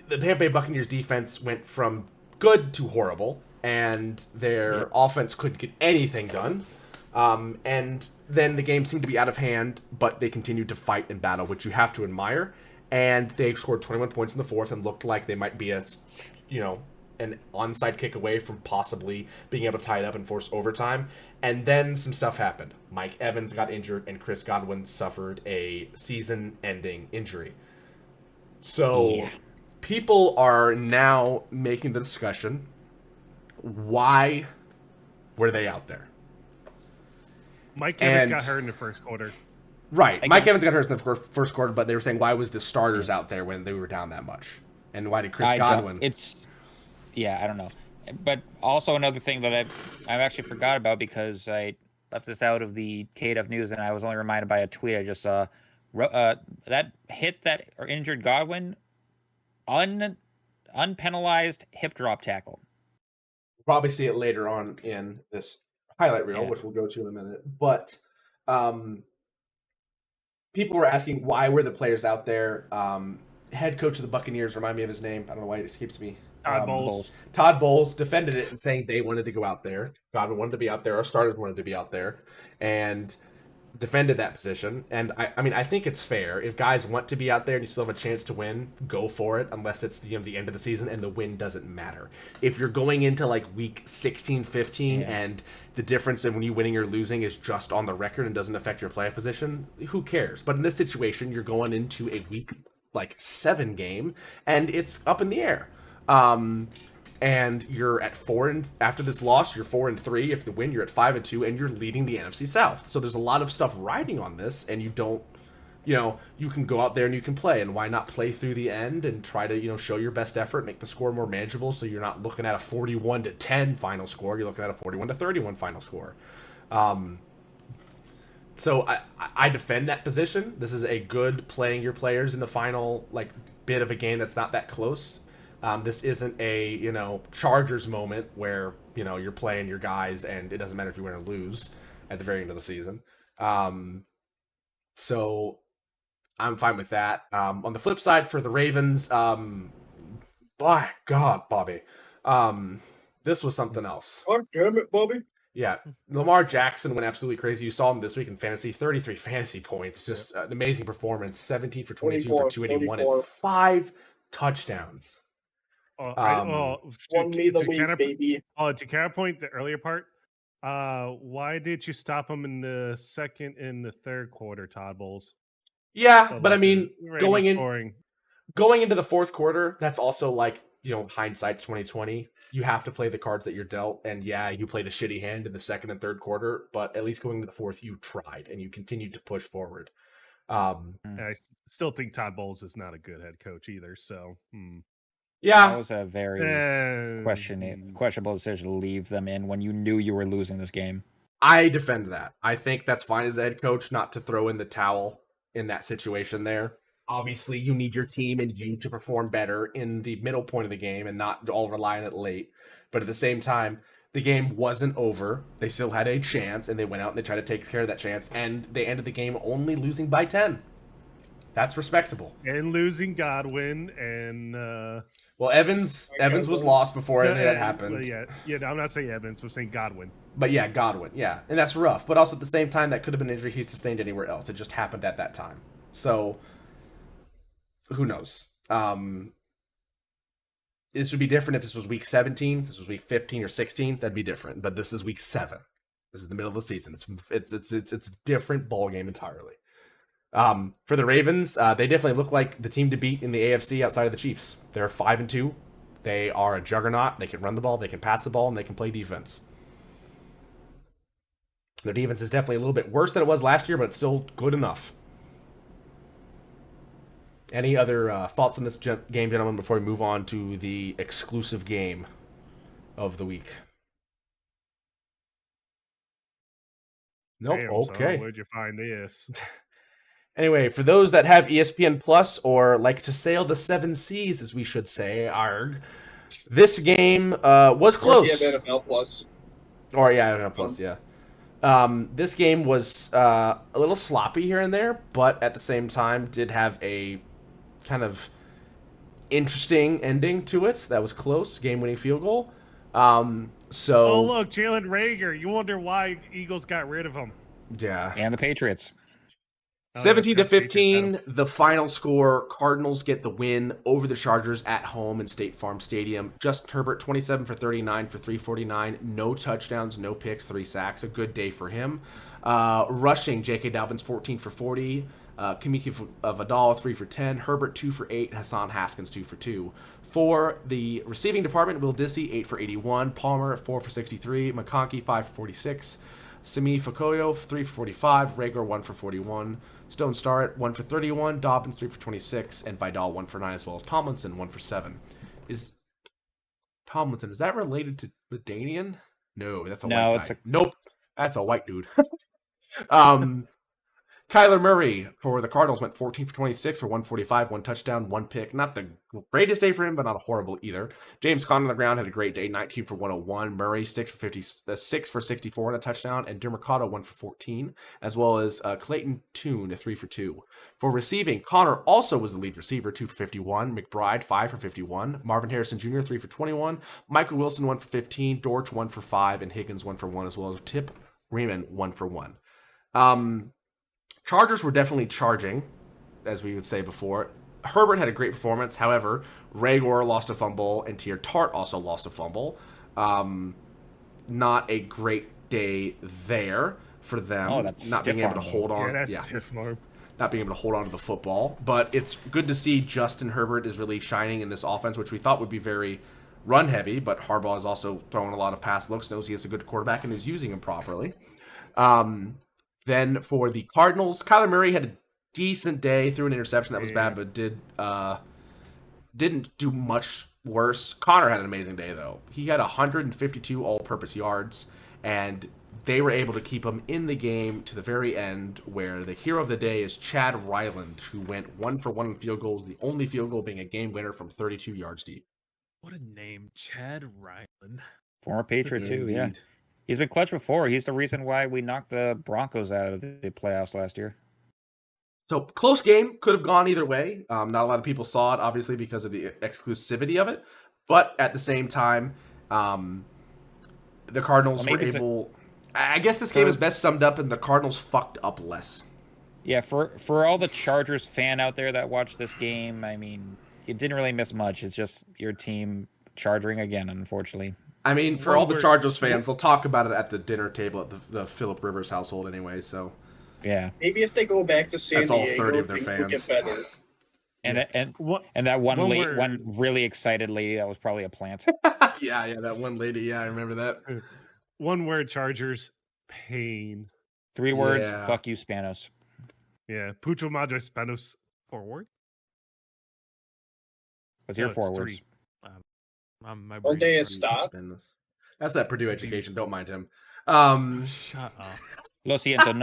the Tampa Bay Buccaneers defense went from good to horrible, and their offense couldn't get anything done. And then the game seemed to be out of hand, but they continued to fight and battle, which you have to admire. And they scored 21 points in the fourth and looked like they might be an onside kick away from possibly being able to tie it up and force overtime. And then some stuff happened. Mike Evans got injured, and Chris Godwin suffered a season-ending injury. So people are now making the discussion, why were they out there? Mike Evans got hurt in the first quarter. Right. Mike Evans got hurt in the first quarter, but they were saying, why was the starters out there when they were down that much? And why did Chris Godwin... I don't know. But also another thing that I actually forgot about, because I left this out of the KDF news, and I was only reminded by a tweet I just saw. That hit that or injured Godwin, unpenalized hip drop tackle. We'll probably see it later on in this highlight reel, which we'll go to in a minute. But people were asking, why were the players out there? Head coach of the Buccaneers, remind me of his name. I don't know why it escapes me. Todd Bowles. Todd Bowles defended it and saying they wanted to go out there. Godwin wanted to be out there. Our starters wanted to be out there. And defended that position. And I think it's fair. If guys want to be out there and you still have a chance to win, go for it, unless it's the end of the season and the win doesn't matter. If you're going into like week 16, 15 and the difference in when you winning or losing is just on the record and doesn't affect your playoff position, who cares? But in this situation, you're going into a week like 7 game and it's up in the air. And you're at 4 and after this loss, you're 4-3. If the win, you're at 5-2, and you're leading the NFC South. So there's a lot of stuff riding on this, and you don't, you can go out there and you can play. And why not play through the end and try to, show your best effort, make the score more manageable, so you're not looking at a 41-10 final score. You're looking at a 41-31 final score. So I defend that position. This is a good playing your players in the final bit of a game that's not that close. This isn't a Chargers moment where you're playing your guys and it doesn't matter if you win or lose at the very end of the season. So I'm fine with that. On the flip side, for the Ravens, by God, Bobby, this was something else. God damn it, Bobby. Yeah, Lamar Jackson went absolutely crazy. You saw him this week in fantasy, 33 fantasy points. Just an amazing performance, 17 for 22 for 281 and 5 touchdowns. Won me the week, baby. To counterpoint the earlier part, why did you stop him in the second and the third quarter, Todd Bowles? Yeah, but I mean, going into the fourth quarter, that's also like, hindsight 2020. You have to play the cards that you're dealt, and yeah, you played a shitty hand in the second and third quarter, but at least going into the fourth, you tried and you continued to push forward. I still think Todd Bowles is not a good head coach either. So, yeah, that was a very questionable decision to leave them in when you knew you were losing this game. I defend that. I think that's fine as a head coach not to throw in the towel in that situation there. Obviously, you need your team and you to perform better in the middle point of the game and not all rely on it late. But at the same time, the game wasn't over. They still had a chance, and they went out and they tried to take care of that chance, and they ended the game only losing by 10. That's respectable. And losing Godwin and well, Evans was lost before any of that happened. Yeah, I'm not saying Evans, I'm saying Godwin. But yeah, Godwin, yeah. And that's rough. But also at the same time, that could have been an injury he sustained anywhere else. It just happened at that time. So who knows? This would be different if this was week 17, if this was week 15 or 16, that'd be different. But this is week 7. This is the middle of the season. It's a different ball game entirely. For the Ravens, they definitely look like the team to beat in the AFC outside of the Chiefs. They're 5-2. They are a juggernaut. They can run the ball, they can pass the ball, and they can play defense. Their defense is definitely a little bit worse than it was last year, but it's still good enough. Any other thoughts on this game, gentlemen, before we move on to the exclusive game of the week? Nope. Damn, okay. So where'd you find this? Anyway, for those that have ESPN Plus or like to sail the 7 seas, as we should say, arg, this game was close. Yeah, NFL Plus. Or yeah, NFL Plus, yeah. This game was a little sloppy here and there, but at the same time did have a kind of interesting ending to it. That was close, game-winning field goal. So. Oh look, Jalen Reagor. You wonder why Eagles got rid of him? Yeah. And the Patriots. 17-15, the final score. Cardinals get the win over the Chargers at home in State Farm Stadium. Justin Herbert, 27 for 39 for 349. No touchdowns, no picks, 3 sacks. A good day for him. Rushing, J.K. Dobbins, 14 for 40. Kamiki Vidal, 3 for 10. Herbert, 2 for 8. Hassan Haskins, 2 for 2. For the receiving department, Will Dissy, 8 for 81. Palmer, 4 for 63. McConkey, 5 for 46. Simi Fakoyo, 3 for 45. Reagor, 1 for 41. Stone Starrett, 1 for 31. Dobbins, 3 for 26. And Vidal, 1 for 9, as well as Tomlinson, 1 for 7. Is that related to LaDainian? No, that's a white guy. Nope, that's a white dude. Kyler Murray for the Cardinals went 14 for 26 for 145, 1 touchdown, 1 pick. Not the greatest day for him, but not horrible either. James Conner on the ground had a great day, 19 for 101. Murray 6 for 64 and a touchdown, and Demercado 1 for 14, as well as Clayton Tune 3 for 2. For receiving, Conner also was the lead receiver, 2 for 51. McBride 5 for 51. Marvin Harrison Jr. 3 for 21. Michael Wilson 1 for 15. Dortch 1 for 5, and Higgins 1 for 1, as well as Tip Freeman 1 for 1. Chargers were definitely charging, as we would say before. Herbert had a great performance. However, Reagor lost a fumble, and Tier Tart also lost a fumble. Not a great day there for them. Oh, that's not being able to hold on. Yeah, that's stiff arm. Not being able to hold on to the football. But it's good to see Justin Herbert is really shining in this offense, which we thought would be very run-heavy, but Harbaugh is also throwing a lot of pass looks, knows he has a good quarterback, and is using him properly. Then for the Cardinals, Kyler Murray had a decent day, threw an interception that was bad, but didn't do much worse. Connor had an amazing day, though. He had 152 all-purpose yards, and they were able to keep him in the game to the very end, where the hero of the day is Chad Ryland, who went 1 for 1 in field goals, the only field goal being a game winner from 32 yards deep. What a name, Chad Ryland. Former Patriot too, yeah. Indeed. He's been clutch before. He's the reason why we knocked the Broncos out of the playoffs last year. So close game, could have gone either way. Not a lot of people saw it, obviously, because of the exclusivity of it. But at the same time, the Cardinals were able. I guess this game is best summed up in the Cardinals fucked up less. Yeah, for all the Chargers fan out there that watched this game, I mean, you didn't really miss much. It's just your team charging again, unfortunately. I mean, for all the Chargers fans, they'll talk about it at the dinner table at the Phillip Rivers household anyway, so. Yeah. Maybe if they go back to San Diego, all 30 of their things fans. will get better. And that one really excited lady that was probably a plant. yeah, that one lady. Yeah, I remember that. One word, Chargers, pain. 3 words, fuck you, Spanos. Yeah, Pucho Madre Spanos. 4 words? What's your 4 words? 3. My One day it brain's stopped. That's that Purdue education. Don't mind him. Shut up. Lo siento,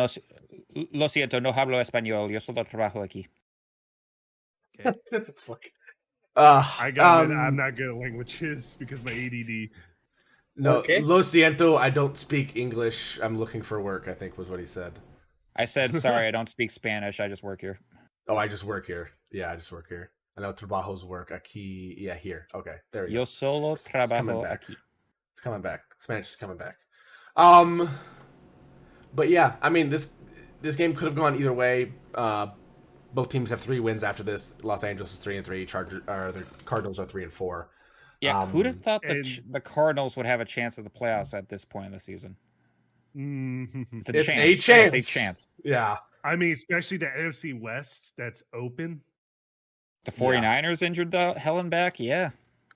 no hablo español. Yo solo trabajo aquí. Fuck. I got it. I'm not good at languages because my ADD. No, Okay. Lo siento, I don't speak English. I'm looking for work, I think was what he said. I said, sorry, I don't speak Spanish. I just work here. Oh, I just work here. Yeah, I just work here. I know trabajos work aquí. Yeah, here. Okay, there we go. Yo solo It's coming trabajo back. aquí. It's coming back. Spanish is coming back. But yeah, I mean, this game could have gone either way. Both teams have 3 wins after this. Los Angeles is 3-3. The Cardinals are 3-4. Yeah, who'd have thought the Cardinals would have a chance at the playoffs at this point in the season? It's a chance. It's a chance. Yeah. I mean, especially the NFC West that's open. The 49ers injured the hell and back, yeah.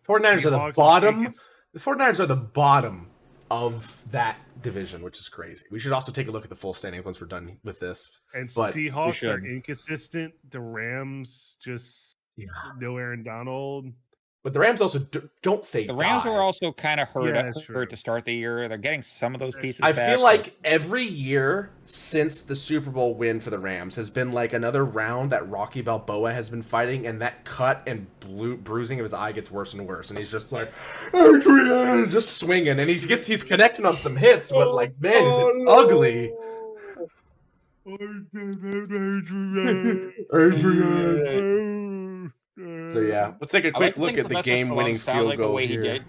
49ers are the Seahawks, bottom. Patriots. The 49ers are the bottom of that division, which is crazy. We should also take a look at the full standings once we're done with this. And But Seahawks are inconsistent. The Rams just no Aaron Donald. But the Rams also don't say The Rams die. were also kind of that's true. hurt to start the year. They're getting some of those pieces I back. feel like every year since the Super Bowl win for the Rams has been like another round that Rocky Balboa has been fighting, and that cut and bruising of his eye gets worse and worse, and he's just like, Adrian, just swinging, and he's connecting on some hits, but like, man, is it ugly. Adrian. So yeah, let's take a quick look at the game-winning field goal here.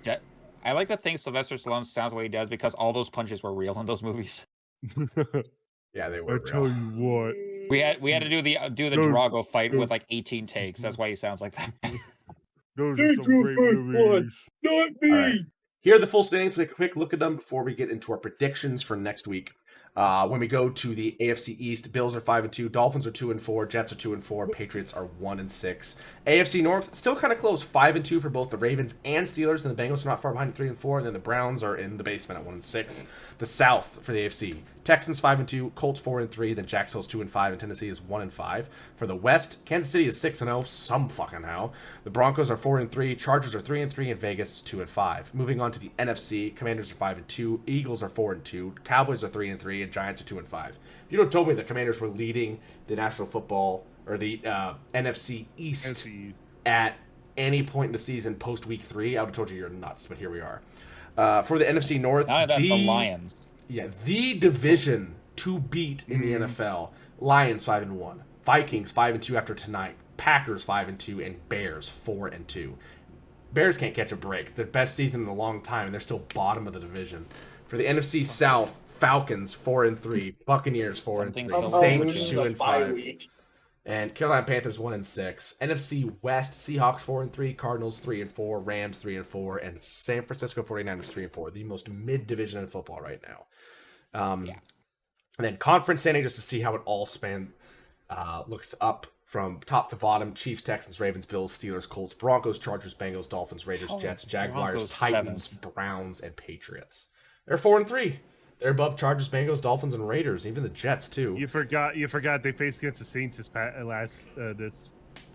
I like to think Sylvester Stallone sounds the way he does because all those punches were real in those movies. Yeah, they were. I tell you what. We had to do the Drago fight with like 18 takes. That's why he sounds like that. Those are some great movies. Not me. All right. Here are the full standings. We'll take a quick look at them before we get into our predictions for next week. When we go to the AFC East, Bills are 5-2, Dolphins are 2-4, Jets are 2-4, Patriots are 1-6. AFC North still kind of close, 5-2 for both the Ravens and Steelers, and the Bengals are not far behind at 3-4, and then the Browns are in the basement at 1-6. The South for the AFC, Texans 5-2, Colts 4-3, then Jacksonville's 2-5, and Tennessee is 1-5. For the West, Kansas City is 6-0, some fucking how. The Broncos are 4-3, Chargers are 3-3, and Vegas is 2-5. Moving on to the NFC, Commanders are 5-2, Eagles are 4-2, Cowboys are 3-3, and Giants are 2-5. If you'd have told me the Commanders were leading the National Football or the NFC East at any point in the season post Week 3, I would have told you you're nuts. But here we are. For the NFC North, the Lions. Yeah, the division to beat in the NFL. Lions 5-1, Vikings 5-2 after tonight, Packers 5-2, and Bears 4-2. Bears can't catch a break. Their best season in a long time, and they're still bottom of the division. For the NFC South, Falcons 4-3, Buccaneers 4-3, Saints 2-5, and Carolina Panthers 1-6. NFC West, Seahawks 4-3, Cardinals 3-4, Rams 3-4, and San Francisco 49ers 3-4. The most mid division in football right now. And then conference standing, just to see how it all looks up from top to bottom. Chiefs, Texans, Ravens, Bills, Steelers, Colts, Broncos, Chargers, Bengals, Dolphins, Raiders, Jets, Jaguars, Titans, Browns, and Patriots. They're 4-3. They're above Chargers, Bengals, Dolphins, and Raiders. Even the Jets too. You forgot they faced against the Saints this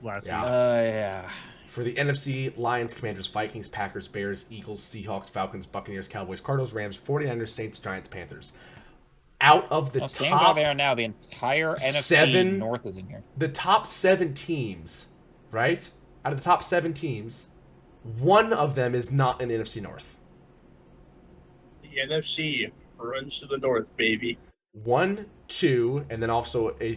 last week. Yeah. For the NFC, Lions, Commanders, Vikings, Packers, Bears, Eagles, Seahawks, Falcons, Buccaneers, Cowboys, Cardinals, Rams, 49ers, Saints, Giants, Panthers. Out of the teams top are there now. The entire NFC North is in here. The top 7 teams, right? Out of the top 7 teams, One of them is not in NFC North. The NFC runs to the north, baby. 1, 2, and then also a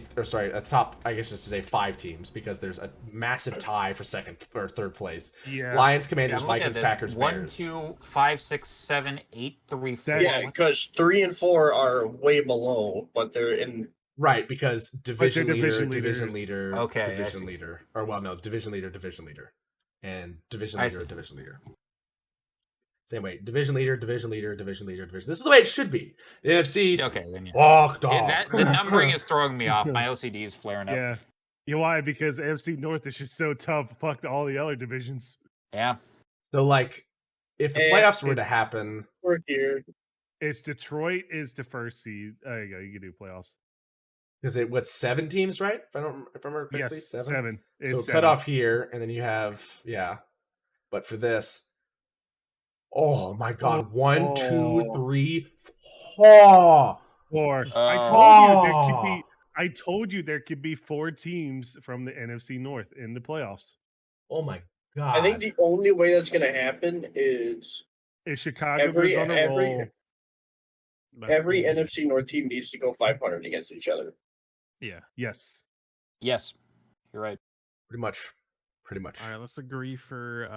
top. I guess it's say 5 teams because there's a massive tie for second or third place. Yeah. Lions, Commanders, I'm looking at Vikings, this. Packers, 1, Bears. 2, 5, 6, 7, 8, 3, 4. Yeah, because 3 and 4 are way below, but they're in. Right, because division leader, division division leaders. leader, Okay, I division see. leader, or well, no, division leader, and division I leader, see. division leader. Same way, division leader, division leader, division leader, division. This is the way it should be. The NFC. Okay, then yeah. Fuck dog. Yeah, the numbering is throwing me off. My OCD is flaring up. Yeah. You know why? Because AFC North is just so tough. Fuck all the other divisions. Yeah. So like, if the And playoffs were to it's- happen, We're here. It's Detroit is the first seed. There you go. You can do playoffs. is it what 7 teams, right? If I remember correctly, Yes, 7. seven. So It's cut seven. off here, and then you have But for this, oh my god, 1, 2, 3, 4. 4. Oh. I told you there could be 4 teams from the NFC North in the playoffs. Oh my god! I think the only way that's going to happen is If Chicago every goes on a roll, every NFC North team needs to go 500 against each other. Yeah. Yes. Yes. You're right. Pretty much. All right, let's agree for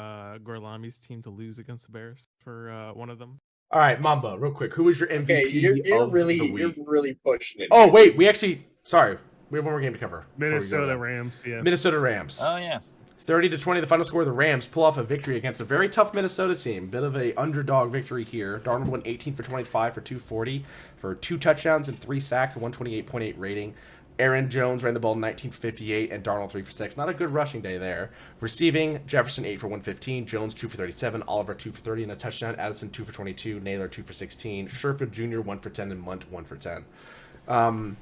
Gorlami's team to lose against the Bears for one of them. All right, Mamba, real quick. Who was your MVP Okay, you're of really the week? you're really pushing it. Oh wait, we have one more game to cover. before we go Minnesota there. Rams. Yeah. Minnesota Rams. Oh yeah. 30-20, the final score. The Rams pull off a victory against a very tough Minnesota team. Bit of a underdog victory here. Darnold went 18 for 25 for 240 for 2 touchdowns and 3 sacks, a 128.8 rating. Aaron Jones ran the ball 19 for 58 and Darnold 3 for 6. Not a good rushing day there. Receiving, Jefferson 8 for 115, Jones 2 for 37, Oliver 2 for 30 and a touchdown, Addison 2 for 22, Naylor 2 for 16, Sherfield Jr. 1 for 10, and Munt 1 for 10.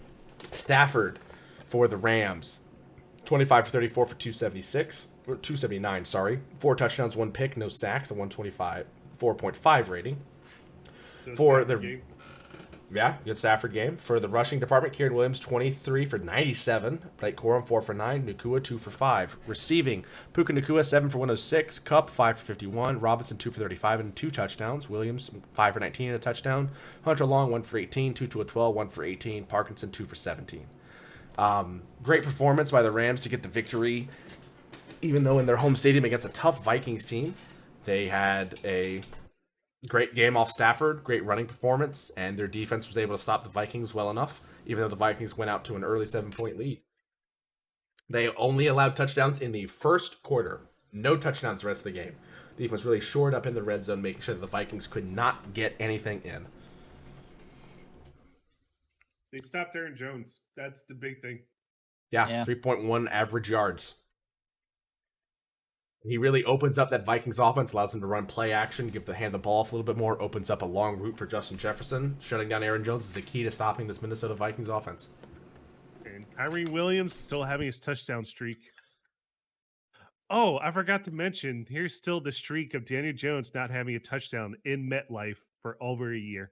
Stafford for the Rams, 25 for 34 for 276, or 279, sorry. 4 touchdowns, 1 pick, no sacks, a 4.5 rating. For the good Stafford game. For the rushing department, Kieran Williams 23 for 97, Blake Corum 4 for 9, Nacua 2 for 5. Receiving, Puka Nacua 7 for 106, Kupp 5 for 51, Robinson 2 for 35 and 2 touchdowns, Williams 5 for 19 and a touchdown, Hunter Long 1 for 18, 2 to a 12, 1 for 18, Parkinson 2 for 17. Great performance by the Rams to get the victory, even though in their home stadium against a tough Vikings team. They had a great game off Stafford, great running performance, and their defense was able to stop the Vikings well enough, even though the Vikings went out to an early 7-point lead. They only allowed touchdowns in the first quarter. No touchdowns the rest of the game. The defense really shored up in the red zone, making sure that the Vikings could not get anything in. They stopped Aaron Jones. That's the big thing. Yeah. 3.1 average yards. He really opens up that Vikings offense, allows him to run play action, hand the ball off a little bit more, opens up a long route for Justin Jefferson. Shutting down Aaron Jones is the key to stopping this Minnesota Vikings offense. And Kyrie Williams still having his touchdown streak. Oh, I forgot to mention, here's still the streak of Daniel Jones not having a touchdown in MetLife for over a year.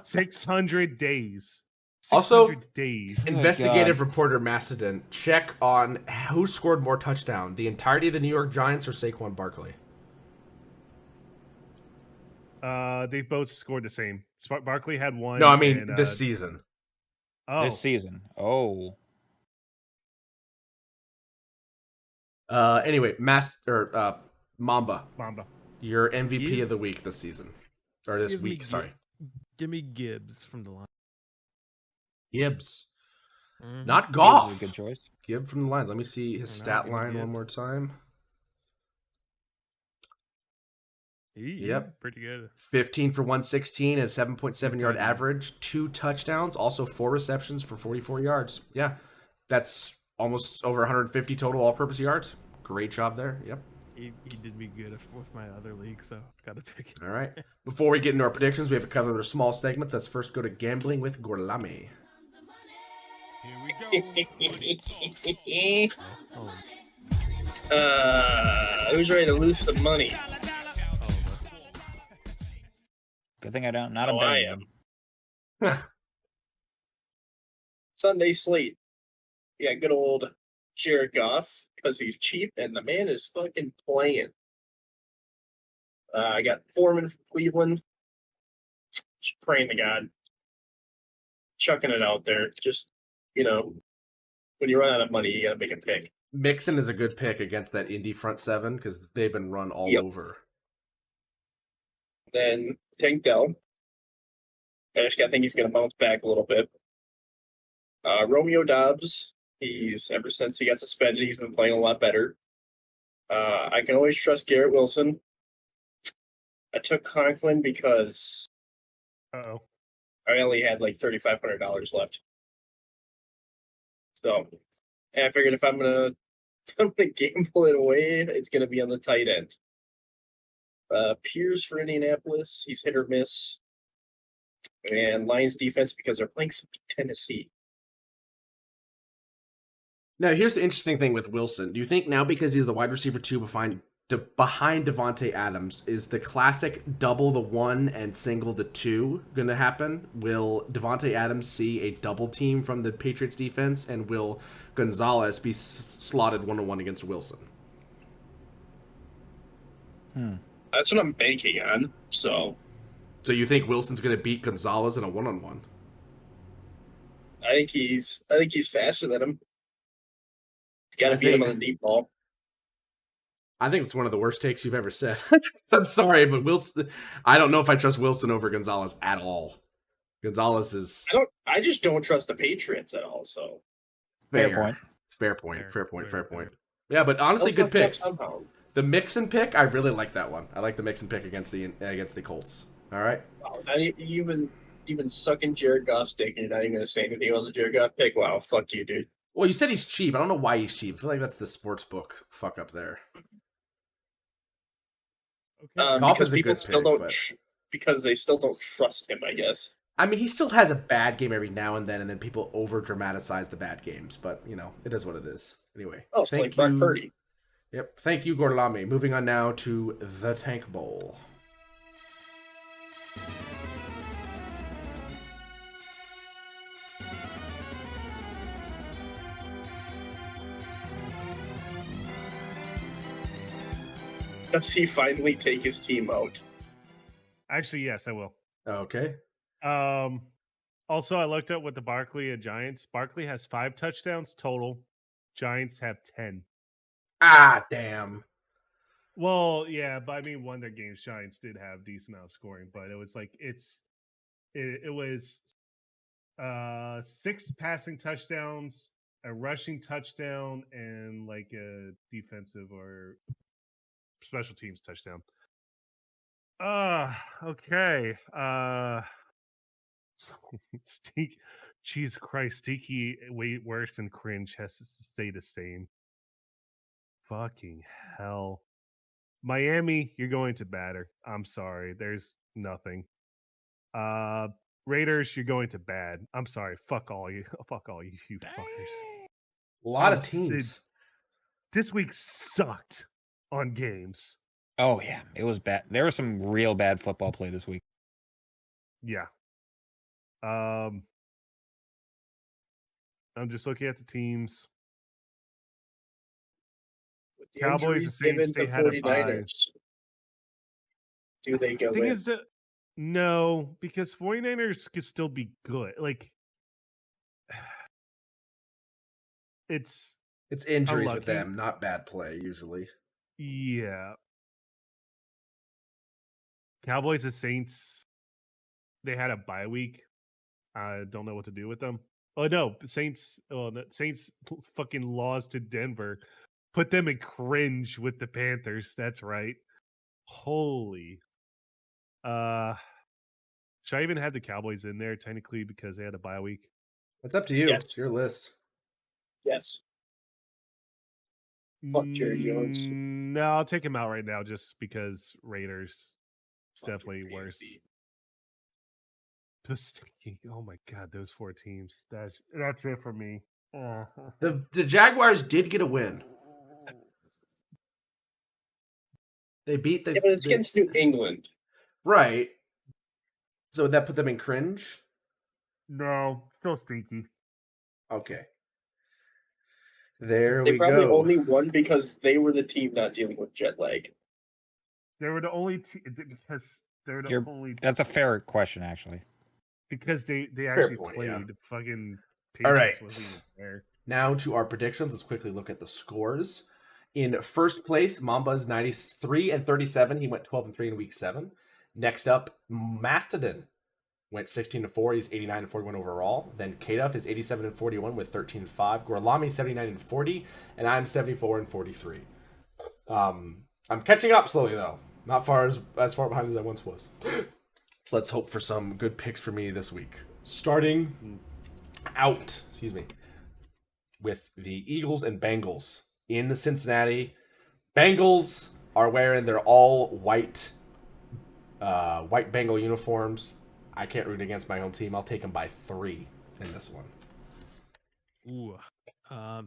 600 days. 600 Also, days. investigative reporter Macedon, check on who scored more touchdown, the entirety of the New York Giants or Saquon Barkley? They both scored the same. Barkley had 1. No, I mean and, this season. Oh, This season. Oh. Anyway, Mamba, Mamba. your MVP Gibbs? of the week this season. Or this Give me week, sorry. Give me Gibbs from the line. Gibbs. Mhm. Not Gibbs Goff. is a good choice. Gibb from the lines. Let me see his We're not stat gonna line one Gibbs. more time. Yep. Pretty good. 15 for 116 and a 7.7 yard Touchdowns. average. 2 touchdowns. Also 4 receptions for 44 yards. Yeah. That's almost over 150 total all-purpose yards. Great job there. Yep. He did me good with my other league, so gotta pick him. All right. Before we get into our predictions, we have a couple of small segments. Let's first go to Gambling with Gorlami. Here we go. Oh, Who's ready to lose some money? Good thing I don't. Not a Oh, I betting am. man. Sunday slate. Yeah, good old Jared Goff because he's cheap and the man is fucking playing. I got Foreman from Cleveland. Just praying to God. Chucking it out there. Just, when you run out of money, you gotta make a pick. Mixon is a good pick against that Indy front seven because they've been run all over. Then Tank Dell. I think he's going to bounce back a little bit. Romeo Dobbs. Ever since he got suspended, he's been playing a lot better. I can always trust Garrett Wilson. I took Conklin because I only had like $3,500 left. So, and I figured if I'm gonna gamble it away, it's gonna be on the tight end. Pierce for Indianapolis, he's hit or miss. And Lions defense because they're playing Tennessee. Now, here's the interesting thing with Wilson. Do you think now because he's the wide receiver 2 behind Devontae Adams, is the classic double the 1 and single the 2 going to happen? Will Devontae Adams see a double team from the Patriots defense, and will Gonzalez be slotted 1-on-1 against Wilson? That's what I'm banking on. So you think Wilson's going to beat Gonzalez in a 1-on-1? I think he's faster than him. He's got to beat him on the deep ball. I think it's one of the worst takes you've ever said. I'm sorry, but Wilson. I don't know if I trust Wilson over Gonzalez at all. Gonzalez is. I just don't trust the Patriots at all. So fair point. Yeah, but honestly, good picks. The Mixon pick, I really like that one. I like the Mixon pick against the Colts. All right. Wow, you've been sucking Jared Goff's dick, and you're not even gonna say anything about the Jared Goff pick. Wow, fuck you, dude. Well, you said he's cheap. I don't know why he's cheap. I feel like that's the sports book fuck up there. Okay. Goff because is a people good still pick, don't because they still don't trust him, I guess. I mean, he still has a bad game every now and then people over dramatize the bad games. But it is what it is. Anyway, it's like Brock Purdy. Yep. Thank you, Gordolami. Moving on now to the Tank Bowl. Does he finally take his team out? Actually, yes, I will. Okay. Also, I looked up with the Barkley and Giants. Barkley has 5 touchdowns total. Giants have 10. Ah, damn. Well, yeah, but I mean, one of their games, Giants did have decent amount of scoring, but it was like it was 6 passing touchdowns, a rushing touchdown, and like a defensive or special teams touchdown. Okay. Jesus Christ, Stinky way worse and cringe has to stay the same. Fucking hell. Miami, you're going to batter. I'm sorry. There's nothing. Raiders, you're going to bad. I'm sorry. Fuck all you fuckers. A lot of teams. This week sucked on games. Oh yeah, it was bad. There was some real bad football play this week. Yeah. I'm just looking at the teams. The Cowboys, the Saints, they had a bye. Do they go Thing in? is that no, because 49ers could still be good. Like it's injuries unlucky. with them, not bad play usually. Yeah. Cowboys and Saints, they had a bye week. I don't know what to do with them. Oh no, Saints fucking lost to Denver. Put them in cringe with the Panthers. That's right. Holy. Should I even have the Cowboys in there technically because they had a bye week? It's up to you. Yes. It's your list. Yes. Fuck Jerry Jones. No, I'll take him out right now just because Raiders definitely worse. Oh my god, those 4 teams. That's it for me. The Jaguars did get a win. They beat the. Yeah, but it's against New England, right? So would that put them in cringe? No, still stinky. Okay. There They we probably go. only won because they were the team not dealing with jet lag. They were the only because they're the only. That's a fair question, actually. Because they actually point, played. yeah. The fucking All Patriots right. wasn't even there. Now to our predictions. Let's quickly look at the scores. In first place, Mamba's 93 and 37. He went 12 and 3 in week 7. Next up, Mastodon went 16 and 4. He's 89 and 41 overall. Then Kaduff is 87 and 41 with 13 and 5. Gorlami 79 and 40, and I'm 74 and 43. I'm catching up slowly though. Not as far behind as I once was. Let's hope for some good picks for me this week. Starting out, with the Eagles and Bengals in Cincinnati. Bengals are wearing their all white Bengal uniforms. I can't root against my home team. I'll take them by 3 in this one. Ooh. I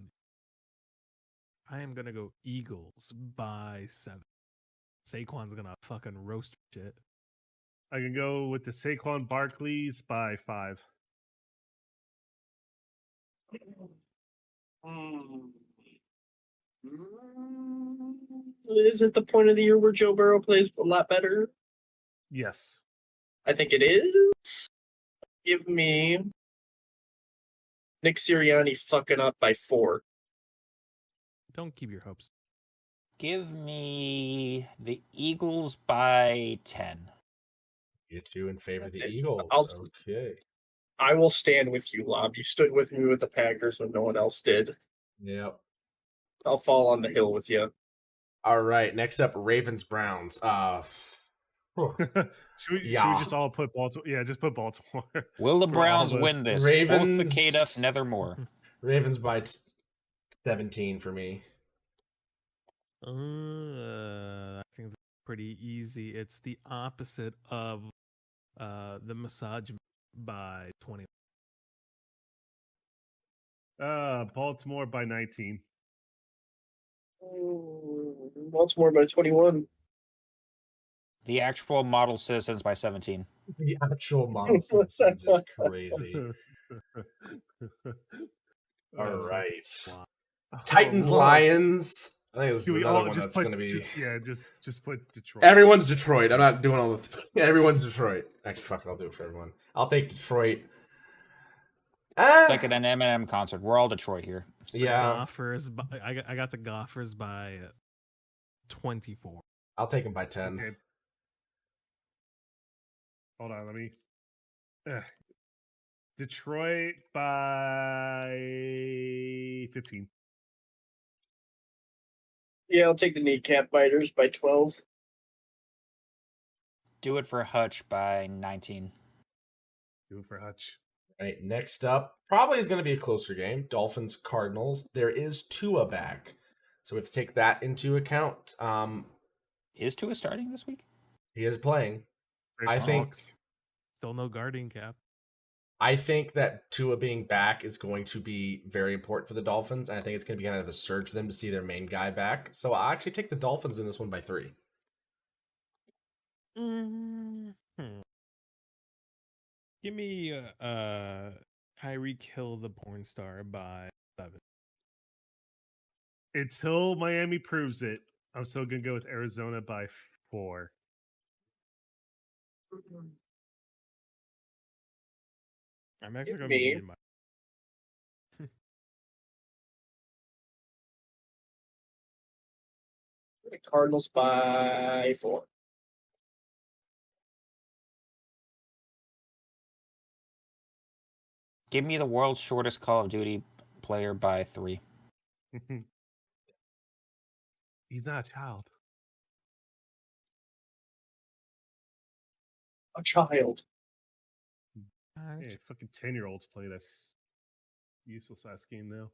am gonna go Eagles by 7. Saquon's gonna fucking roast shit. I can go with the Saquon Barkleys by 5. Is it the point of the year where Joe Burrow plays a lot better? Yes. I think it is. Give me Nick Sirianni fucking up by 4. Don't keep your hopes. Give me the Eagles by 10. You two in favor of the Eagles. Okay. I will stand with you, Lob. You stood with me with the Packers when no one else did. Yep. I'll fall on the hill with you. All right. Next up, Ravens Browns. Should we just all put Baltimore? Yeah, just put Baltimore. Will the For Browns all of us. win this? Ravens. Both the Kaduff, Nethermore. Ravens by 17 for me. I think it's pretty easy. It's the opposite of the massage by 20. Baltimore by 19. Baltimore by 21. The actual model citizens by 17. The actual model citizens is crazy. All right. Titans, Lions. I think this is another one that's going to be. Just put Detroit. Everyone's Detroit. I'm not doing all the. Everyone's Detroit. Actually, fuck it. I'll do it for everyone. I'll take Detroit. It's like an Eminem concert. We're all Detroit here. Yeah. I got the Gophers by 24. I'll take them by 10. Okay. Hold on, let me. Detroit by 15. Yeah, I'll take the kneecap biters by 12. Do it for Hutch by 19. Do it for Hutch. All right, next up, probably is going to be a closer game. Dolphins, Cardinals. There is Tua back, so we have to take that into account. Is Tua starting this week? He is playing. I think still no guarding cap. I think that Tua being back is going to be very important for the Dolphins, and I think it's going to be kind of a surge for them to see their main guy back. So I'll actually take the Dolphins in this one by 3. Give me Tyreek Hill, the porn star, by 7. Until Miami proves it, I'm still gonna go with Arizona by 4. I'm actually gonna be in my. The Cardinals by 4. Give me the world's shortest Call of Duty player by 3. He's not a child. A child. Hey, fucking 10-year-olds play this useless ass game now.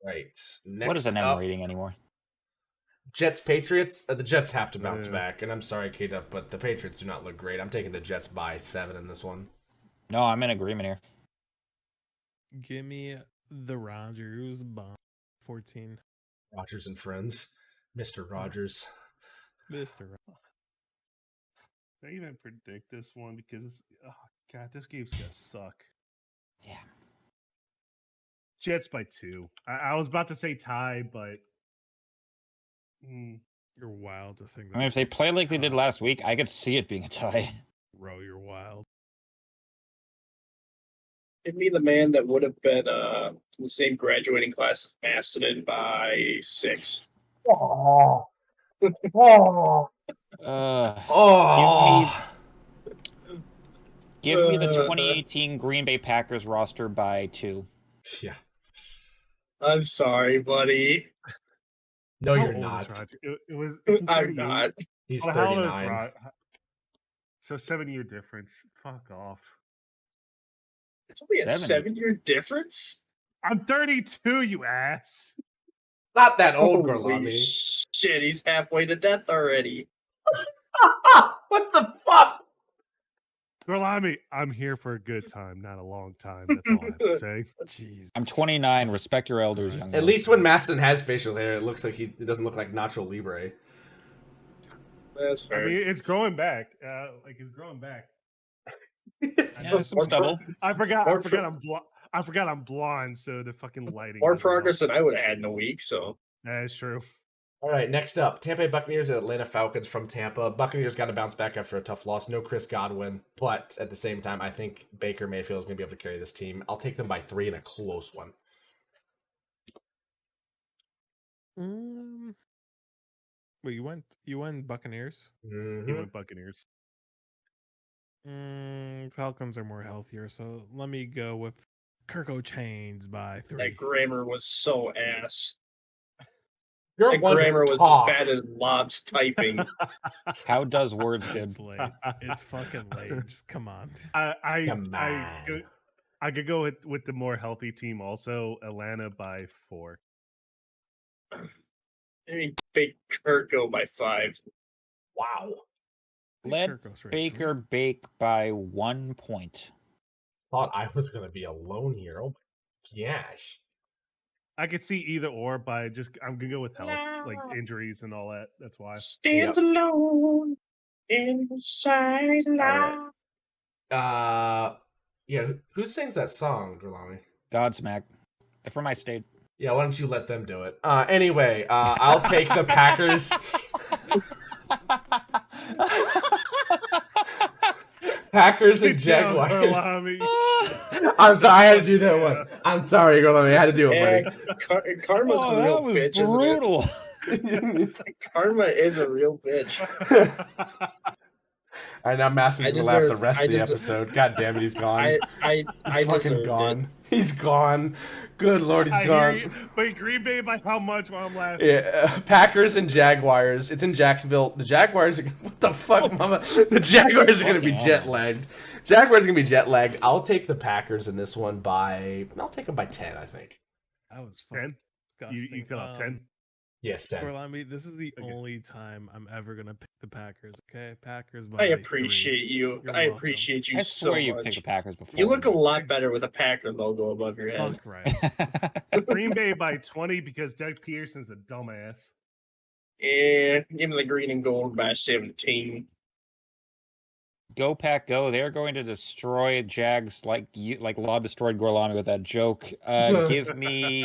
Right. Next What is an M rating anymore? Jets, Patriots. The Jets have to bounce back, and I'm sorry, K-Duff, but the Patriots do not look great. I'm taking the Jets by 7 in this one. No, I'm in agreement here. Give me the Rodgers by 14. Rodgers and friends. Mr. Rodgers. Mr. Rodgers. Can I even predict this one? Because, oh, God, this game's going to suck. Yeah. Jets by 2. I was about to say tie, but You're wild to think that. I mean, if they play like they did last week, I could see it being a tie. Bro, you're wild. Give me the man that would have been in the same graduating class as Mastodon by 6. Oh. Give me the 2018 Green Bay Packers roster by 2. Yeah. I'm sorry, buddy. No, How you're old not. is Roger? I'm not. He's How old is 39. Roger? So 7-year difference. Fuck off. It's only a 70. 7-year difference? I'm 32, you ass. Not that old, Holy Gorlami. shit, he's halfway to death already. What the fuck? Gorlami, I'm here for a good time, not a long time. That's all I have to say. Jeez. I'm 29. Respect your elders, young man. At least when Mastodon has facial hair, it looks like it doesn't look like Nacho Libre. That's fair. I mean, it's growing back. It's growing back. Yeah, there's some stubble. I forgot I'm blonde, so the fucking lighting. More doesn't help. progress than I would have had in a week, so. That is true. All right, next up, Tampa Bay Buccaneers and Atlanta Falcons from Tampa. Buccaneers got to bounce back after a tough loss. No Chris Godwin, but at the same time, I think Baker Mayfield is going to be able to carry this team. I'll take them by 3 in a close one. Wait, you went Buccaneers? He went Buccaneers. Falcons are more healthier, so let me go with Kirko Chains by 3. That grammar was so ass. Your That grammar was as bad as Lob's typing. How does words get? It's late. It's fucking late. Just come on. I could go with the more healthy team also. Atlanta by 4. I mean, Big Kirko by 5. Wow. Let Baker bake by 1 point. Thought I was going to be alone here. Oh my gosh. I could see either or, but I'm gonna go with health, like injuries and all that. That's why. Stands alone inside love. Yeah. Who sings that song, Gorlami? Godsmack. They're from my state. Yeah, why don't you let them do it? Anyway, I'll take the Packers. Packers and Jaguars. I'm sorry, I had to do that one. I'm sorry, Gorlami, I had to do it, buddy. Karma's a real bitch, brutal. Isn't it? Karma is a real bitch. All right, now Maston's gonna laugh the rest of the episode. God damn it, he's gone. I fucking gone. He's gone. Good Lord, he's gone. But Green Bay by how much while I'm laughing? Yeah, Packers and Jaguars. It's in Jacksonville. The Jaguars are what the fuck, mama? The Jaguars are gonna be jet lagged. Jaguars are gonna be jet lagged. I'll take the Packers in this one I'll take them by 10, I think. That was 10? You fill out 10? Yes, 10. Gorlami, this is the only time I'm ever gonna pick the Packers. Okay, Packers. By I appreciate 3. you. You're I welcome. appreciate you I so swear you much. picked the Packers before. You look a lot better with a Packer logo above your head. Fuck right. Green Bay by 20 because Doug Peterson's a dumbass. Yeah, give me the green and gold by 17. Go Pack Go. They're going to destroy Jags like Lob destroyed Gorlami with that joke. Give me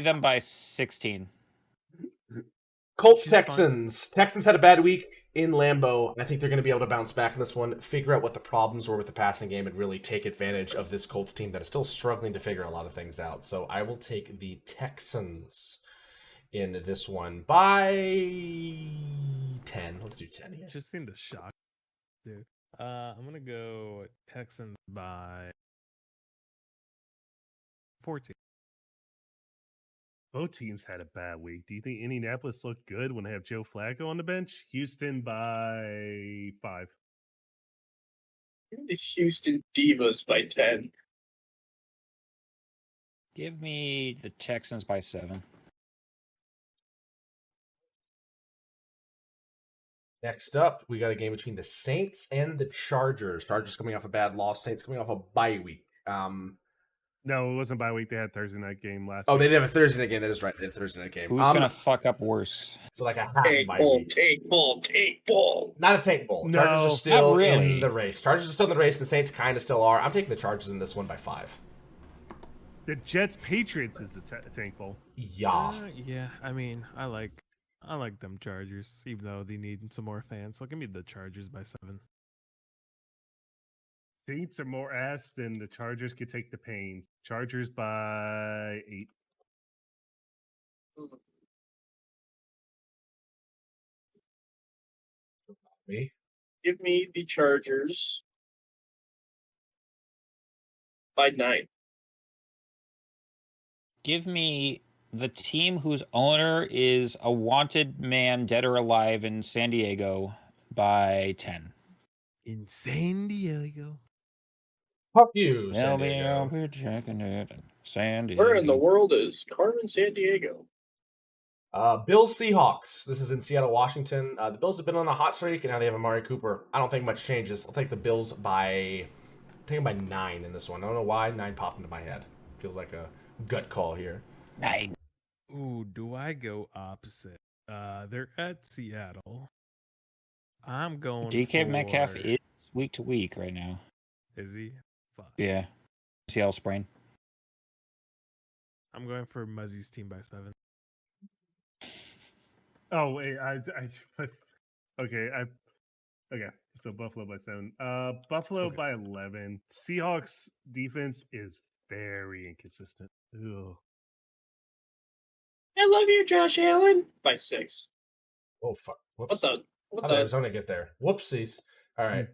them by 16. Colts Texans. Texans had a bad week in Lambeau, and I think they're going to be able to bounce back in this one, figure out what the problems were with the passing game, and really take advantage of this Colts team that is still struggling to figure a lot of things out. So I will take the Texans in this one by 10. Let's do 10 here. Just seemed to shock, dude. I'm gonna go Texans by 14. Both teams had a bad week. Do you think Indianapolis looked good when they have Joe Flacco on the bench? Houston by 5. The Houston Divas by 10. Give me the Texans by 7. Next up, we got a game between the Saints and the Chargers. Chargers coming off a bad loss. Saints coming off a bye week. No, it wasn't bye week. They had Thursday night game last Oh, week. they did have a Thursday night game. That is right. They had a Thursday night game. Who's gonna fuck up worse? So like a half Tank bye ball, week. tank ball. Not a tank bowl. No, Chargers are still not really. in the race. Chargers are still in the race. The Saints kind of still are. I'm taking the Chargers in this one by 5. The Jets Patriots is the tank bowl. Yeah. Yeah, I mean, I like them Chargers, even though they need some more fans. So give me the Chargers by 7. Saints are more ass than the Chargers could take the pain. Chargers by 8. Me? Give me the Chargers by 9. Give me the team whose owner is a wanted man, dead or alive, in San Diego by 10. In San Diego. Fuck you, San They'll be Diego. out here checking it in San Diego. Where in the world is Carmen San Diego? Bills Seahawks. This is in Seattle, Washington. The Bills have been on a hot streak, and now they have Amari Cooper. I don't think much changes. I'll take the Bills by 9 in this one. I don't know why 9 popped into my head. Feels like a gut call here. 9. Ooh, do I go opposite? They're at Seattle. I'm going DK for... Metcalf is week to week right now. Is he? Fuck. Yeah. CL sprain. I'm going for Muzzy's team by 7. Oh wait, okay. So Buffalo by 7. Buffalo by 11. Seahawks defense is very inconsistent. Ugh. I love you, Josh Allen. By 6. Oh fuck! Whoops. What the? What I thought I the? was gonna get there. Whoopsies. All right.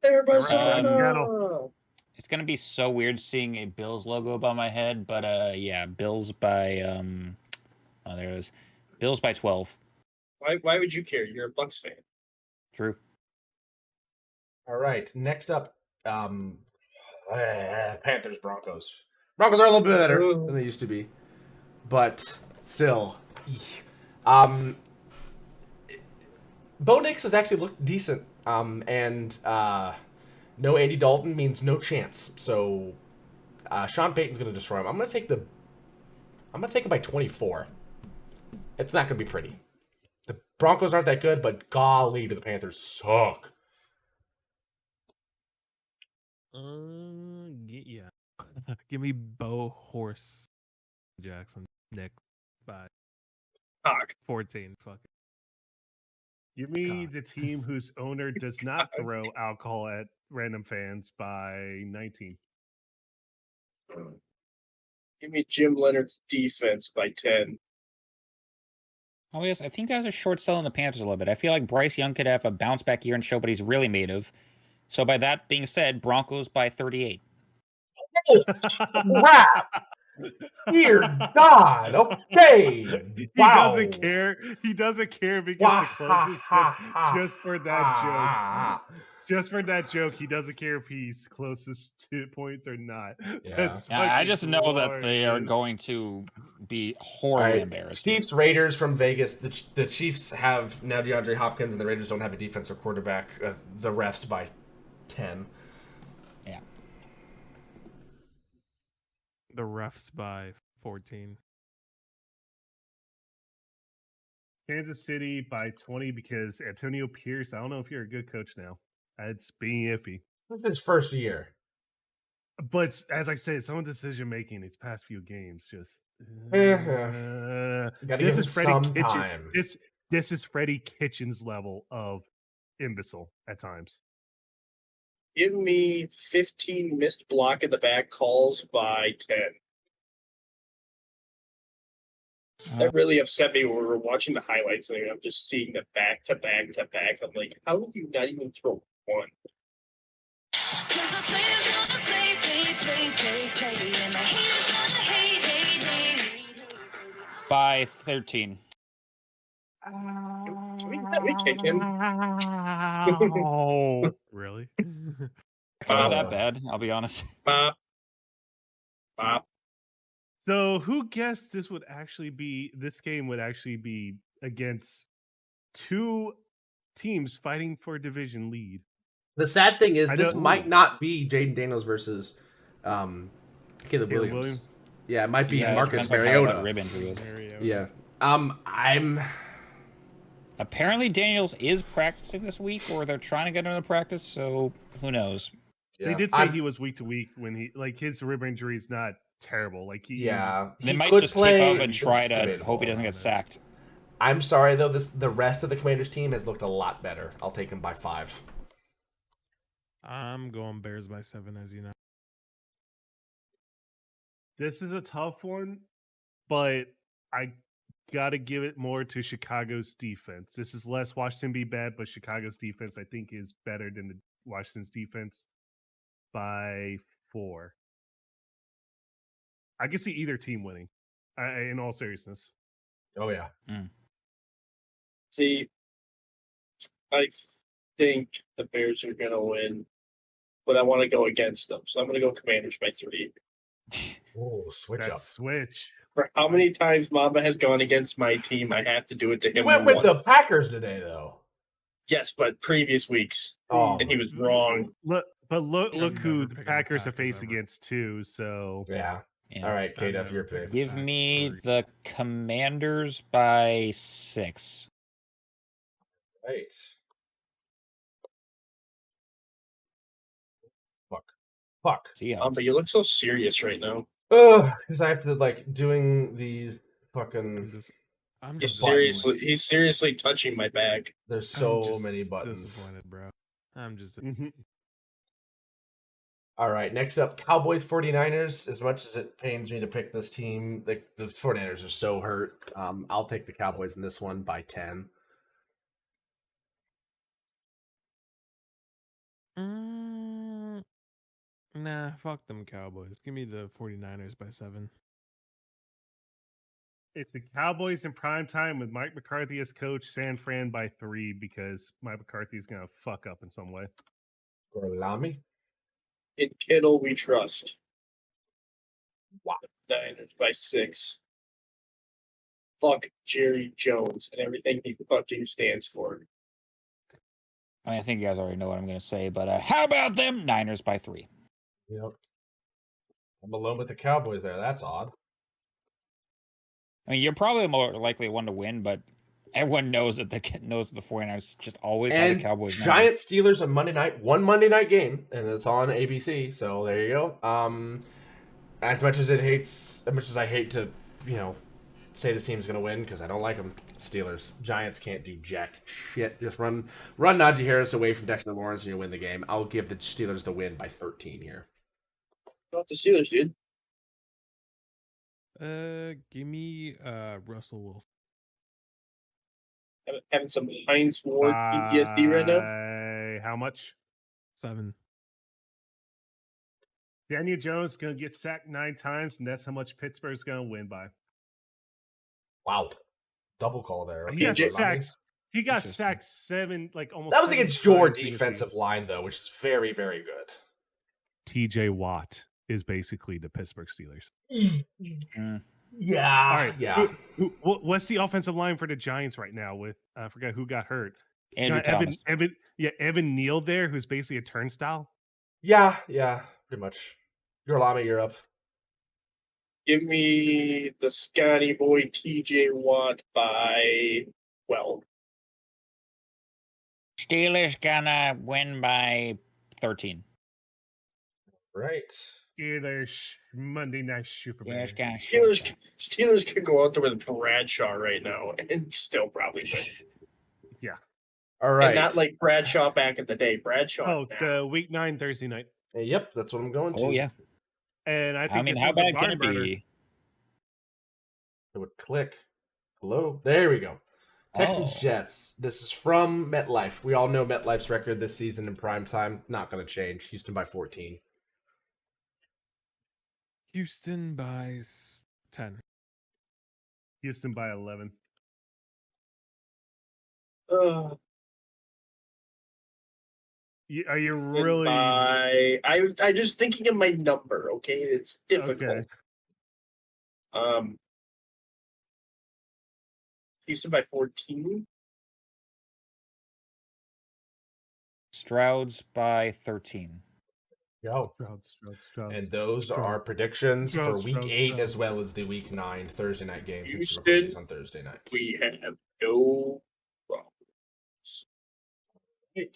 Arizona. It's gonna be so weird seeing a Bills logo above my head, but yeah, Bills by oh, there it is. Bills by 12. Why would you care? You're a Bucks fan. True. All right. Next up, Panthers Broncos. Broncos are a little bit better than they used to be, but still, Bo Nix has actually looked decent. And no Andy Dalton means no chance. So Sean Payton's going to destroy him. I'm going to take it by 24. It's not going to be pretty. The Broncos aren't that good, but golly, do the Panthers suck. Yeah. Give me Bo Horse Jackson Nick by 14. Fuck it. Give me the team whose owner does not throw alcohol at random fans by 19. Give me Jim Leonard's defense by 10. Oh yes, I think guys are short selling the Panthers a little bit. I feel like Bryce Young could have a bounce back year and show what he's really made of. So by that being said, Broncos by 38. Crap! Dear God. Okay. He Wow. doesn't care. He doesn't care because the closest just for that joke. Just for that joke, he doesn't care if he's closest to points or not. Yeah. I just know that they are going to be horribly embarrassed. Chiefs, Raiders from Vegas. The Chiefs have now DeAndre Hopkins, and the Raiders don't have a defensive quarterback. The refs by 10. Yeah. The refs by 14. Kansas City by 20 because Antonio Pierce, I don't know if you're a good coach now. It's being iffy. This is his first year. But as I said, some decision making these past few games just Gotta give this him is Freddie some Kitchen. time. This is Freddie Kitchen's level of imbecile at times. Give me 15 missed block in the back calls by 10. That really upset me when we were watching the highlights and I'm just seeing the back to back to back. I'm like, how would you not even throw one? By 13. Can we kick him? Oh, really? It's not that bad, I'll be honest. Bop. So who guessed this game would actually be against two teams fighting for a division lead? The sad thing is this might not be Jaden Daniels versus Caleb Williams. Yeah, it might be Marcus Mariota. Yeah. I'm Apparently Daniels is practicing this week, or they're trying to get him to practice, so who knows? They did say he was week to week when his rib injury is not terrible. Like They might could just play, keep up and try to debatable. hope he doesn't get sacked. I'm sorry though. The rest of the Commanders team has looked a lot better. I'll take him by 5. I'm going Bears by 7, as you know. This is a tough one, but I gotta give it more to Chicago's defense. This is less Washington be bad, but Chicago's defense I think is better than the Washington's defense by 4. I can see either team winning. In all seriousness. Oh yeah. See, I think the Bears are gonna win, but I want to go against them, so I'm gonna go Commanders by 3. Oh, switch up. Switch. For how many times Mamba has gone against my team, I have to do it to him. He went with the Packers today, though. Yes, but previous weeks. Oh, and he was wrong. Look who the Packers are facing against too. So yeah. All right, K-Duff, your pick. Give me the Commanders by 6. Right. Fuck. But you look so serious right now. Because I have to doing these fucking. He's seriously touching my bag. There's so many buttons. Disappointed, bro. I'm just. All right, next up, Cowboys 49ers. As much as it pains me to pick this team, the 49ers are so hurt. I'll take the Cowboys in this one by 10. Nah, fuck them Cowboys. Give me the 49ers by 7. It's the Cowboys in prime time with Mike McCarthy as coach, San Fran by 3 because Mike McCarthy is going to fuck up in some way. Gorlami? In Kittle, we trust. Wow. Niners by 6. Fuck Jerry Jones and everything he fucking stands for. I think you guys already know what I'm going to say, but how about them Niners by 3? Yep. I'm alone with the Cowboys there. That's odd. I mean, you're probably more likely one to win, but everyone knows that the 49ers just always have the Cowboys. Giants Steelers on Monday night, one Monday night game, and it's on ABC. So there you go. As much as I hate to, say this team's gonna win because I don't like them. Steelers, Giants can't do jack shit. Just run Najee Harris away from Dexter Lawrence and you win the game. I'll give the Steelers the win by 13 here. Not the Steelers, dude. Give me Russell Wilson. Having some Heinz Ward PTSD right now. How much? 7. Daniel Jones is going to get sacked 9 times, and that's how much Pittsburgh's going to win by. Wow. Double call there. He got sacked 7, almost. That was against your defensive line, though, which is very, very good. TJ Watt is basically the Pittsburgh Steelers. Yeah. All right. Yeah. What's the offensive line for the Giants right now? With I forgot who got hurt. Andrew Thomas. Evan Neal there, who's basically a turnstile. Yeah, pretty much. You're Lama, you're up. Give me the Scotty boy TJ Watt by 12. Steelers gonna win by 13. Right. Steelers Monday Night Super Bowl. Steelers could go out there with Bradshaw right now and still probably win. Yeah. All right. And not like Bradshaw back in the day. Bradshaw. The Week 9 Thursday night. Yep, that's what I'm going to. Oh yeah. And I think how bad can it be? It would click. Hello. There we go. Texans Jets. This is from MetLife. We all know MetLife's record this season in prime time. Not going to change. Houston by 14. Houston by 10. Houston by 11. Are you really? I just thinking of my number. Okay, it's difficult. Okay. Houston by 14. Strouds by 13. Go. Strouds. And those are our predictions for Week 8 as well as the Week 9 Thursday night games. Houston on Thursday nights. We have no problems. Right.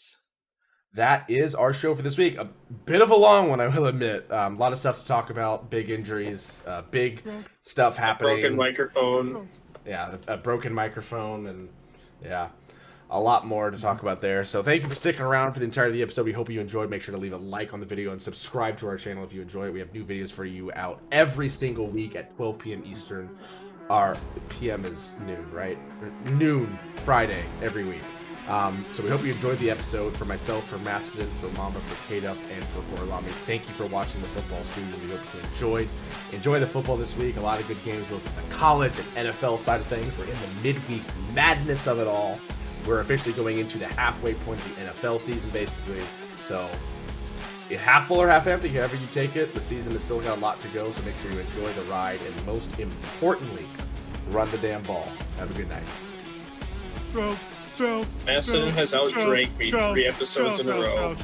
that is our show for this week. A bit of a long one, I will admit. A lot of stuff to talk about. Big injuries, big stuff happening. Broken microphone. Yeah, a broken microphone, and yeah, a lot more to talk about there. So thank you for sticking around for the entirety of the episode. We hope you enjoyed. Make sure to leave a like on the video and subscribe to our channel if you enjoy it. We have new videos for you out every single week at 12 p.m. Eastern. Our PM is noon, right? Noon Friday every week. So we hope you enjoyed the episode. For myself, for Macedon, for Mama, for K-Duff, and for Gorlami, thank you for watching the Football Studio. We hope you enjoy the football this week. A lot of good games, both the college and NFL side of things. We're in the midweek madness of it all. We're officially going into the halfway point of the NFL season, basically. So, half full or half empty, however you take it. The season has still got a lot to go, so make sure you enjoy the ride. And most importantly, run the damn ball. Have a good night. Macedon has outdrank me 3 episodes in a row.